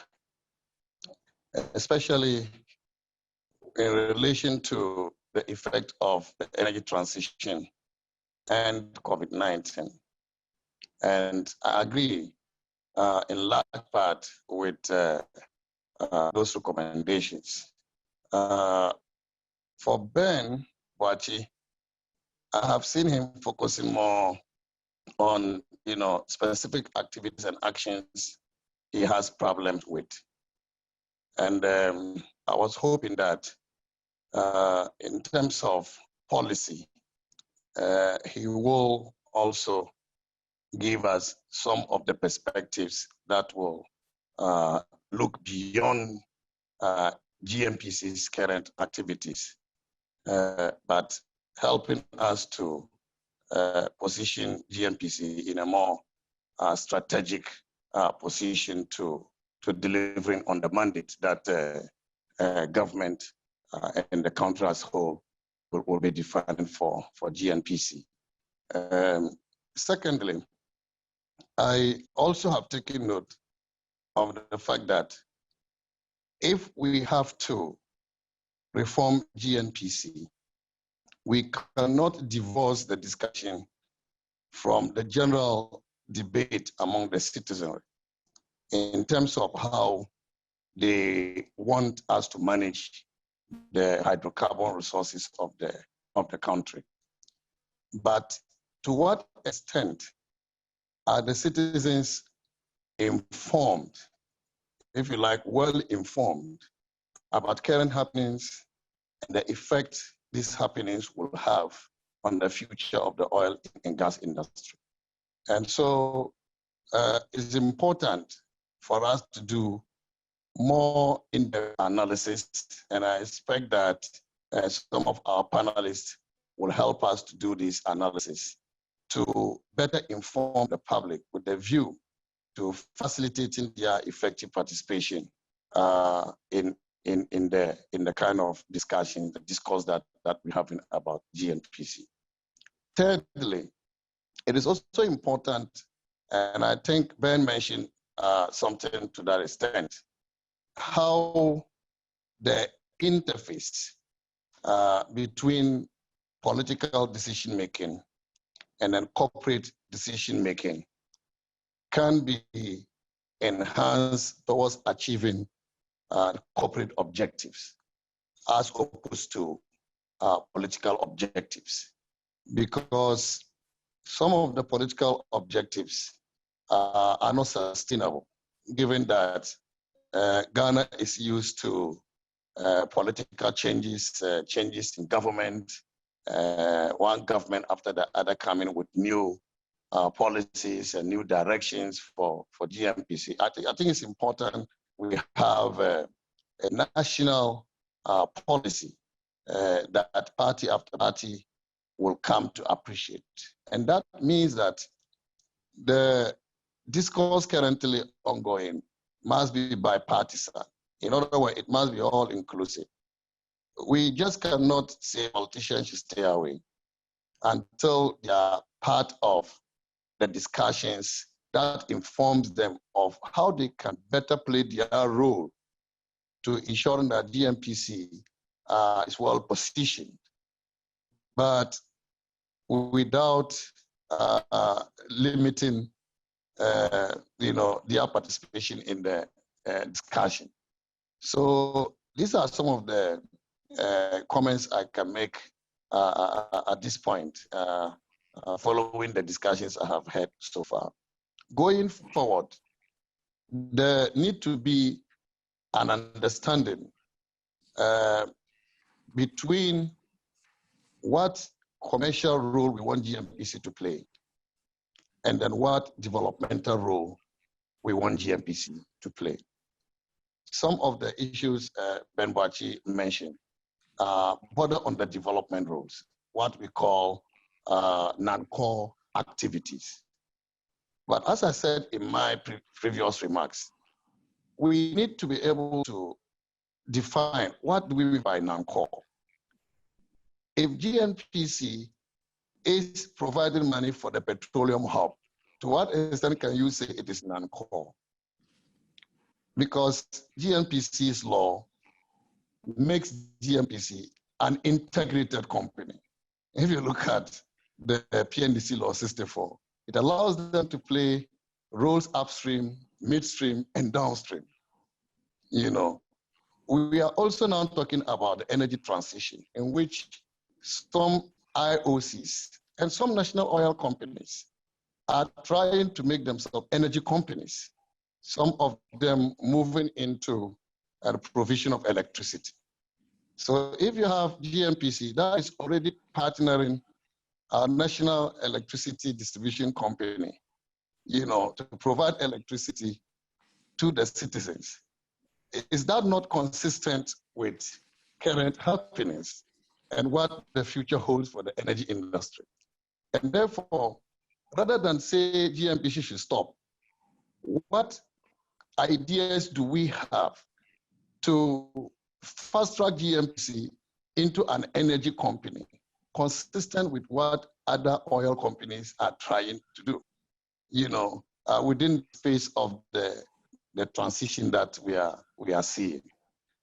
especially in relation to the effect of the energy transition and COVID-19. And I agree in large part with those recommendations. For Ben Wachi, I have seen him focusing more on specific activities and actions he has problems with. And I was hoping that in terms of policy, he will also give us some of the perspectives that will look beyond Gmpc's current activities, but helping us to position Gmpc in a more strategic position to delivering on the mandate that government and the country as a whole will be defining for Gnpc. Secondly, I also have taken note of the fact that if we have to reform Gnpc, we cannot divorce the discussion from the general debate among the citizenry in terms of how they want us to manage the hydrocarbon resources of the country. But to what extent Are the citizens informed, if you like, well informed about current happenings and the effect these happenings will have on the future of the oil and gas industry? And so it's important for us to do more in-depth analysis, and I expect that some of our panelists will help us to do this analysis to better inform the public with the view to facilitating their effective participation in the kind of discussion, the discourse that we're having about Gnpc. Thirdly, it is also important, and I think Ben mentioned something to that extent, how the interface between political decision-making and then corporate decision-making can be enhanced towards achieving corporate objectives as opposed to political objectives. Because some of the political objectives are not sustainable, given that Ghana is used to political changes, changes in government, one government after the other coming with new policies and new directions for Gmpc. I think it's important we have a national policy that party after party will come to appreciate. And that means that the discourse currently ongoing must be bipartisan. In other words, it must be all inclusive. We just cannot say politicians should stay away until they are part of the discussions that informs them of how they can better play their role to ensuring that Gmpc is well positioned, but without limiting their participation in the discussion. So these are some of the comments I can make at this point, following the discussions I have had so far. Going forward, there need to be an understanding between what commercial role we want Gmpc to play and then what developmental role we want Gmpc to play. Some of the issues Ben Boachi mentioned border on the development roles, what we call non-core activities. But as I said in my previous remarks, we need to be able to define what do we mean by non-core. If Gnpc is providing money for the petroleum hub, to what extent can you say it is non-core? Because Gnpc's law makes Gmpc an integrated company. If you look at the PNDC law 64, it allows them to play roles upstream, midstream, and downstream. We are also now talking about the energy transition, in which some IOCs and some national oil companies are trying to make themselves energy companies, some of them moving into the provision of electricity. So if you have Gmpc, that is already partnering our national electricity distribution company, to provide electricity to the citizens. Is that not consistent with current happenings and what the future holds for the energy industry? And therefore, rather than say Gnpc should stop, what ideas do we have to fast-track Gnpc into an energy company consistent with what other oil companies are trying to do, within the space of the transition that we are seeing,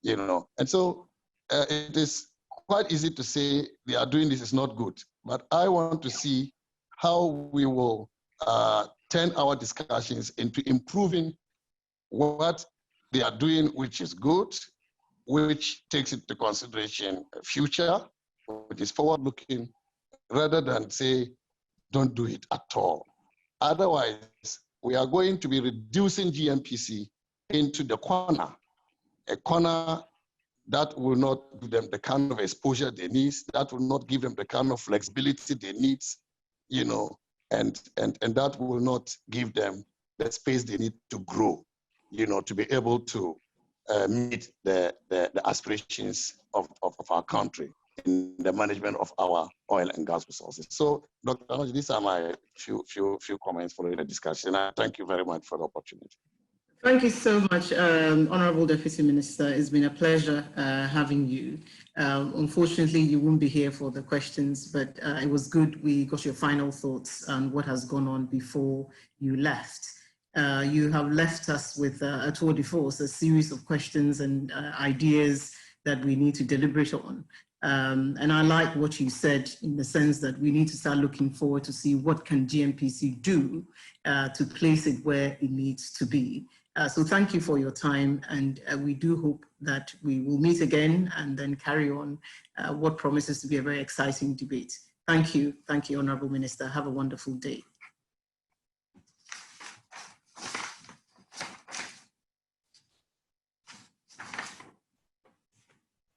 And so it is quite easy to say they are doing this is not good, but I want to see how we will turn our discussions into improving what they are doing, which is good, which takes into consideration future, which is forward-looking, rather than say, don't do it at all. Otherwise, we are going to be reducing Gmpc into the corner, a corner that will not give them the kind of exposure they need, that will not give them the kind of flexibility they need, you know, and that will not give them the space they need to grow, you know, to be able to meet the aspirations of our country in the management of our oil and gas resources. So, Dr. Anoji, these are my few comments following the discussion. I thank you very much for the opportunity. Thank you so much, Honorable Deputy Minister. It's been a pleasure having you. Unfortunately, you won't be here for the questions, but it was good we got your final thoughts on what has gone on before you left. You have left us with a tour de force, a series of questions and ideas that we need to deliberate on. And I like what you said in the sense that we need to start looking forward to see what can Gmpc do to place it where it needs to be. So thank you for your time, and we do hope that we will meet again and then carry on what promises to be a very exciting debate. Thank you, Honourable Minister. Have a wonderful day.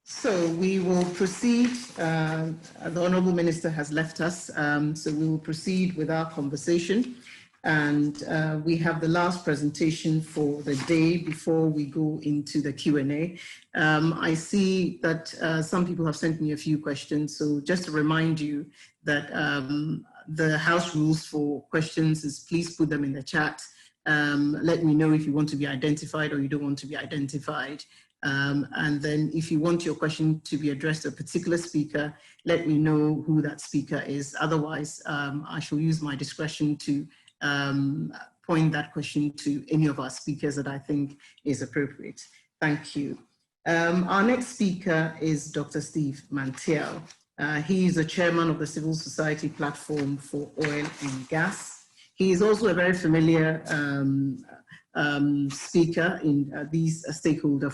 So we will proceed. The Honourable Minister has left us, so we will proceed with our conversation. And we have the last presentation for the day before we go into the Q&A. I see that some people have sent me a few questions. So just to remind you that the House rules for questions is please put them in the chat. Let me know if you want to be identified or you don't want to be identified. And then if you want your question to be addressed to a particular speaker, let me know who that speaker is. Otherwise, I shall use my discretion to point that question to any of our speakers that I think is appropriate. Thank you. Our next speaker is Dr. Steve Mantiel. He is the chairman of the Civil Society Platform for Oil and Gas. He is also a very familiar speaker in these stakeholder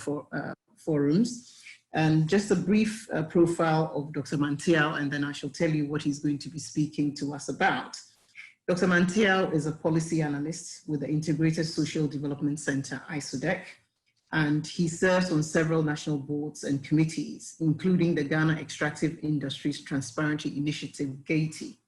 forums. And just a brief profile of Dr. Mantiel, and then I shall tell you what he's going to be speaking to us about. Dr. Mantiel is a policy analyst with the Integrated Social Development Center, ISODEC, and he serves on several national boards and committees, including the Ghana Extractive Industries Transparency Initiative, GATI,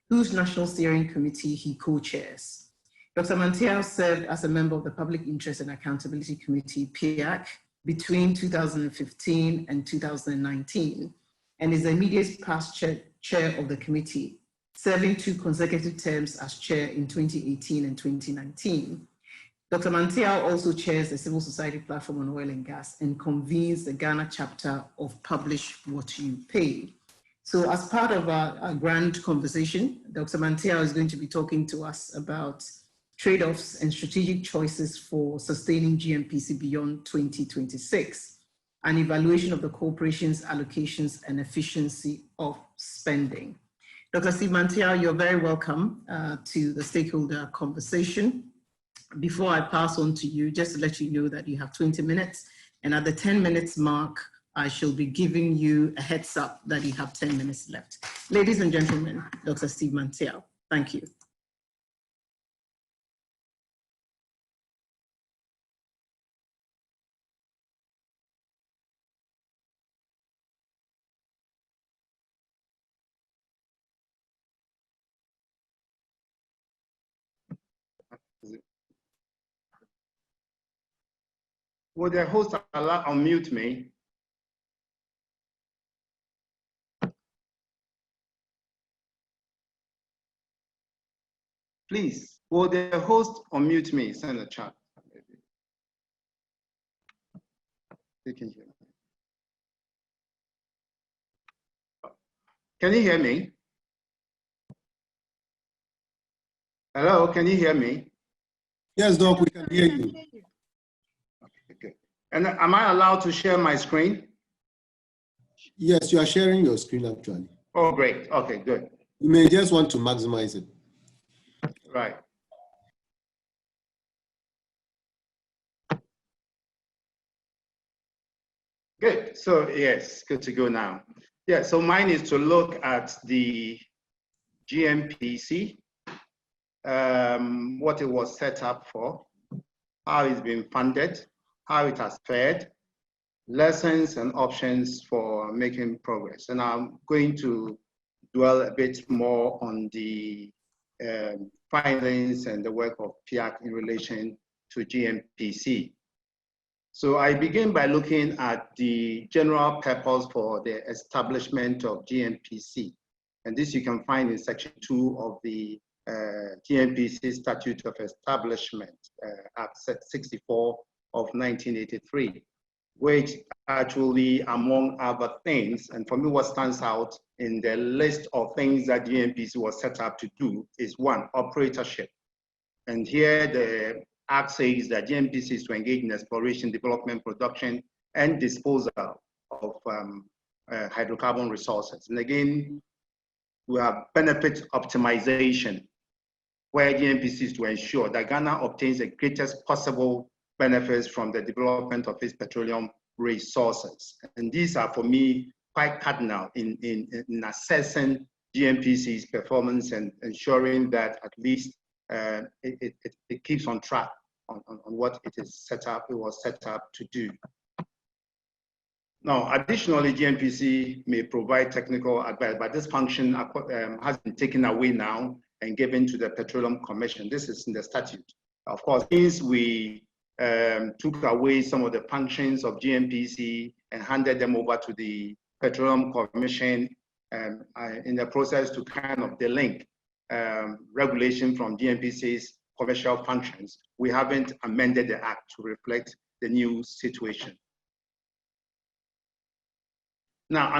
whose National Steering Committee he co-chairs. Dr. Mantiel served as a member of the Public Interest and Accountability Committee, PIAC, between 2015 and 2019, and is the immediate past chair of the committee, serving 2 consecutive terms as chair in 2018 and 2019. Dr. Mantiel also chairs the Civil Society Platform on Oil and Gas and convenes the Ghana chapter of Publish What You Pay. So as part of our grand conversation, Dr. Mantiel is going to be talking to us about trade-offs and strategic choices for sustaining Gmpc beyond 2026, an evaluation of the corporation's allocations and efficiency of spending. Dr. Steve Mantiel, you're very welcome to the stakeholder conversation. Before I pass on to you, just to let you know that you have 20 minutes, and at the 10 minutes mark, I shall be giving you a heads up that you have 10 minutes left. Ladies and gentlemen, Dr. Steve Mantiel, thank you. Would the host unmute me? Please, will the host unmute me? Send a chat. You can hear me. Can you hear me? Hello, can you hear me? Yes, Doc, we can hear you. Okay, good. And am I allowed to share my screen? Yes, you are sharing your screen actually. Oh, great. Okay, good. You may just want to maximize it. Right. Good. So yes, good to go now. Yeah, so mine is to look at the Gmpc what it was set up for, how it's been funded, how it has fared, lessons and options for making progress. And I'm going to dwell a bit more on the findings and the work of PIAC in relation to Gmpc. So I begin by looking at the general purpose for the establishment of Gmpc. And this you can find in section 2 of the Gmpc Statute of Establishment, Act 64 of 1983, which actually, among other things, and for me what stands out in the list of things that Gmpc was set up to do is 1, operatorship. And here the Act says that Gmpc is to engage in exploration, development, production, and disposal of hydrocarbon resources. And again, we have benefit optimization, where Gmpc is to ensure that Ghana obtains the greatest possible benefits from the development of its petroleum resources. And these are, for me, quite cardinal in assessing Gmpc's performance and ensuring that at least it keeps on track on what it was set up to do. Now, additionally, Gmpc may provide technical advice, but this function has been taken away now and given to the Petroleum Commission. This is in the statute. Of course, since we took away some of the functions of Gmpc and handed them over to the Petroleum Commission in the process to kind of delink regulation from Gmpc's commercial functions, we haven't amended the Act to reflect the new situation. Now,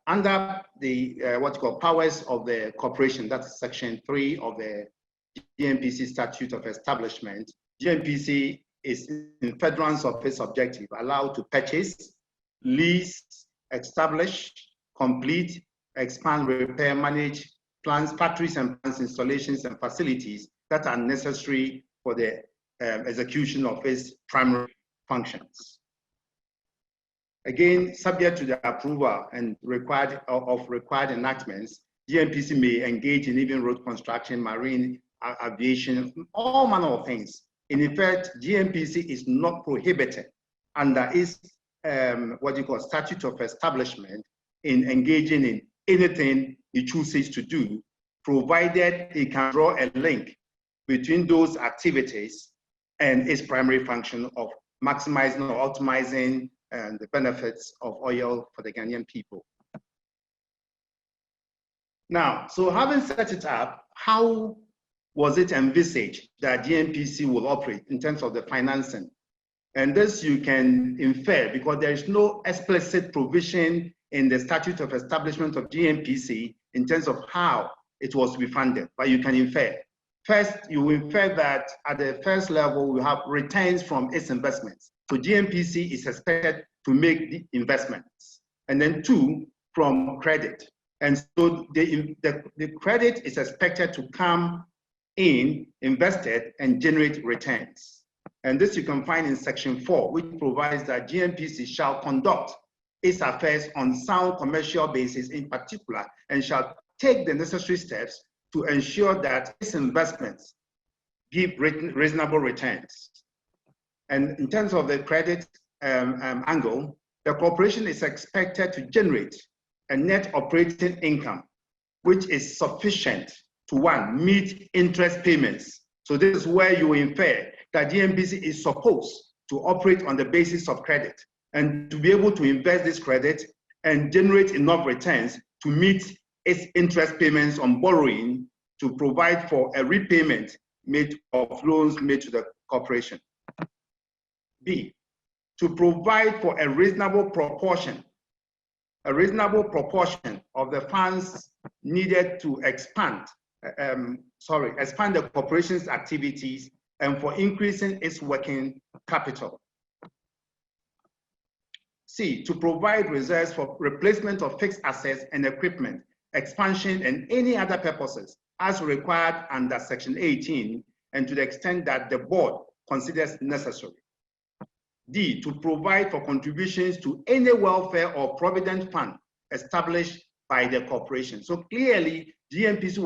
under the what's called powers of the corporation, that's section 3 of the Gmpc Statute of Establishment, Gmpc is, in furtherance of its objective, allowed to purchase, lease, establish, complete, expand, repair, manage plants, factories and plants, installations and facilities that are necessary for the execution of its primary functions. Again, subject to the approval and required enactments, Gmpc may engage in even road construction, marine, aviation, all manner of things. In effect, Gmpc is not prohibited under its what you call statute of establishment in engaging in anything it chooses to do, provided it can draw a link between those activities and its primary function of maximizing or optimizing the benefits of oil for the Ghanaian people. Now, so having set it up, how was it envisaged that Gmpc will operate in terms of the financing? And this you can infer because there is no explicit provision in the Statute of Establishment of Gmpc in terms of how it was to be funded, but you can infer. First, you infer that at the first level, we have returns from its investments. So Gmpc is expected to make the investments. And then 2, from credit. And so the credit is expected to come in, invested, and generate returns. And this you can find in section 4, which provides that Gmpc shall conduct its affairs on sound commercial basis in particular, and shall take the necessary steps to ensure that its investments give reasonable returns. And in terms of the credit angle, the corporation is expected to generate a net operating income, which is sufficient to 1, meet interest payments. So this is where you infer that Gmpc is supposed to operate on the basis of credit and to be able to invest this credit and generate enough returns to meet its interest payments on borrowing to provide for a repayment made of loans made to the corporation. B, to provide for a reasonable proportion of the funds needed to expand the corporation's activities and for increasing its working capital. C, to provide reserves for replacement of fixed assets and equipment, expansion, and any other purposes as required under Section 18 and to the extent that the board considers necessary. D, to provide for contributions to any welfare or provident fund established by the corporation. So clearly, Gmpc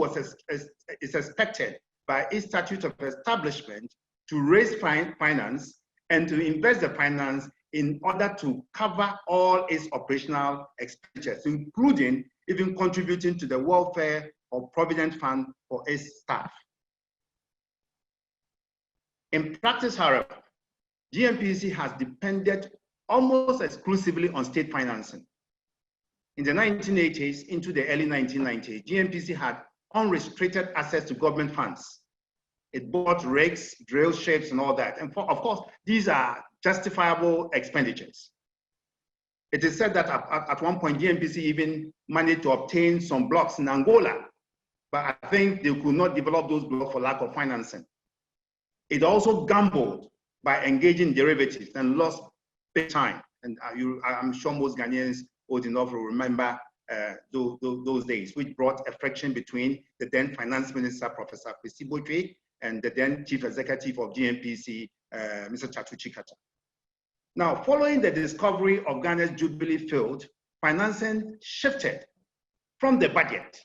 is expected by its statute of establishment to raise finance and to invest the finance in order to cover all its operational expenditures, including even contributing to the welfare or provident fund for its staff. In practice, however, Gmpc has depended almost exclusively on state financing. In the 1980s into the early 1990s, Gmpc had unrestricted access to government funds. It bought rigs, drill ships, and all that. And of course, these are justifiable expenditures. It is said that at one point, Gmpc even managed to obtain some blocks in Angola, but I think they could not develop those blocks for lack of financing. It also gambled by engaging derivatives and lost big time. And I'm sure most Ghanaians old enough will remember those days, which brought a friction between the then Finance Minister, Professor Kwesi Botwe, and the then Chief Executive of Gnpc, Mr. Chatuchi Kata. Now, following the discovery of Ghana's Jubilee field, financing shifted from the budget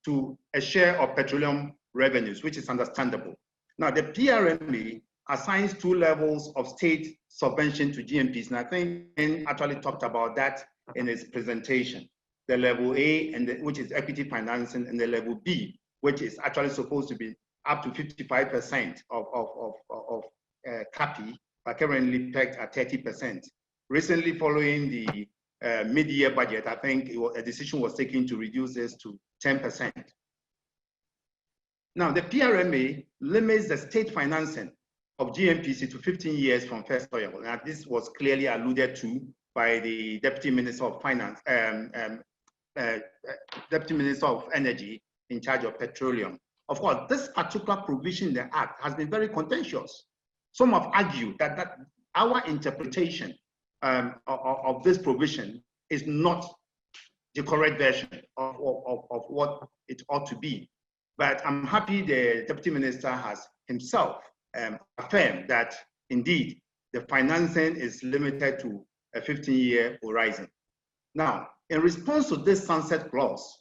to a share of petroleum revenues, which is understandable. Now, the PRMA assigns 2 levels of state subvention to Gmpc, and I think Ben actually talked about that in his presentation. The level A, which is equity financing, and the level B, which is actually supposed to be up to 55% of CAPI, but currently pegged at 30%. Recently, following the mid-year budget, I think a decision was taken to reduce this to 10%. Now, the PRMA limits the state financing of Gmpc to 15 years from first oil. Now, this was clearly alluded to by the Deputy Minister of Finance, Deputy Minister of Energy in charge of Petroleum. Of course, this particular provision in the Act has been very contentious. Some have argued that our interpretation of this provision is not the correct version of what it ought to be. But I'm happy the Deputy Minister has himself affirmed that indeed the financing is limited to a 15-year horizon. Now, in response to this sunset clause,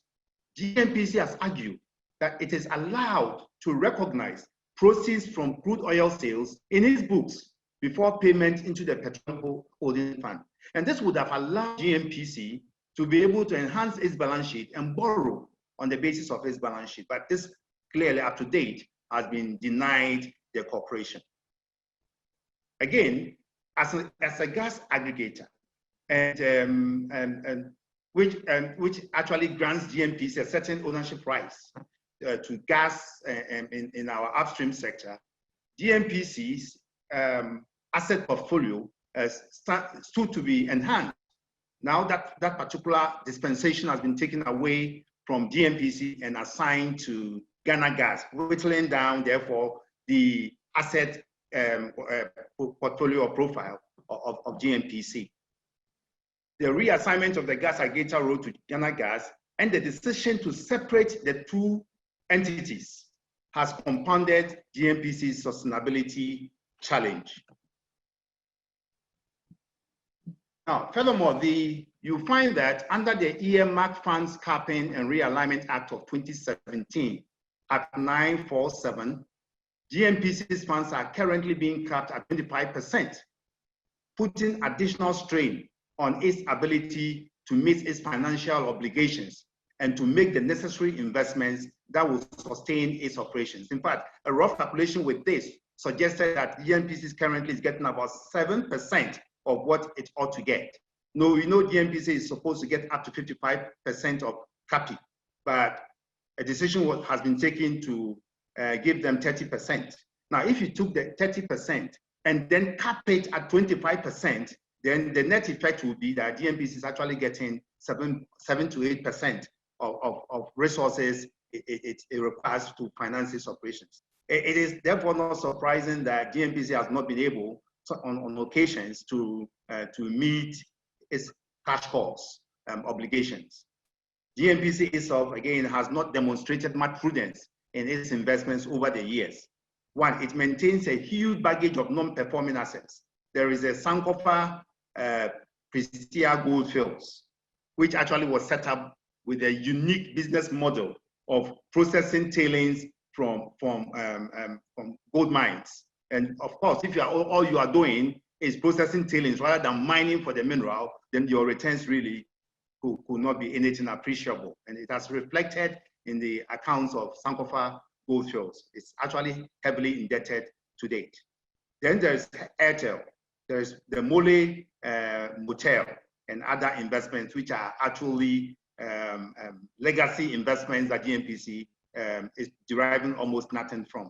Gmpc has argued that it is allowed to recognize proceeds from crude oil sales in its books before payment into the Petroleum Holding Fund. And this would have allowed Gmpc to be able to enhance its balance sheet and borrow on the basis of its balance sheet. But this clearly up to date has been denied the corporation. Again, as a gas aggregator, which actually grants Gmpc a certain ownership rights to gas in our upstream sector, Gmpc's asset portfolio stood to be enhanced. Now that particular dispensation has been taken away from Gmpc and assigned to Ghana Gas, whittling down, therefore, the asset portfolio or profile of Gmpc. The reassignment of the gas aggregator role to Ghana Gas and the decision to separate the 2 entities has compounded Gmpc's sustainability challenge. Now, furthermore, you find that under the Earmark Funds Capping and Realignment Act of 2017, Act 947, Gmpc's funds are currently being capped at 25%, putting additional strain on its ability to meet its financial obligations and to make the necessary investments that will sustain its operations. In fact, a rough calculation with this suggested that Gmpc currently is getting about 7% of what it ought to get. No, we know Gmpc is supposed to get up to 55% of CAPI, but a decision has been taken to give them 30%. Now, if you took the 30% and then cap it at 25%, then the net effect would be that Gmpc is actually getting 7 to 8% of resources it requires to finance its operations. It is therefore not surprising that Gmpc has not been able to, on occasions to meet its cash calls obligations. Gmpc itself, again, has not demonstrated much prudence in its investments over the years. One, it maintains a huge baggage of non-performing assets. There is a Sankofa Prestia gold fields, which actually was set up with a unique business model of processing tailings from gold mines. And of course, if you are all you are doing is processing tailings rather than mining for the mineral, then your returns really could not be anything appreciable. And it has reflected in the accounts of Sankofa Goldfields. It's actually heavily indebted to date. Then there's Airtel, there's the Mole Motel and other investments, which are actually legacy investments that Gnpc is deriving almost nothing from.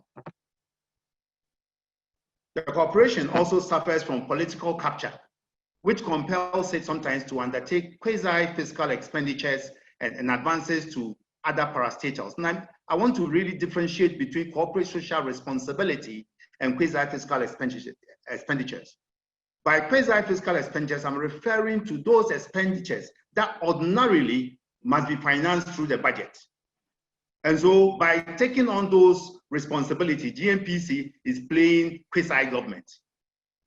The corporation also suffers from political capture, which compels it sometimes to undertake quasi-fiscal expenditures and advances to other parastatals. Now, I want to really differentiate between corporate social responsibility and quasi-fiscal expenditures. By quasi-fiscal expenditures, I'm referring to those expenditures that ordinarily must be financed through the budget. And so by taking on those responsibilities, Gnpc is playing quasi-government.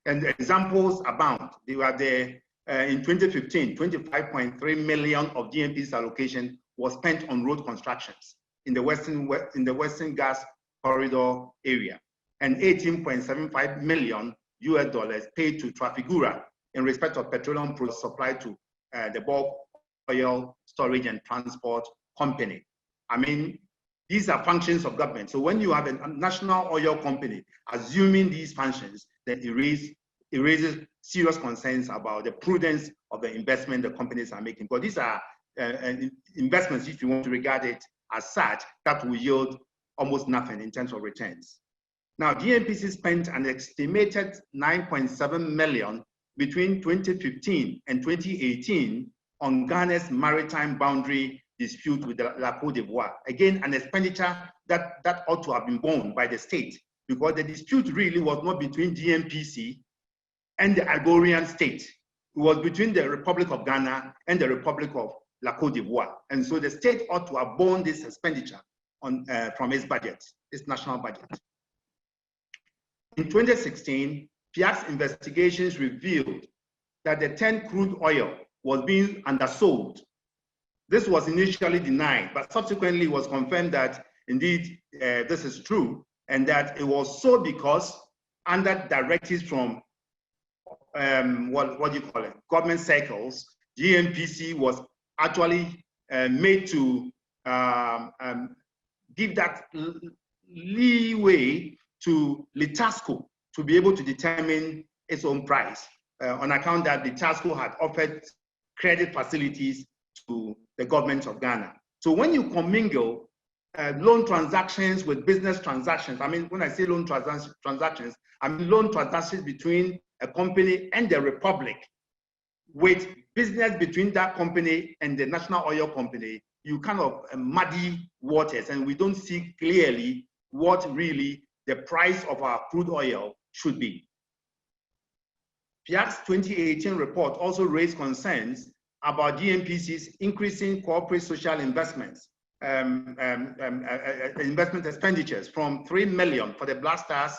And the examples abound. They were there in 2015, 25.3 million of Gnpc's allocation was spent on road constructions in the Western Gas Corridor area, and $18.75 million paid to Trafigura in respect of petroleum products supplied to the bulk oil storage and transport company. I mean, these are functions of government. So when you have a national oil company assuming these functions, then it raises serious concerns about the prudence of the investment the companies are making. But these are investments, if you want to regard it as such, that will yield almost nothing in terms of returns. Now, Gnpc spent an estimated 9.7 million between 2015 and 2018 on Ghana's maritime boundary dispute with La Côte d'Ivoire. Again, an expenditure that ought to have been borne by the state, because the dispute really was not between Gmpc and the Ivorian state. It was between the Republic of Ghana and the Republic of La Côte d'Ivoire. And so the state ought to have borne this expenditure on, from its budget, its national budget. In 2016, PIAC's investigations revealed that the 10 crude oil was being undersold. This was initially denied, but subsequently was confirmed that indeed this is true, and that it was so because under directives from what do you call it, government circles, Gmpc was actually made to give that leeway to Litasco to be able to determine its own price on account that Litasco had offered credit facilities to the government of Ghana. So when you commingle loan transactions with business transactions, I mean, when I say loan transactions, I mean loan transactions between a company and the Republic, with business between that company and the national oil company, you kind of muddy waters, and we don't see clearly what really the price of our crude oil should be. PIAC's 2018 report also raised concerns about Gnpc's increasing corporate social investments, investment expenditures from 3 million for the blasters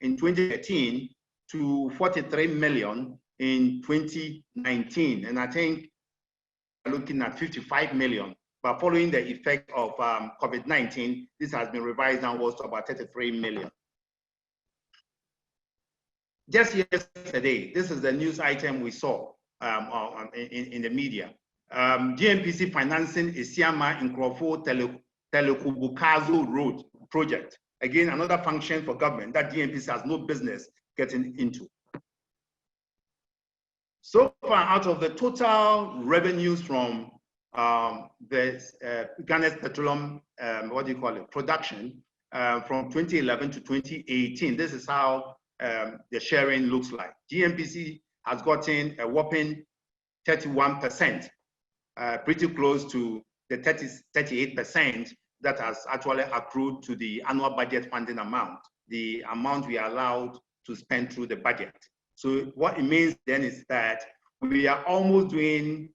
in 2013 to 43 million in 2019. And I think we're looking at 55 million, but following the effect of COVID-19, this has been revised downwards to about 33 million. Just yesterday, this is the news item we saw in the media. Gmpc financing Isiama Nkrofo Telekubukazo Road project. Again, another function for government that Gmpc has no business getting into. So far, out of the total revenues from Ghana's petroleum, production from 2011 to 2018, this is how the sharing looks like. Gnpc has gotten a whopping 31%, pretty close to the 38% that has actually accrued to the annual budget funding amount, the amount we are allowed to spend through the budget. So what it means then is that we are almost doing,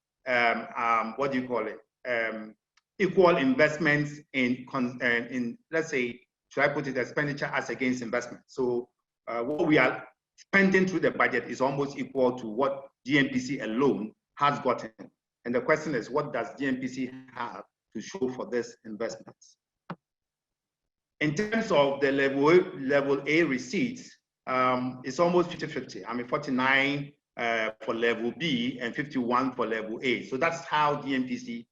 equal investments in, let's say, should I put it, expenditure as against investment. So what we are spending through the budget is almost equal to what Gnpc alone has gotten. And the question is, what does Gnpc have to show for this investments? In terms of the level A receipts, it's almost 50-50. I mean, 49 for level B and 51 for level A. So that's how Gnpc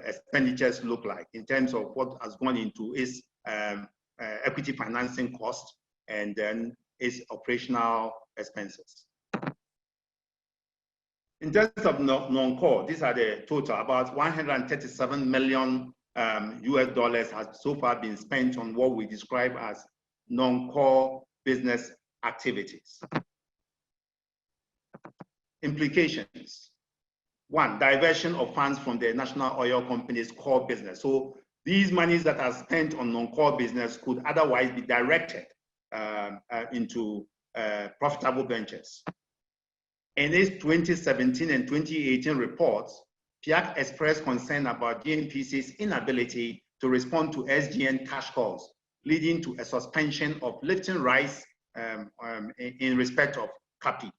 expenditures look like in terms of what has gone into its equity financing cost and then its operational expenses. In terms of non-core, these are the total. About 137 million US dollars has so far been spent on what we describe as non-core business activities. Implications. One, diversion of funds from the national oil company's core business. So these monies that are spent on non-core business could otherwise be directed into profitable ventures. In its 2017 and 2018 reports, PIAC expressed concern about Gnpc's inability to respond to SGN cash calls, leading to a suspension of lifting rights in respect of CAPI.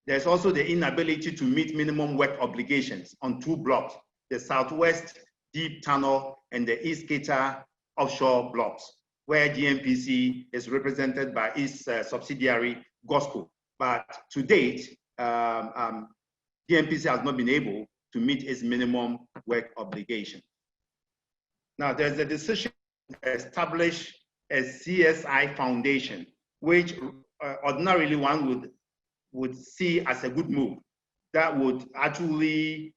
There's also the inability to meet minimum work obligations on two blocks, the Southwest Deep Tunnel and the East Gator offshore blocks, where Gmpc is represented by its subsidiary, GOSCO. But to date, Gmpc has not been able to meet its minimum work obligation. Now, there's a decision to establish a CSI foundation, which ordinarily one would see as a good move. That would actually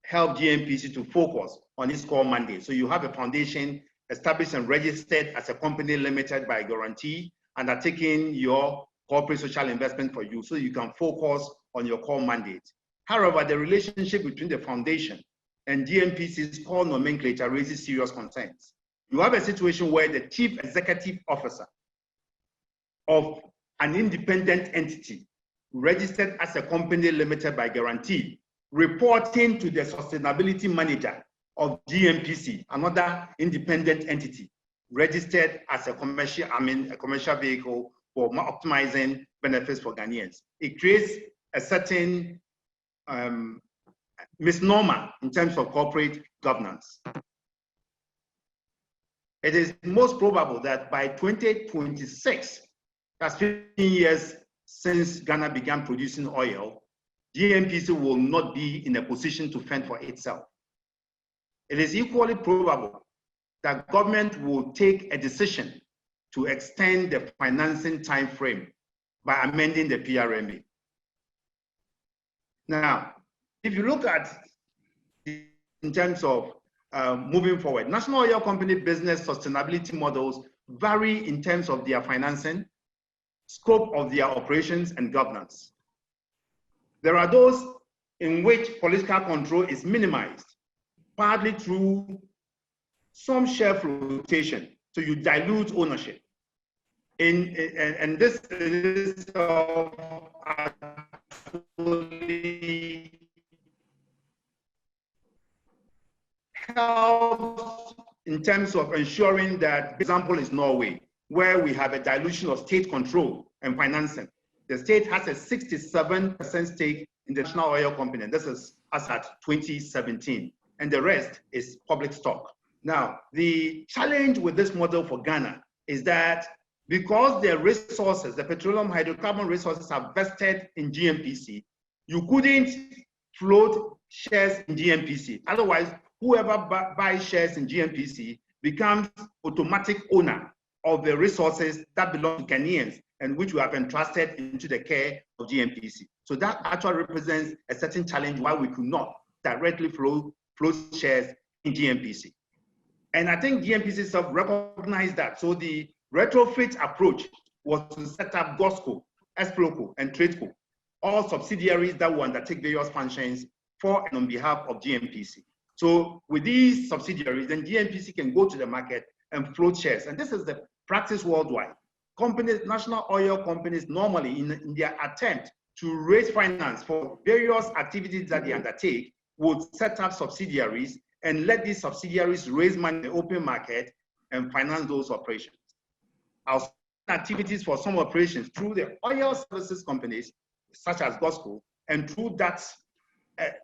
help Gmpc to focus on its core mandate. So you have a foundation established and registered as a company limited by guarantee, undertaking your corporate social investment for you so you can focus on your core mandate. However, the relationship between the foundation and Gmpc's core nomenclature raises serious concerns. You have a situation where the chief executive officer of an independent entity registered as a company limited by guarantee reporting to the sustainability manager of Gmpc, another independent entity registered as a commercial, a commercial vehicle for optimizing benefits for Ghanaians. It creates a certain misnomer in terms of corporate governance. It is most probable that by 2026, that's 15 years since Ghana began producing oil, Gmpc will not be in a position to fend for itself. It is equally probable that government will take a decision to extend the financing time frame by amending the PRMA. Now, if you look at in terms of moving forward, national oil company business sustainability models vary in terms of their financing, scope of their operations, and governance. There are those in which political control is minimized, partly through some share rotation, so you dilute ownership. And this is actually helps in terms of ensuring that, for example, is Norway, where we have a dilution of state control and financing. The state has a 67% stake in the national oil company, and this is as at 2017, and the rest is public stock. Now, the challenge with this model for Ghana is that because the resources, the petroleum hydrocarbon resources are vested in Gmpc, you couldn't float shares in Gmpc. Otherwise, whoever buys shares in Gmpc becomes automatic owner of the resources that belong to Ghanaians and which we have entrusted into the care of Gmpc. So that actually represents a certain challenge why we could not directly float shares in Gmpc. And I think Gmpc itself recognized that. So the retrofit approach was to set up GOSCO, Esploco, and TradeCo, all subsidiaries that will undertake various functions for and on behalf of Gmpc. So with these subsidiaries, then Gmpc can go to the market and float shares. And this is the practice worldwide. Companies, national oil companies, normally in their attempt to raise finance for various activities that they undertake, would set up subsidiaries and let these subsidiaries raise money in the open market and finance those operations. Our activities for some operations through the oil services companies, such as GOSCO, and through that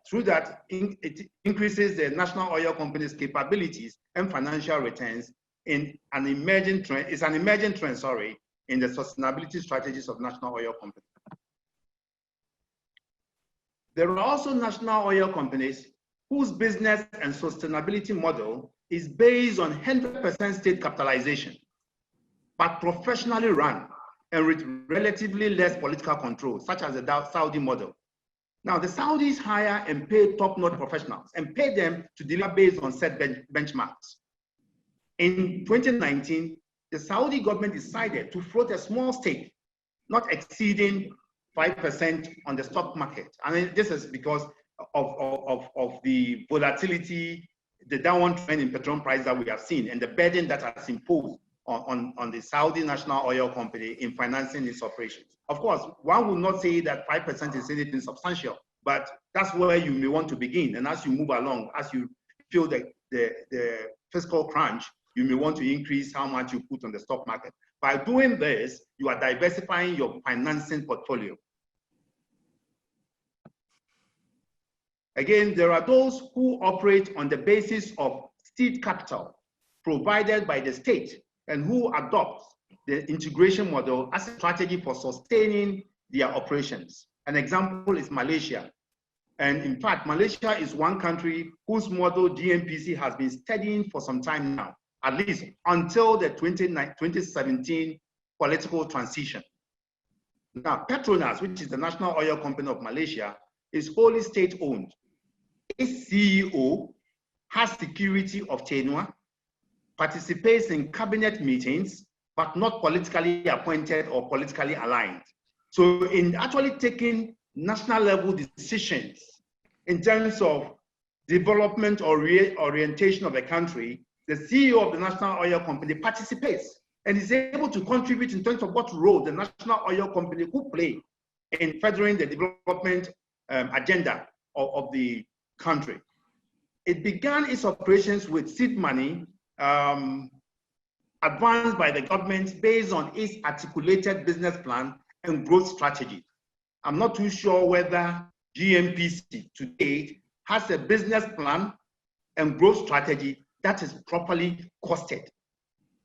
through that, it increases the national oil company's capabilities and financial returns in an emerging trend. It's an emerging trend, sorry, in the sustainability strategies of national oil companies. There are also national oil companies whose business and sustainability model is based on 100% state capitalization, but professionally run and with relatively less political control, such as the Saudi model. Now, the Saudis hire and pay top-notch professionals and pay them to deliver based on set benchmarks. In 2019, the Saudi government decided to float a small stake, not exceeding 5% on the stock market. I mean, this is because of the volatility, the downward trend in petroleum price that we have seen, and the burden that has imposed on the Saudi National Oil Company in financing its operations. Of course, one would not say that 5% is anything substantial, but that's where you may want to begin. And as you move along, as you feel the fiscal crunch, you may want to increase how much you put on the stock market. By doing this, you are diversifying your financing portfolio. Again, there are those who operate on the basis of seed capital provided by the state and who adopt the integration model as a strategy for sustaining their operations. An example is Malaysia. And in fact, Malaysia is one country whose model Gmpc has been studying for some time now, at least until the 2017 political transition. Now, Petronas, which is the national oil company of Malaysia, is wholly state-owned. Its CEO has security of tenure, participates in cabinet meetings, but not politically appointed or politically aligned. So in actually taking national level decisions in terms of development or orientation of a country, the CEO of the national oil company participates and is able to contribute in terms of what role the national oil company could play in furthering the development agenda of the country. It began its operations with seed money advanced by the government based on its articulated business plan and growth strategy. I'm not too sure whether Gmpc today has a business plan and growth strategy that is properly costed.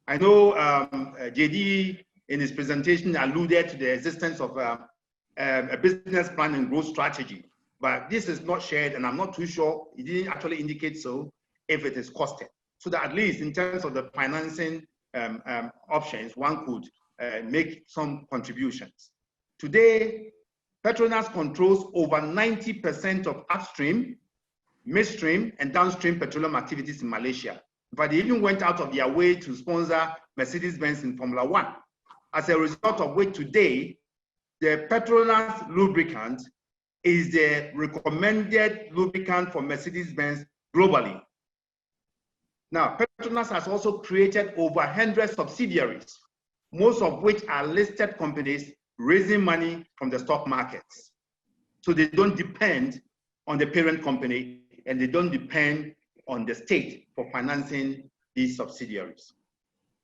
I know JD in his presentation alluded to the existence of a business plan and growth strategy, but this is not shared, and I'm not too sure, it didn't actually indicate so, if it is costed. So that at least in terms of the financing options, one could make some contributions. Today, Petronas controls over 90% of upstream, midstream, and downstream petroleum activities in Malaysia. But they even went out of their way to sponsor Mercedes-Benz in Formula One. As a result of which today, the Petronas lubricant is the recommended lubricant for Mercedes-Benz globally. Now, Petronas has also created over 100 subsidiaries, most of which are listed companies raising money from the stock markets. So they don't depend on the parent company and they don't depend on the state for financing these subsidiaries.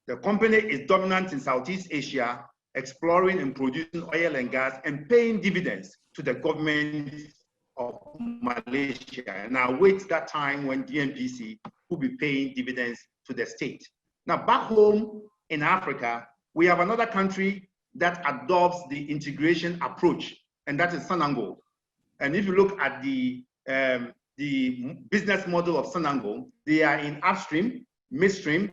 The company is dominant in Southeast Asia, exploring and producing oil and gas and paying dividends to the government of Malaysia. And now wait that time when Gnpc will be paying dividends to the state. Now back home in Africa, we have another country that adopts the integration approach, and that is Sanango. And if you look at the business model of Sanango, they are in upstream, midstream,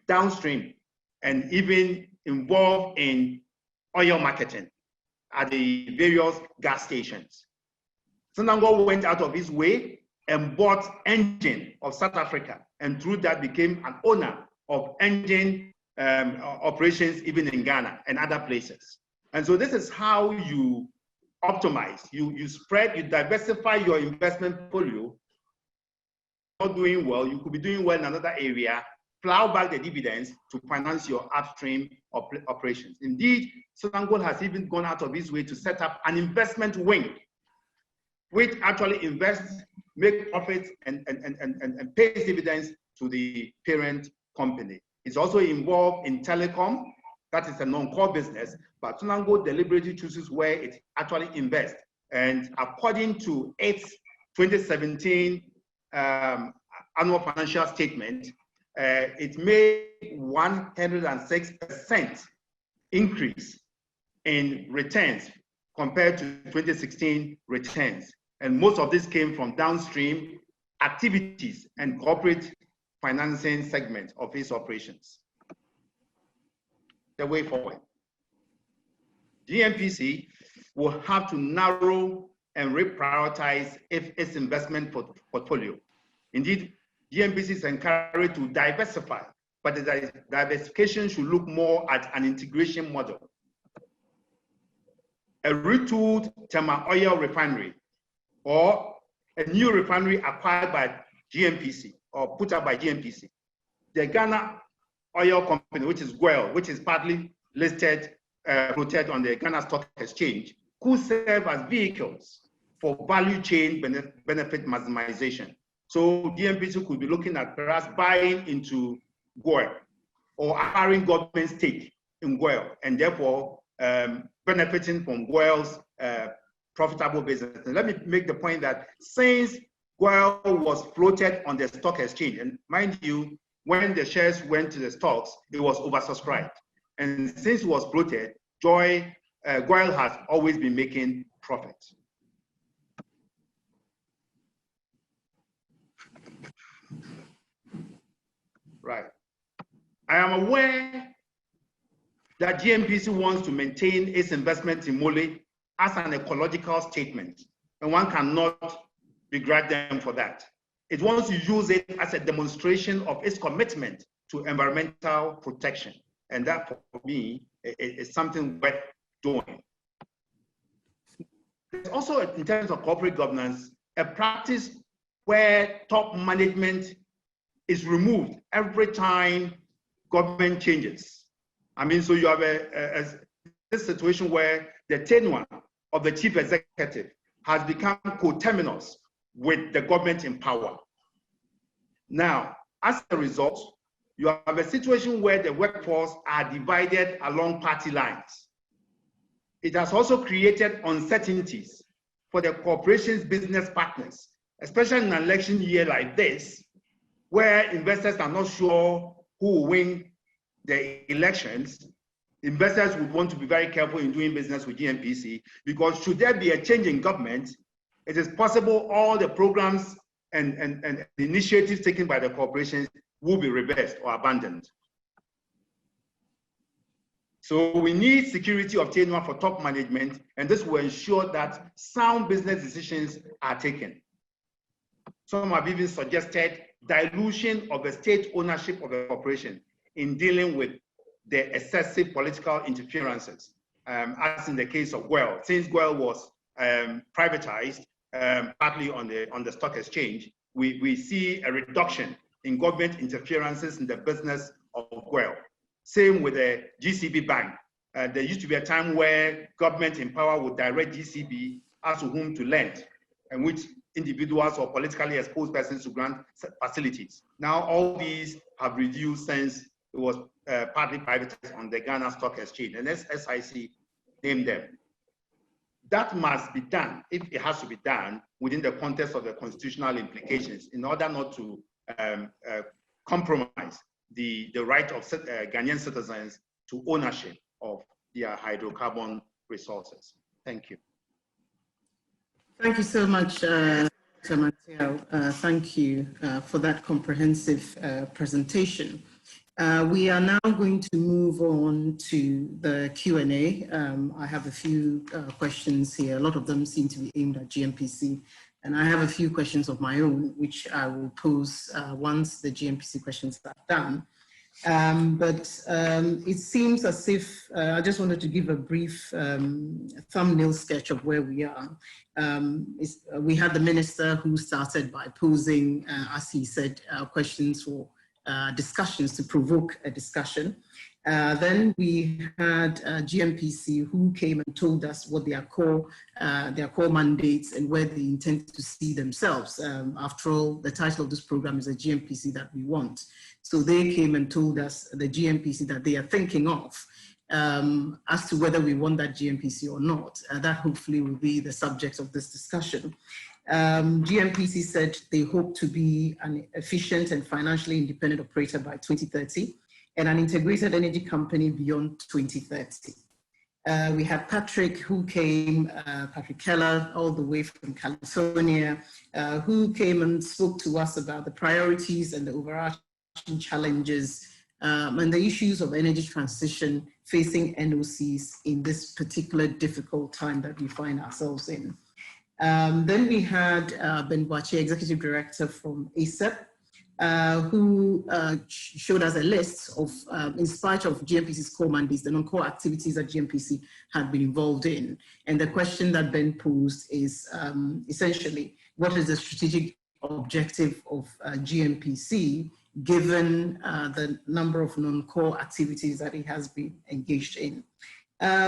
downstream, and even involved in oil marketing at the various gas stations. Sanango went out of his way and bought Engine of South Africa, and through that became an owner of Engine operations even in Ghana and other places. And so this is how you optimize, you spread, you diversify your investment portfolio. Not doing well, you could be doing well in another area, plow back the dividends to finance your upstream operations. Indeed, Sanango has even gone out of his way to set up an investment wing, which actually invests, make profits, and pays dividends to the parent company. It's also involved in telecom. That is a non-core business, but Sanango deliberately chooses where it actually invests. And according to its 2017 annual financial statement, it made 106% increase in returns compared to 2016 returns. And most of this came from downstream activities and corporate financing segment of its operations. The way forward. Gmpc will have to narrow and reprioritize its investment portfolio. Indeed, Gmpc is encouraged to diversify, but the diversification should look more at an integration model. A retooled thermal oil refinery or a new refinery acquired by Gmpc or put up by Gmpc. The Ghana Oil Company, which is GOIL, which is partly listed, quoted on the Ghana Stock Exchange, could serve as vehicles for value chain benefit maximization. So Gmpc could be looking at perhaps buying into GOIL or acquiring government stake in GOIL, and therefore benefiting from GOIL's profitable business. And let me make the point that since GOIL was floated on the stock exchange, and mind you, when the shares went to the stocks, it was oversubscribed. And since it was floated, GOIL has always been making profits. Right. I am aware that Gmpc wants to maintain its investment in Mole as an ecological statement, and one cannot begrudge them for that. It wants to use it as a demonstration of its commitment to environmental protection, and that for me is something worth doing. There's also, in terms of corporate governance, a practice where top management is removed every time government changes. I mean, so you have this situation where the tenure of the chief executive has become coterminous with the government in power. Now, as a result, you have a situation where the workforce are divided along party lines. It has also created uncertainties for the corporation's business partners, especially in an election year like this, where investors are not sure who will win the elections. Investors would want to be very careful in doing business with Gmpc, because should there be a change in government, it is possible all the programs and initiatives taken by the corporations will be reversed or abandoned. So we need security of tenure for top management, and this will ensure that sound business decisions are taken. Some have even suggested dilution of the state ownership of the corporation in dealing with the excessive political interferences, as in the case of GOIL. Since GOIL was privatized, partly on the stock exchange, we see a reduction in government interferences in the business of GOIL. Same with the GCB Bank. There used to be a time where government in power would direct GCB as to whom to lend, and which individuals or politically exposed persons to grant facilities. Now all these have reduced since it was partly privatized on the Ghana Stock Exchange, and SIC named them. That must be done, if it has to be done, within the context of the constitutional implications, in order not to compromise the right of Ghanaian citizens to ownership of their hydrocarbon resources. Thank you. Thank you so much, Mr. Mantiel. Thank you for that comprehensive presentation. We are now going to move on to the Q&A. I have a few questions here. A lot of them seem to be aimed at Gmpc, and I have a few questions of my own, which I will pose once the Gmpc questions are done. It seems as if I just wanted to give a brief thumbnail sketch of where we are. We had the minister who started by posing, as he said, questions for discussions to provoke a discussion. Then we had Gmpc, who came and told us what their core mandates and where they intend to see themselves. After all, the title of this program is a Gmpc that we want. So they came and told us the Gmpc that they are thinking of. As to whether we want that Gmpc or not, that hopefully will be the subject of this discussion. Gmpc said they hope to be an efficient and financially independent operator by 2030 and an integrated energy company beyond 2030. We had Patrick, who came, Patrick Keller, all the way from California, who came and spoke to us about the priorities and the overarching challenges and the issues of energy transition facing NOCs in this particular difficult time that we find ourselves in. Then we had Ben Boache, Executive Director from ASEP, who showed us a list of, in spite of GMPC's core mandates, the non-core activities that GMPC had been involved in. And the question that Ben posed is essentially, what is the strategic objective of GMPC given the number of non-core activities that it has been engaged in?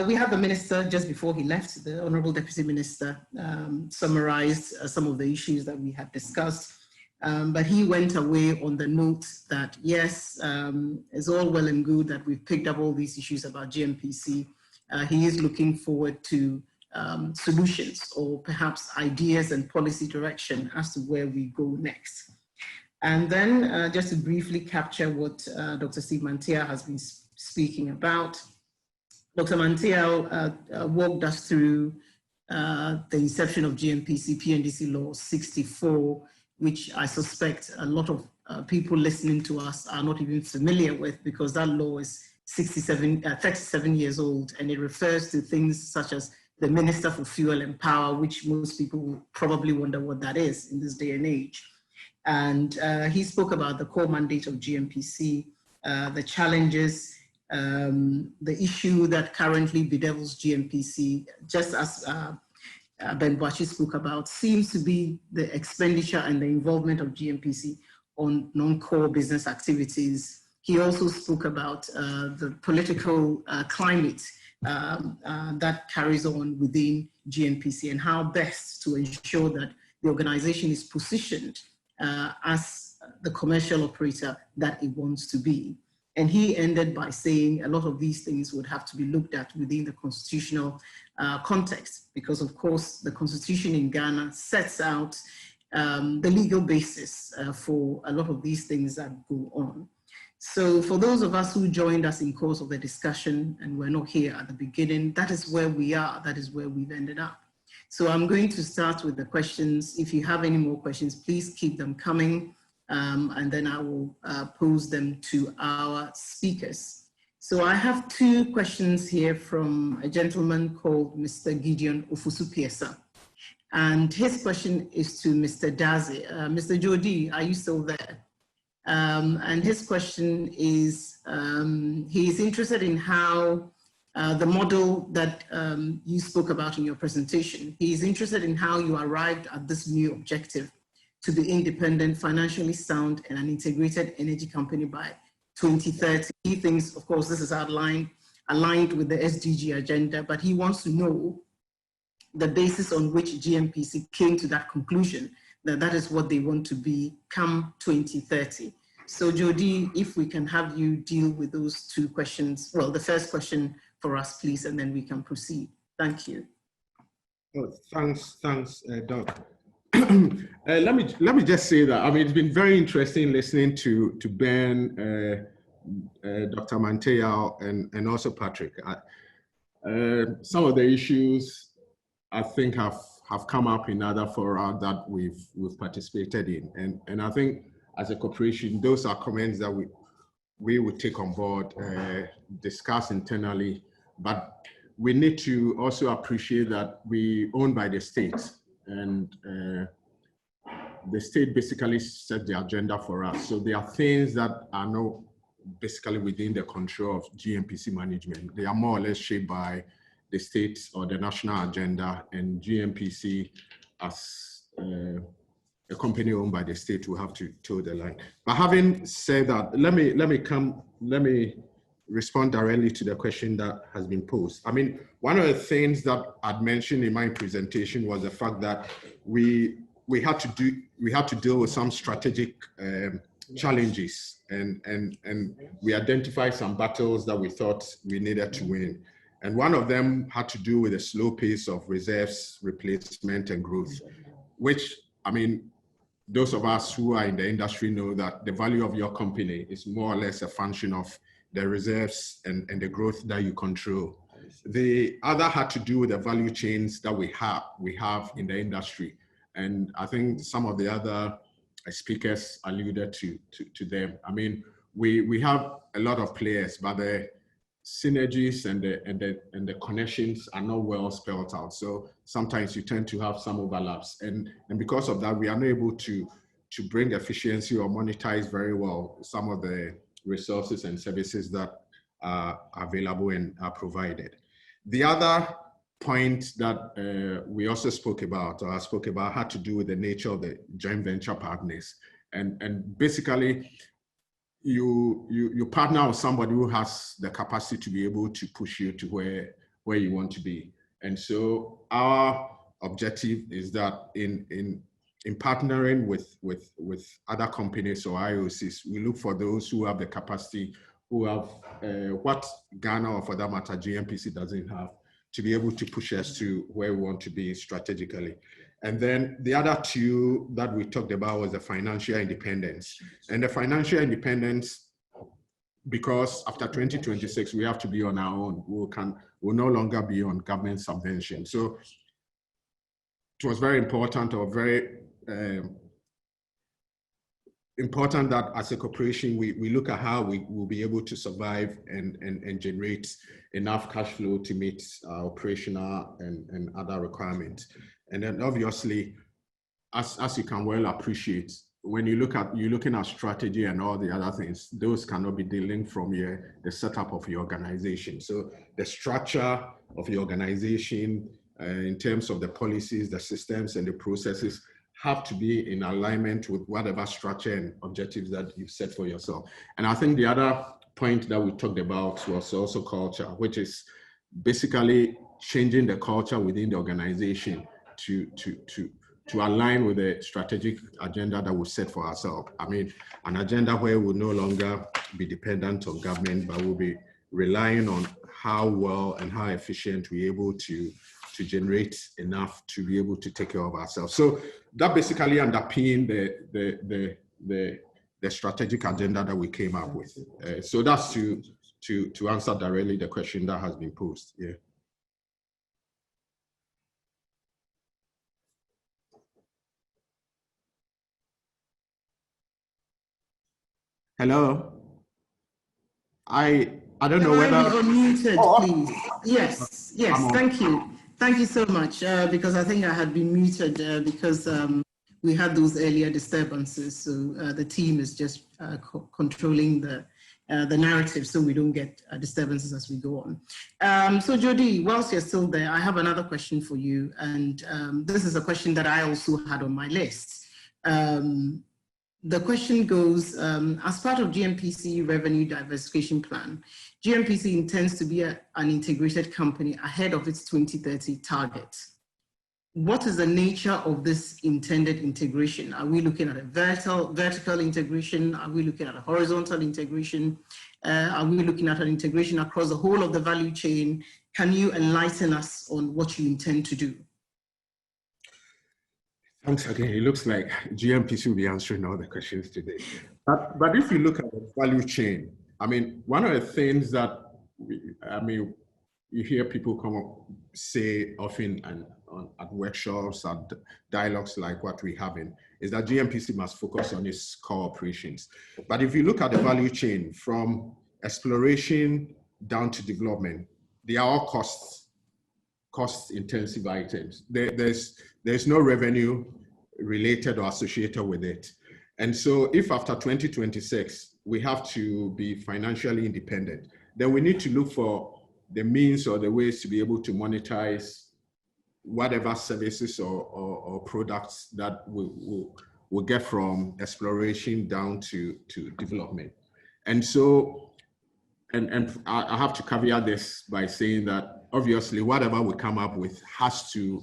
We have the minister, just before he left, the Honorable Deputy Minister summarized some of the issues that we had discussed. But he went away on the note that, yes, it's all well and good that we've picked up all these issues about GMPC. He is looking forward to solutions or perhaps ideas and policy direction as to where we go next. And then just to briefly capture what Dr. Steve Mantiel has been speaking about, Dr. Mantiel walked us through the inception of Gmpc PNDC Law 64, which I suspect a lot of people listening to us are not even familiar with, because that law is 37 years old, and it refers to things such as the Minister for Fuel and Power, which most people will probably wonder what that is in this day and age. And he spoke about the core mandate of GMPC, the challenges, the issue that currently bedevils GMPC, just as Ben Boache spoke about, seems to be the expenditure and the involvement of GMPC on non-core business activities. He also spoke about the political climate that carries on within GMPC and how best to ensure that the organization is positioned as the commercial operator that it wants to be. And he ended by saying a lot of these things would have to be looked at within the constitutional context, because of course the constitution in Ghana sets out the legal basis for a lot of these things that go on. So for those of us who joined us in course of the discussion and were not here at the beginning, that is where we are, that is where we've ended up. So I'm going to start with the questions. If you have any more questions, please keep them coming. And then I will pose them to our speakers. So I have two questions here from a gentleman called Mr. Gideon Ofusu-Piesa. And his question is to Mr. Daze. Mr. Jody, are you still there? And his question is, he is interested in how the model that you spoke about in your presentation, he is interested in how you arrived at this new objective to be independent, financially sound, and an integrated energy company by 2030. He thinks, of course, this is aligned with the SDG agenda, but he wants to know the basis on which GMPC came to that conclusion, that that is what they want to be come 2030. So Jody, if we can have you deal with those two questions. Well, the first question for us, please, and then we can proceed. Thank you. Oh, thanks, Doc. Let me just say that, I mean, it's been very interesting listening to Ben, Dr. Mantiel, and also Patrick. Some of the issues I think have come up in other fora that we've participated in, and I think as a corporation, those are comments that we would take on board, discuss internally, but we need to also appreciate that we owned by the state. And the state basically set the agenda for us. So there are things that are not basically within the control of GMPC management. They are more or less shaped by the state or the national agenda, and GMPC as a company owned by the state will have to toe the line. But having said that, let me respond directly to the question that has been posed. I mean, one of the things that I'd mentioned in my presentation was the fact that we had to deal with some strategic challenges, and we identified some battles that we thought we needed to win. And one of them had to do with the slow pace of reserves replacement and growth. which, I mean, those of us who are in the industry know that the value of your company is more or less a function of the reserves and the growth that you control. The other had to do with the value chains that we have in the industry. And I think some of the other speakers alluded to them. I mean, we have a lot of players, but the synergies and the connections are not well spelled out. So sometimes you tend to have some overlaps. And because of that, we are not able to bring efficiency or monetize very well some of the resources and services that are available and are provided. The other point that we also spoke about, or I spoke about, had to do with the nature of the joint venture partners. And basically, you partner with somebody who has the capacity to be able to push you to where you want to be. And so our objective is that in partnering with other companies or IOCs, we look for those who have the capacity, who have what Ghana, or for that matter, Gmpc doesn't have, to be able to push us to where we want to be strategically. And then the other two that we talked about was the financial independence. And the financial independence, because after 2026, we have to be on our own. We'll no longer be on government subvention. So it was very important, or very important, that as a corporation, we look at how we will be able to survive and generate enough cash flow to meet our operational and other requirements. And then obviously, as you can well appreciate, when you're looking at strategy and all the other things, those cannot be linked from the setup of your organization. So the structure of your organization, in terms of the policies, the systems, and the processes, have to be in alignment with whatever structure and objectives that you've set for yourself. And I think the other point that we talked about was also culture, which is basically changing the culture within the organization to align with the strategic agenda that we set for ourselves. I mean, an agenda where we'll no longer be dependent on government, but we'll be relying on how well and how efficient we're able to generate enough to be able to take care of ourselves. So that basically underpinned the strategic agenda that we came up with. So that's to answer directly the question that has been posed. Yeah. Hello. I don't know whether. Unmuted, please. Yes, thank you. Thank you so much, because I think I had been muted because we had those earlier disturbances. So the team is just controlling the narrative so we don't get disturbances as we go on. So Jody, whilst you're still there, I have another question for you. And this is a question that I also had on my list. The question goes, as part of Gnpc revenue diversification plan, Gnpc intends to be an integrated company ahead of its 2030 target. What is the nature of this intended integration? Are we looking at a vertical integration? Are we looking at a horizontal integration? Are we looking at an integration across the whole of the value chain? Can you enlighten us on what you intend to do? Thanks again. It looks like Gmpc will be answering all the questions today. But if you look at the value chain, I mean, one of the things that you hear people come up say often and at workshops and dialogues like what we're having is that Gmpc must focus on its core operations. But if you look at the value chain from exploration down to development, they are all cost-intensive items. There's no revenue related or associated with it. And so if after 2026, we have to be financially independent, then we need to look for the means or the ways to be able to monetize whatever services or products that we'll get from exploration down to development. And so, and I have to caveat this by saying that obviously whatever we come up with has to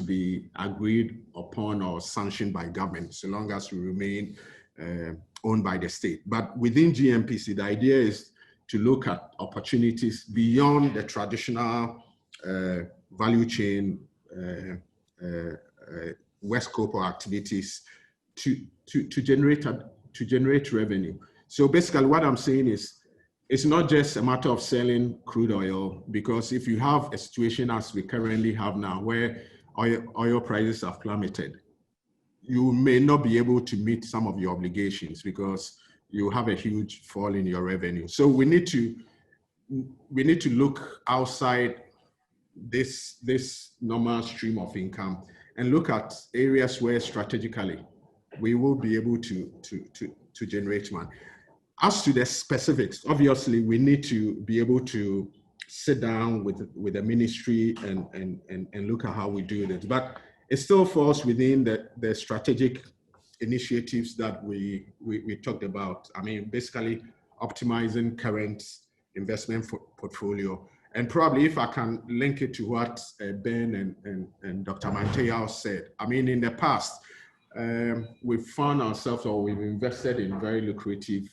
be agreed upon or sanctioned by government, so long as we remain owned by the state. But within Gmpc, the idea is to look at opportunities beyond the traditional value chain work scope or activities to generate revenue. So basically what I'm saying is, it's not just a matter of selling crude oil, because if you have a situation as we currently have now, where oil prices have plummeted, you may not be able to meet some of your obligations because you have a huge fall in your revenue. So we need to look outside this normal stream of income and look at areas where strategically we will be able to generate money. As to the specifics, obviously we need to be able to sit down with the ministry and look at how we do this. But it still falls within the strategic initiatives that we talked about. I mean, basically optimizing current investment portfolio. And probably if I can link it to what Ben and Dr. Mantiel said, I mean, in the past, we've found ourselves, or we've invested in very lucrative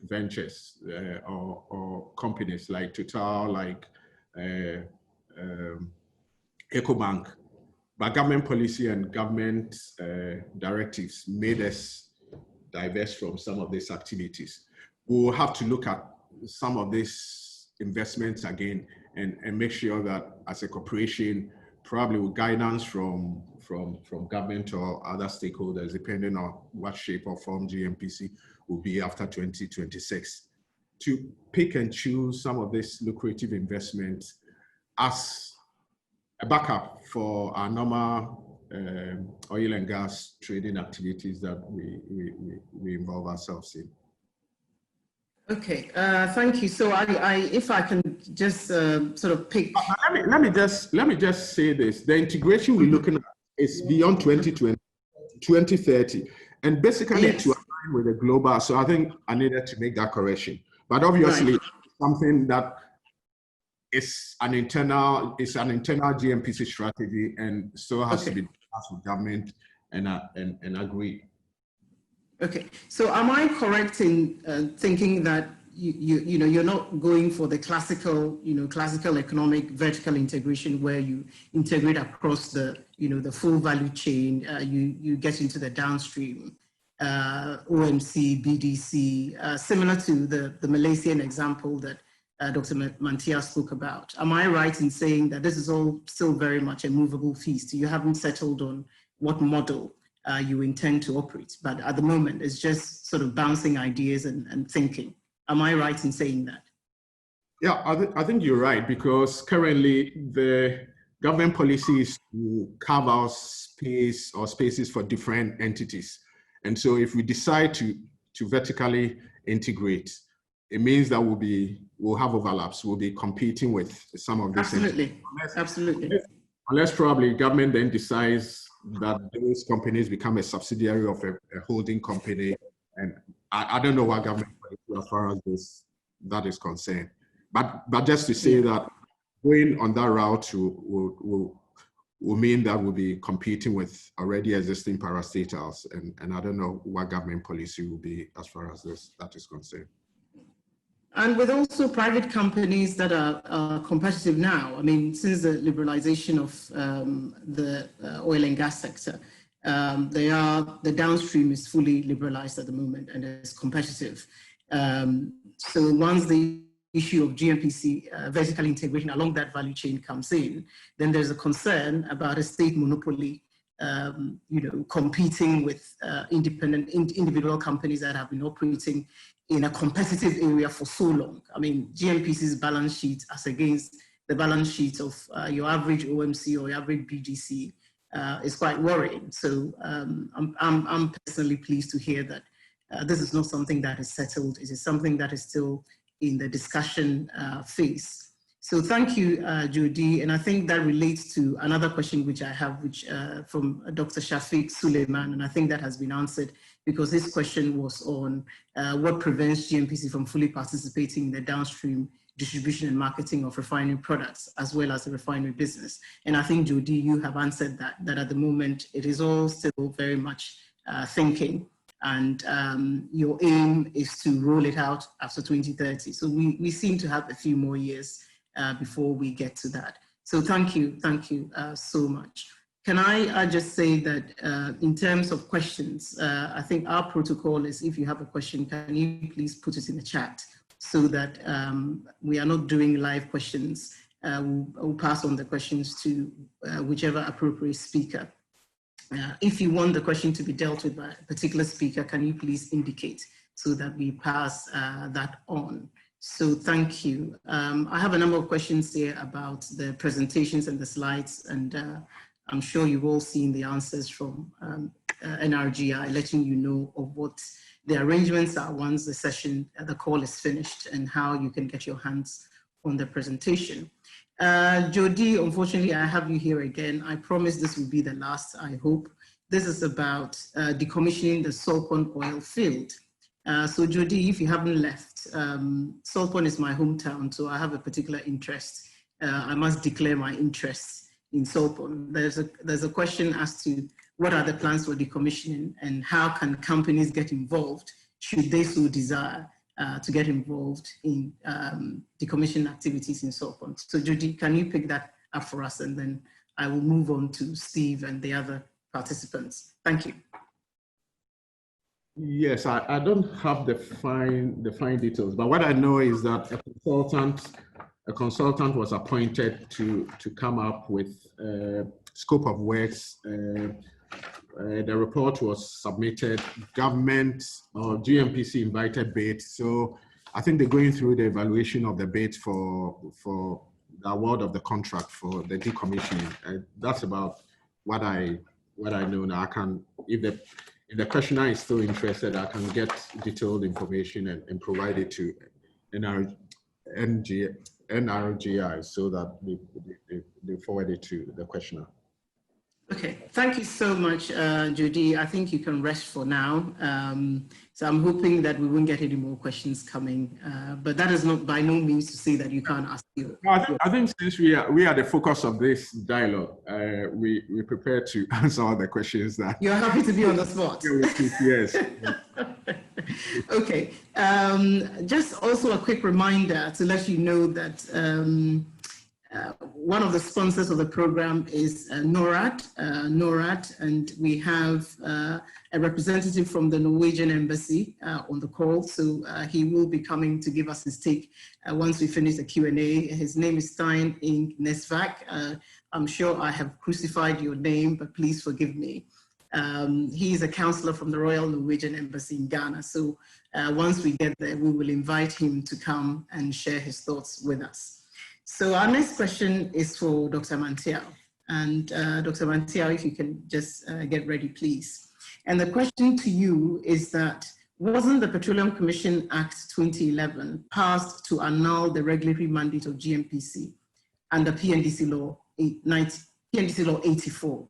ventures or companies like Total, like EcoBank. But government policy and government directives made us divest from some of these activities. We'll have to look at some of these investments again and make sure that as a corporation, probably with guidance from government or other stakeholders, depending on what shape or form Gmpc will be after 2026, to pick and choose some of these lucrative investments as a backup for our normal oil and gas trading activities that we involve ourselves in. Okay, thank you. So if I can just sort of pick. Let me just say this: the integration we're looking at is beyond 2020, 2030, and basically yes, to align with the global. So I think I needed to make that correction. But obviously, right, something that is an internal Gmpc strategy, and still has to be discussed with government and agreed. Okay, so am I correct in thinking that you're not going for the classical economic vertical integration where you integrate across the the full value chain, you get into the downstream, OMC, BDC, similar to the Malaysian example that Dr. Mantiel spoke about. Am I right in saying that this is all still very much a movable feast? You haven't settled on what model you intend to operate, but at the moment it's just sort of bouncing ideas and thinking. Am I right in saying that? Yeah, I think you're right, because currently the government policy is to carve out space or spaces for different entities. And so if we decide to vertically integrate, it means that we'll have overlaps. We'll be competing with some of these. Absolutely, absolutely. Unless probably government then decides that those companies become a subsidiary of a holding company. And I don't know what government as far as that is concerned. But just to say that going on that route will mean that we'll be competing with already existing parastatals. And I don't know what government policy will be as far as that is concerned. And with also private companies that are competitive now, I mean, since the liberalization of the oil and gas sector, the downstream is fully liberalized at the moment and is competitive. So once the issue of Gmpc vertical integration along that value chain comes in, then there's a concern about a state monopoly, competing with individual companies that have been operating in a competitive area for so long. I mean, Gmpc's balance sheet as against the balance sheet of your average OMC or your average BGC is quite worrying. So I'm personally pleased to hear that this is not something that is settled. It is something that is still in the discussion phase. So thank you, Jody. And I think that relates to another question which I have, which from Dr. Shafiq Suleiman, and I think that has been answered because his question was on what prevents Gmpc from fully participating in the downstream distribution and marketing of refinery products, as well as the refinery business. And I think, Jody, you have answered that at the moment, it is all still very much thinking. And your aim is to roll it out after 2030. So we seem to have a few more years before we get to that. So thank you so much. Can I just say that in terms of questions, I think our protocol is if you have a question, can you please put it in the chat so that we are not doing live questions. We'll pass on the questions to whichever appropriate speaker. If you want the question to be dealt with by a particular speaker, can you please indicate so that we pass that on? So thank you. I have a number of questions here about the presentations and the slides, and I'm sure you've all seen the answers from NRGI letting you know of what the arrangements are once the session, the call is finished, and how you can get your hands on the presentation. Jody, unfortunately, I have you here again. I promise this will be the last, I hope. This is about decommissioning the salt pond oil field. So Jody, if you haven't left, salt pond is my hometown, so I have a particular interest. I must declare my interest in salt pond. There's a question as to what are the plans for decommissioning and how can companies get involved, should they so desire to get involved in decommissioning activities in salt pond. So Jody, can you pick that up for us, and then I will move on to Steve and the other participants. Thank you. Yes, I don't have the fine details, but what I know is that a consultant was appointed to come up with scope of works. The report was submitted. Government or Gmpc invited bid. So I think they're going through the evaluation of the bid for the award of the contract for the decommissioning. That's about what I know now. I can, if the questioner is still interested, I can get detailed information and provide it to NRGI so that they forward it to the questioner. Okay, thank you so much, Jody. I think you can rest for now. So I'm hoping that we won't get any more questions coming, but that is not by no means to say that you can't ask you. No, I think since we are the focus of this dialogue, we're prepared to answer all the questions that. You're happy to be on the spot. Yes. Okay, just also a quick reminder to let you know that one of the sponsors of the program is NORAD, and we have a representative from the Norwegian embassy on the call. So he will be coming to give us his take once we finish the Q&A. His name is Stein Ing Nesvak. I'm sure I have crucified your name, but please forgive me. He is a counselor from the Royal Norwegian Embassy in Ghana. So once we get there, we will invite him to come and share his thoughts with us. So our next question is for Dr. Mantiel. And Dr. Mantiel, if you can just get ready, please. And the question to you is that, wasn't the Petroleum Commission Act 2011 passed to annul the regulatory mandate of Gmpc under PNDC Law 84?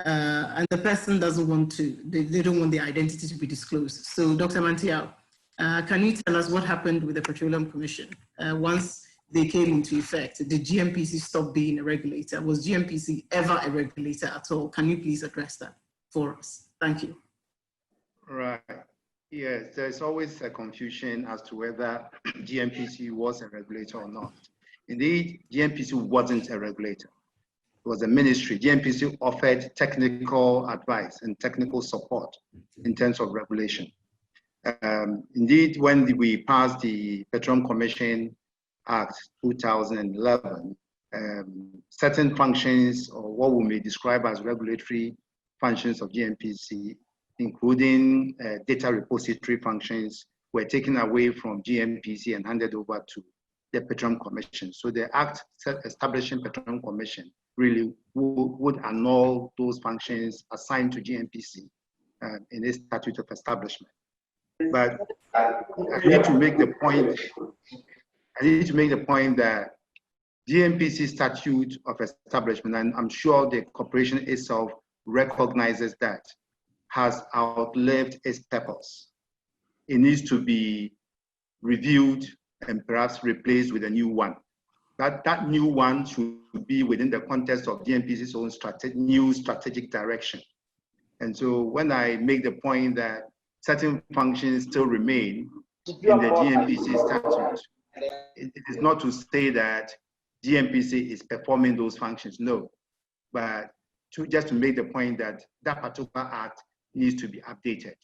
And the person doesn't want to, they don't want the identity to be disclosed. So Dr. Mantiel, can you tell us what happened with the Petroleum Commission once they came into effect? Did Gmpc stop being a regulator? Was Gmpc ever a regulator at all? Can you please address that for us? Thank you. Right. Yes, there's always a confusion as to whether Gmpc was a regulator or not. Indeed, Gmpc wasn't a regulator. It was a ministry. Gmpc offered technical advice and technical support in terms of regulation. Indeed, when we passed the Petroleum Commission Act 2011, certain functions, or what we may describe as regulatory functions of Gmpc, including data repository functions, were taken away from Gmpc and handed over to the Petroleum Commission. So the Act establishing Petroleum Commission really would annul those functions assigned to Gmpc in its statute of establishment. But I need to make the point that Gmpc statute of establishment, and I'm sure the corporation itself recognizes that, has outlived its purpose. It needs to be reviewed and perhaps replaced with a new one. That new one should be within the context of Gmpc's own new strategic direction. And so when I make the point that certain functions still remain in the Gmpc statute, it is not to say that Gmpc is performing those functions, no. But just to make the point that that particular act needs to be updated.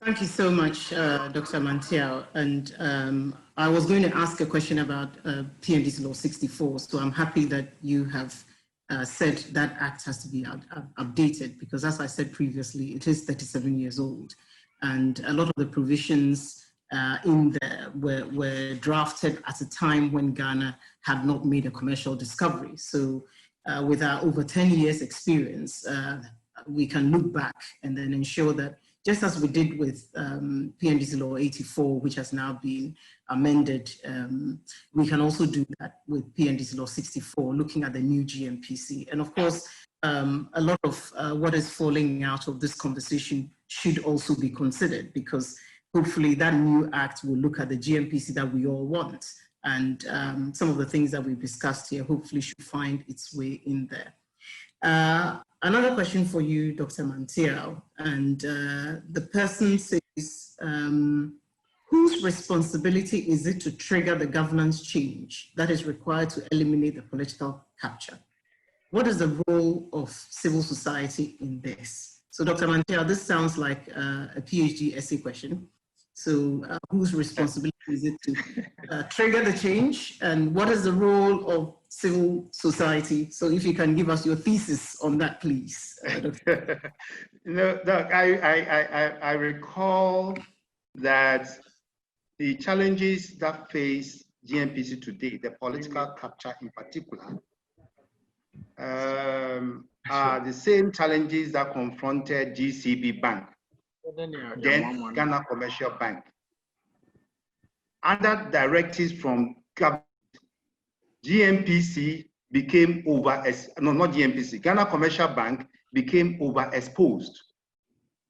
Thank you so much, Dr. Mantiel. And I was going to ask a question about PND's Law 64, so I'm happy that you have said that act has to be updated, because as I said previously, it is 37 years old. And a lot of the provisions in there were drafted at a time when Ghana had not made a commercial discovery. So with our over 10 years experience, we can look back and then ensure that, just as we did with PNDC Law 84, which has now been amended, we can also do that with PNDC Law 64, looking at the new GMPC. And of course, a lot of what is falling out of this conversation should also be considered, because hopefully that new act will look at the GMPC that we all want. And some of the things that we've discussed here hopefully should find its way in there. Another question for you, Dr. Mantiel, and the person says, whose responsibility is it to trigger the governance change that is required to eliminate the political capture? What is the role of civil society in this? So Dr. Mantiel, this sounds like a PhD essay question. So whose responsibility is it to trigger the change, and what is the role of civil society? So if you can give us your thesis on that, please. Doc, I recall that the challenges that face GMPC today, the political capture in particular, are the same challenges that confronted GCB Bank, then Ghana Commercial Bank. Under directives from government, GMPC became Ghana Commercial Bank became overexposed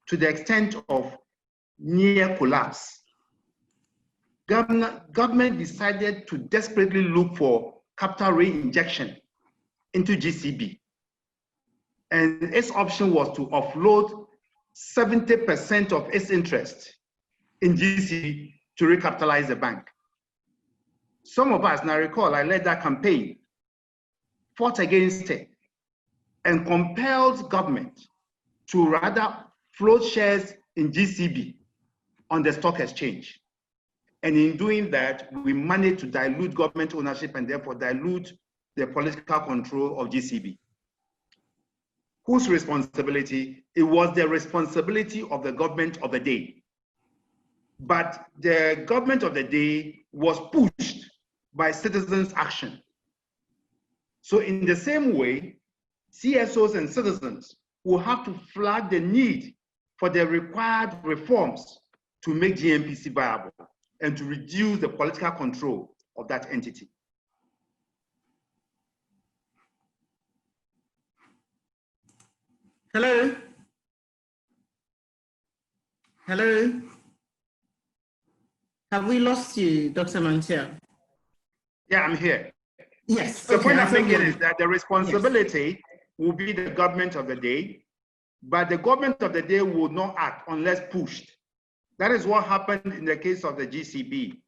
to the extent of near collapse. Government decided to desperately look for capital re-injection into GCB. And its option was to offload 70% of its interest in GCB to recapitalize the bank. Some of us, and I recall, I led that campaign, fought against it, and compelled government to rather float shares in GCB on the stock exchange. And in doing that, we managed to dilute government ownership and therefore dilute the political control of GCB. Whose responsibility? It was the responsibility of the government of the day. But the government of the day was pushed by citizens' action. So in the same way, CSOs and citizens will have to flag the need for the required reforms to make GMPC viable and to reduce the political control of that entity. Hello? Hello? Have we lost you, Dr. Mantiel? Yeah, I'm here. Yes. The point I'm making is that the responsibility will be the government of the day, but the government of the day will not act unless pushed. That is what happened in the case of the GCB,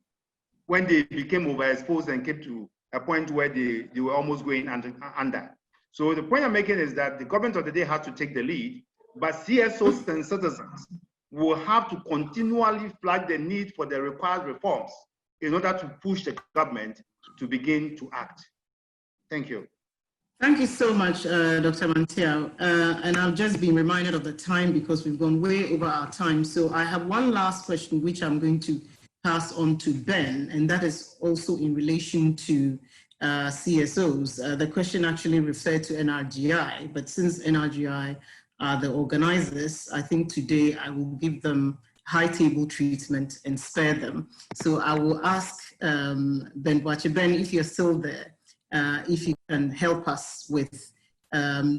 when they became overexposed and came to a point where they were almost going under. So the point I'm making is that the government of the day has to take the lead, but CSOs and citizens will have to continually flag the need for the required reforms in order to push the government to begin to act. Thank you. Thank you so much, Dr. Mantiel. And I've just been reminded of the time because we've gone way over our time. So I have one last question, which I'm going to pass on to Ben, and that is also in relation to CSOs. The question actually referred to NRGI, but since NRGI are the organizers, I think today I will give them high table treatment and spare them. So I will ask Ben Boache. Ben, if you're still there, if you can help us with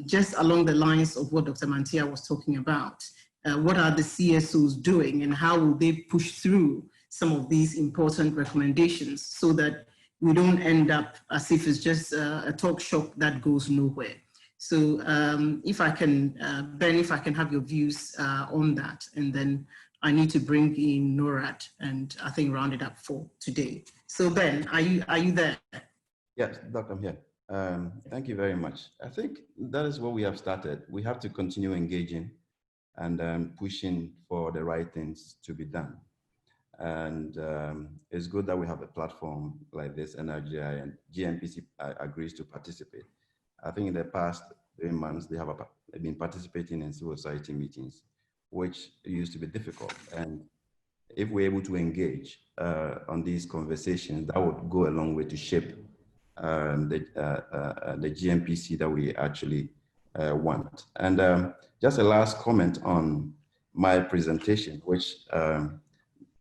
just along the lines of what Dr. Mantiel was talking about, what are the CSOs doing and how will they push through some of these important recommendations so that we don't end up as if it's just a talk shop that goes nowhere. So if I can, Ben, if I can have your views on that, and then I need to bring in NORAD and I think round it up for today. So Ben, are you there? Yes, Doctor, I'm here. Thank you very much. I think that is what we have started. We have to continue engaging and pushing for the right things to be done. And it's good that we have a platform like this, NRGI, and Gmpc agrees to participate. I think in the past 3 months, they have been participating in civil society meetings, which used to be difficult. And if we're able to engage on these conversations, that would go a long way to shape the Gmpc that we actually want. And just a last comment on my presentation, which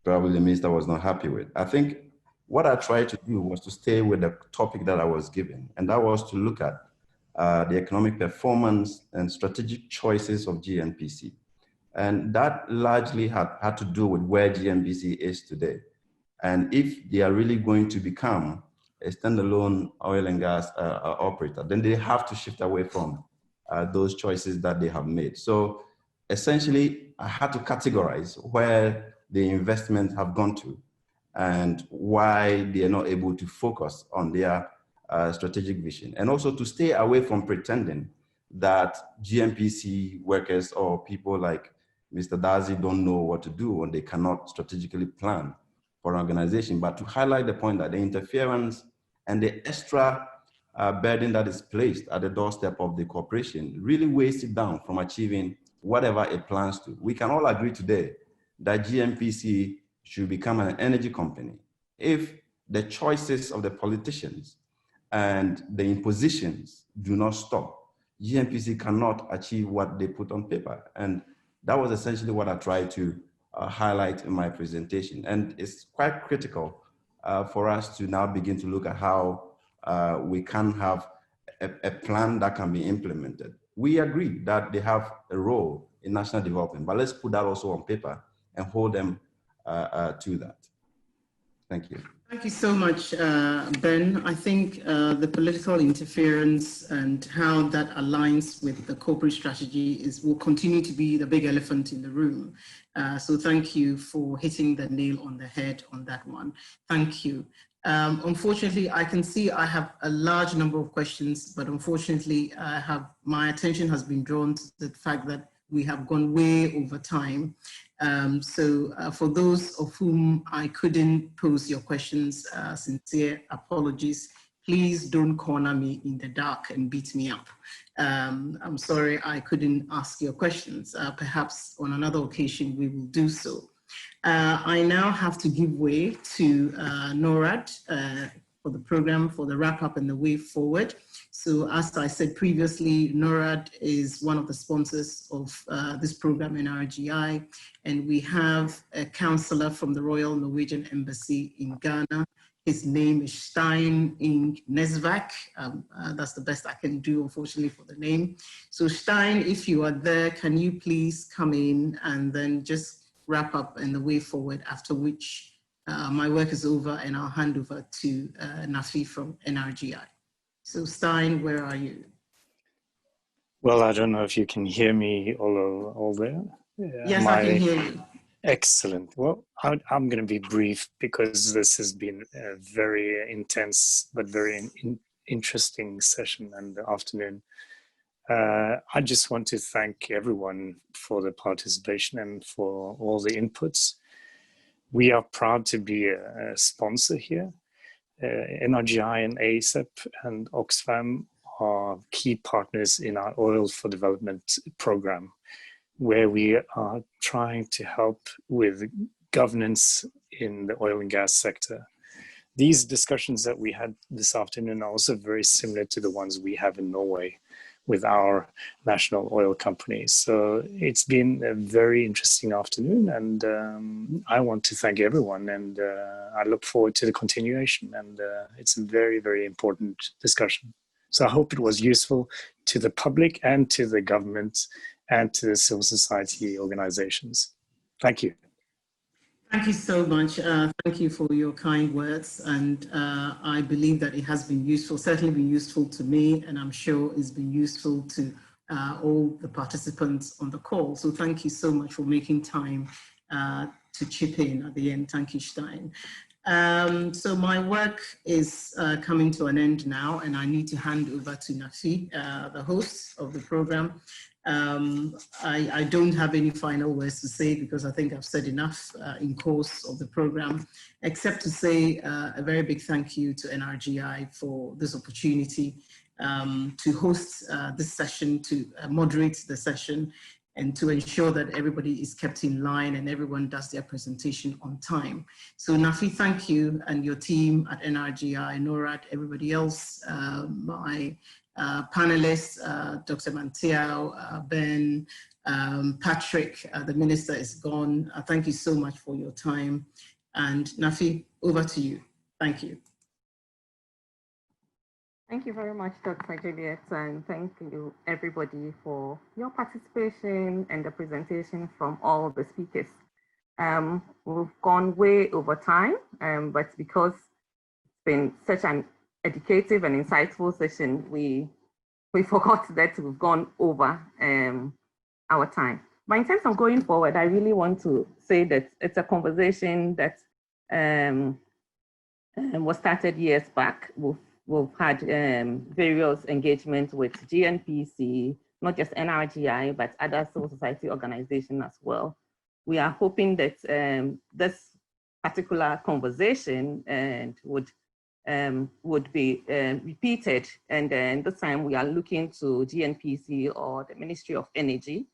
probably the minister was not happy with. I think what I tried to do was to stay with the topic that I was given, and that was to look at the economic performance and strategic choices of Gnpc. And that largely had to do with where Gmpc is today. And if they are really going to become a standalone oil and gas operator, then they have to shift away from those choices that they have made. So essentially, I had to categorize where the investments have gone to and why they are not able to focus on their strategic vision, and also to stay away from pretending that Gmpc workers or people like Mr. Dazi don't know what to do and they cannot strategically plan for an organization, but to highlight the point that the interference and the extra burden that is placed at the doorstep of the corporation really weighs it down from achieving whatever it plans to. We can all agree today that Gmpc should become an energy company if the choices of the politicians and the impositions do not stop. Gmpc cannot achieve what they put on paper. And that was essentially what I tried to highlight in my presentation. And it's quite critical for us to now begin to look at how we can have a plan that can be implemented. We agree that they have a role in national development, but let's put that also on paper and hold them to that. Thank you. Thank you so much, Ben. I think the political interference and how that aligns with the corporate strategy will continue to be the big elephant in the room. So thank you for hitting the nail on the head on that one. Thank you. Unfortunately, I can see I have a large number of questions, but unfortunately, my attention has been drawn to the fact that we have gone way over time. So for those of whom I couldn't pose your questions, sincere apologies. Please don't corner me in the dark and beat me up. I'm sorry I couldn't ask your questions. Perhaps on another occasion we will do so. I now have to give way to NORAD for the program, for the wrap up and the way forward. So as I said previously, NORAD is one of the sponsors of this program in RGI, and we have a counselor from the Royal Norwegian Embassy in Ghana. His name is Stein Ing Nesvak. That's the best I can do, unfortunately, for the name. So Stein, if you are there, can you please come in and then just wrap up and the way forward, after which my work is over and I'll hand over to Nafi from NRGI. So Stein, where are you? Well, I don't know if you can hear me all there. Yes, I can hear you. Excellent. Well, I'm going to be brief because this has been a very intense but very interesting session and afternoon. I just want to thank everyone for the participation and for all the inputs. We are proud to be a sponsor here. NRGI and ASAP and Oxfam are key partners in our Oil for Development program, where we are trying to help with governance in the oil and gas sector. These discussions that we had this afternoon are also very similar to the ones we have in Norway with our national oil companies. So it's been a very interesting afternoon, and I want to thank everyone, and I look forward to the continuation, and it's a very, very important discussion. So I hope it was useful to the public and to the government and to the civil society organizations. Thank you. Thank you so much. Thank you for your kind words. And I believe that it has been useful, certainly been useful to me, and I'm sure it's been useful to all the participants on the call. So thank you so much for making time to chip in at the end. Thank you, Stein. So my work is coming to an end now, and I need to hand over to Nafi, the host of the program. I don't have any final words to say because I think I've said enough in course of the program, except to say a very big thank you to NRGI for this opportunity to host this session, to moderate the session, and to ensure that everybody is kept in line and everyone does their presentation on time. So Nafi, thank you, and your team at NRGI, NORAD, everybody else, my panelists, Dr. Mantiel, Ben, Patrick, the minister is gone. Thank you so much for your time. And Nafi, over to you. Thank you. Thank you very much, Dr. Juliet, and thank you everybody for your participation and the presentation from all the speakers. We've gone way over time, but because it's been such an educative and insightful session, we forgot that we've gone over our time. But in terms of going forward, I really want to say that it's a conversation that was started years back. We've had various engagements with Gnpc, not just NRGI, but other civil society organizations as well. We are hoping that this particular conversation would be repeated, and then this time we are looking to Gnpc or the Ministry of Energy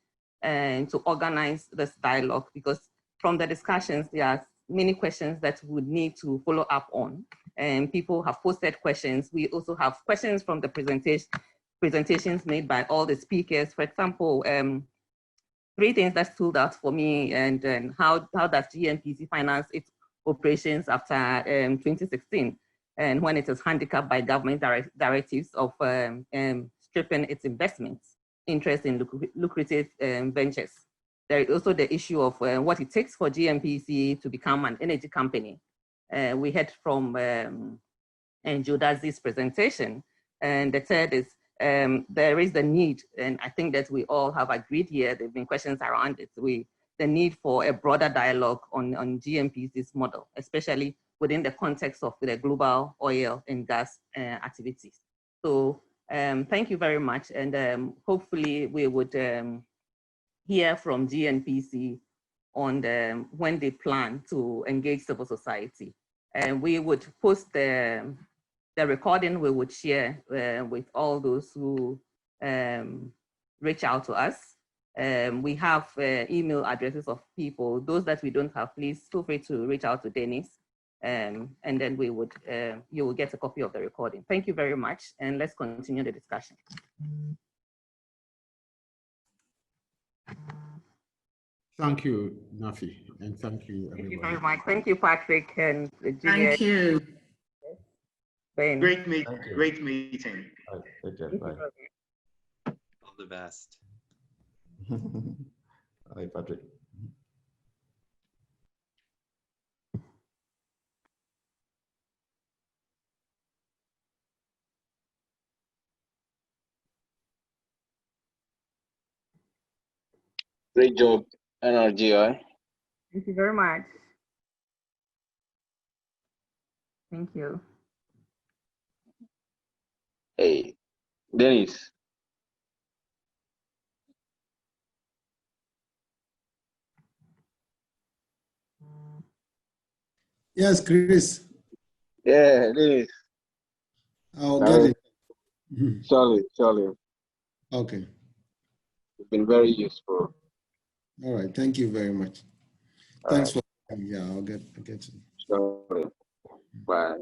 to organize this dialogue, because from the discussions there are many questions that we would need to follow up on. And people have posted questions. We also have questions from the presentations made by all the speakers. For example, 3 things that stood out for me, and how does Gmpc finance its operations after 2016, and when it is handicapped by government directives of stripping its investments, interest in lucrative ventures. There is also the issue of what it takes for Gmpc to become an energy company. We heard from Jodazi's presentation. And the third is there is the need, and I think that we all have agreed here, there have been questions around it, the need for a broader dialogue on Gmpc's model, especially within the context of the global oil and gas activities. So thank you very much. And hopefully we would hear from Gnpc on when they plan to engage civil society. And we would post the recording, we would share with all those who reach out to us. We have email addresses of people. Those that we don't have, please feel free to reach out to Dennis, and then we would, you will get a copy of the recording. Thank you very much, and let's continue the discussion. Thank you, Nafi, and thank you, everybody. Thank you very much. Thank you, Patrick and Juliet. Thank you. Ben. Great meeting. Great meeting. Okay, bye. All the best. Hi, Patrick. Great job, NRGI. Thank you very much. Thank you. Hey, Dennis. Yes, Chris. Yeah, Dennis. I'll get it. Charlie. Okay. It's been very useful. All right. Thank you very much. Thanks for, yeah, I'll get it. Sure. Bye.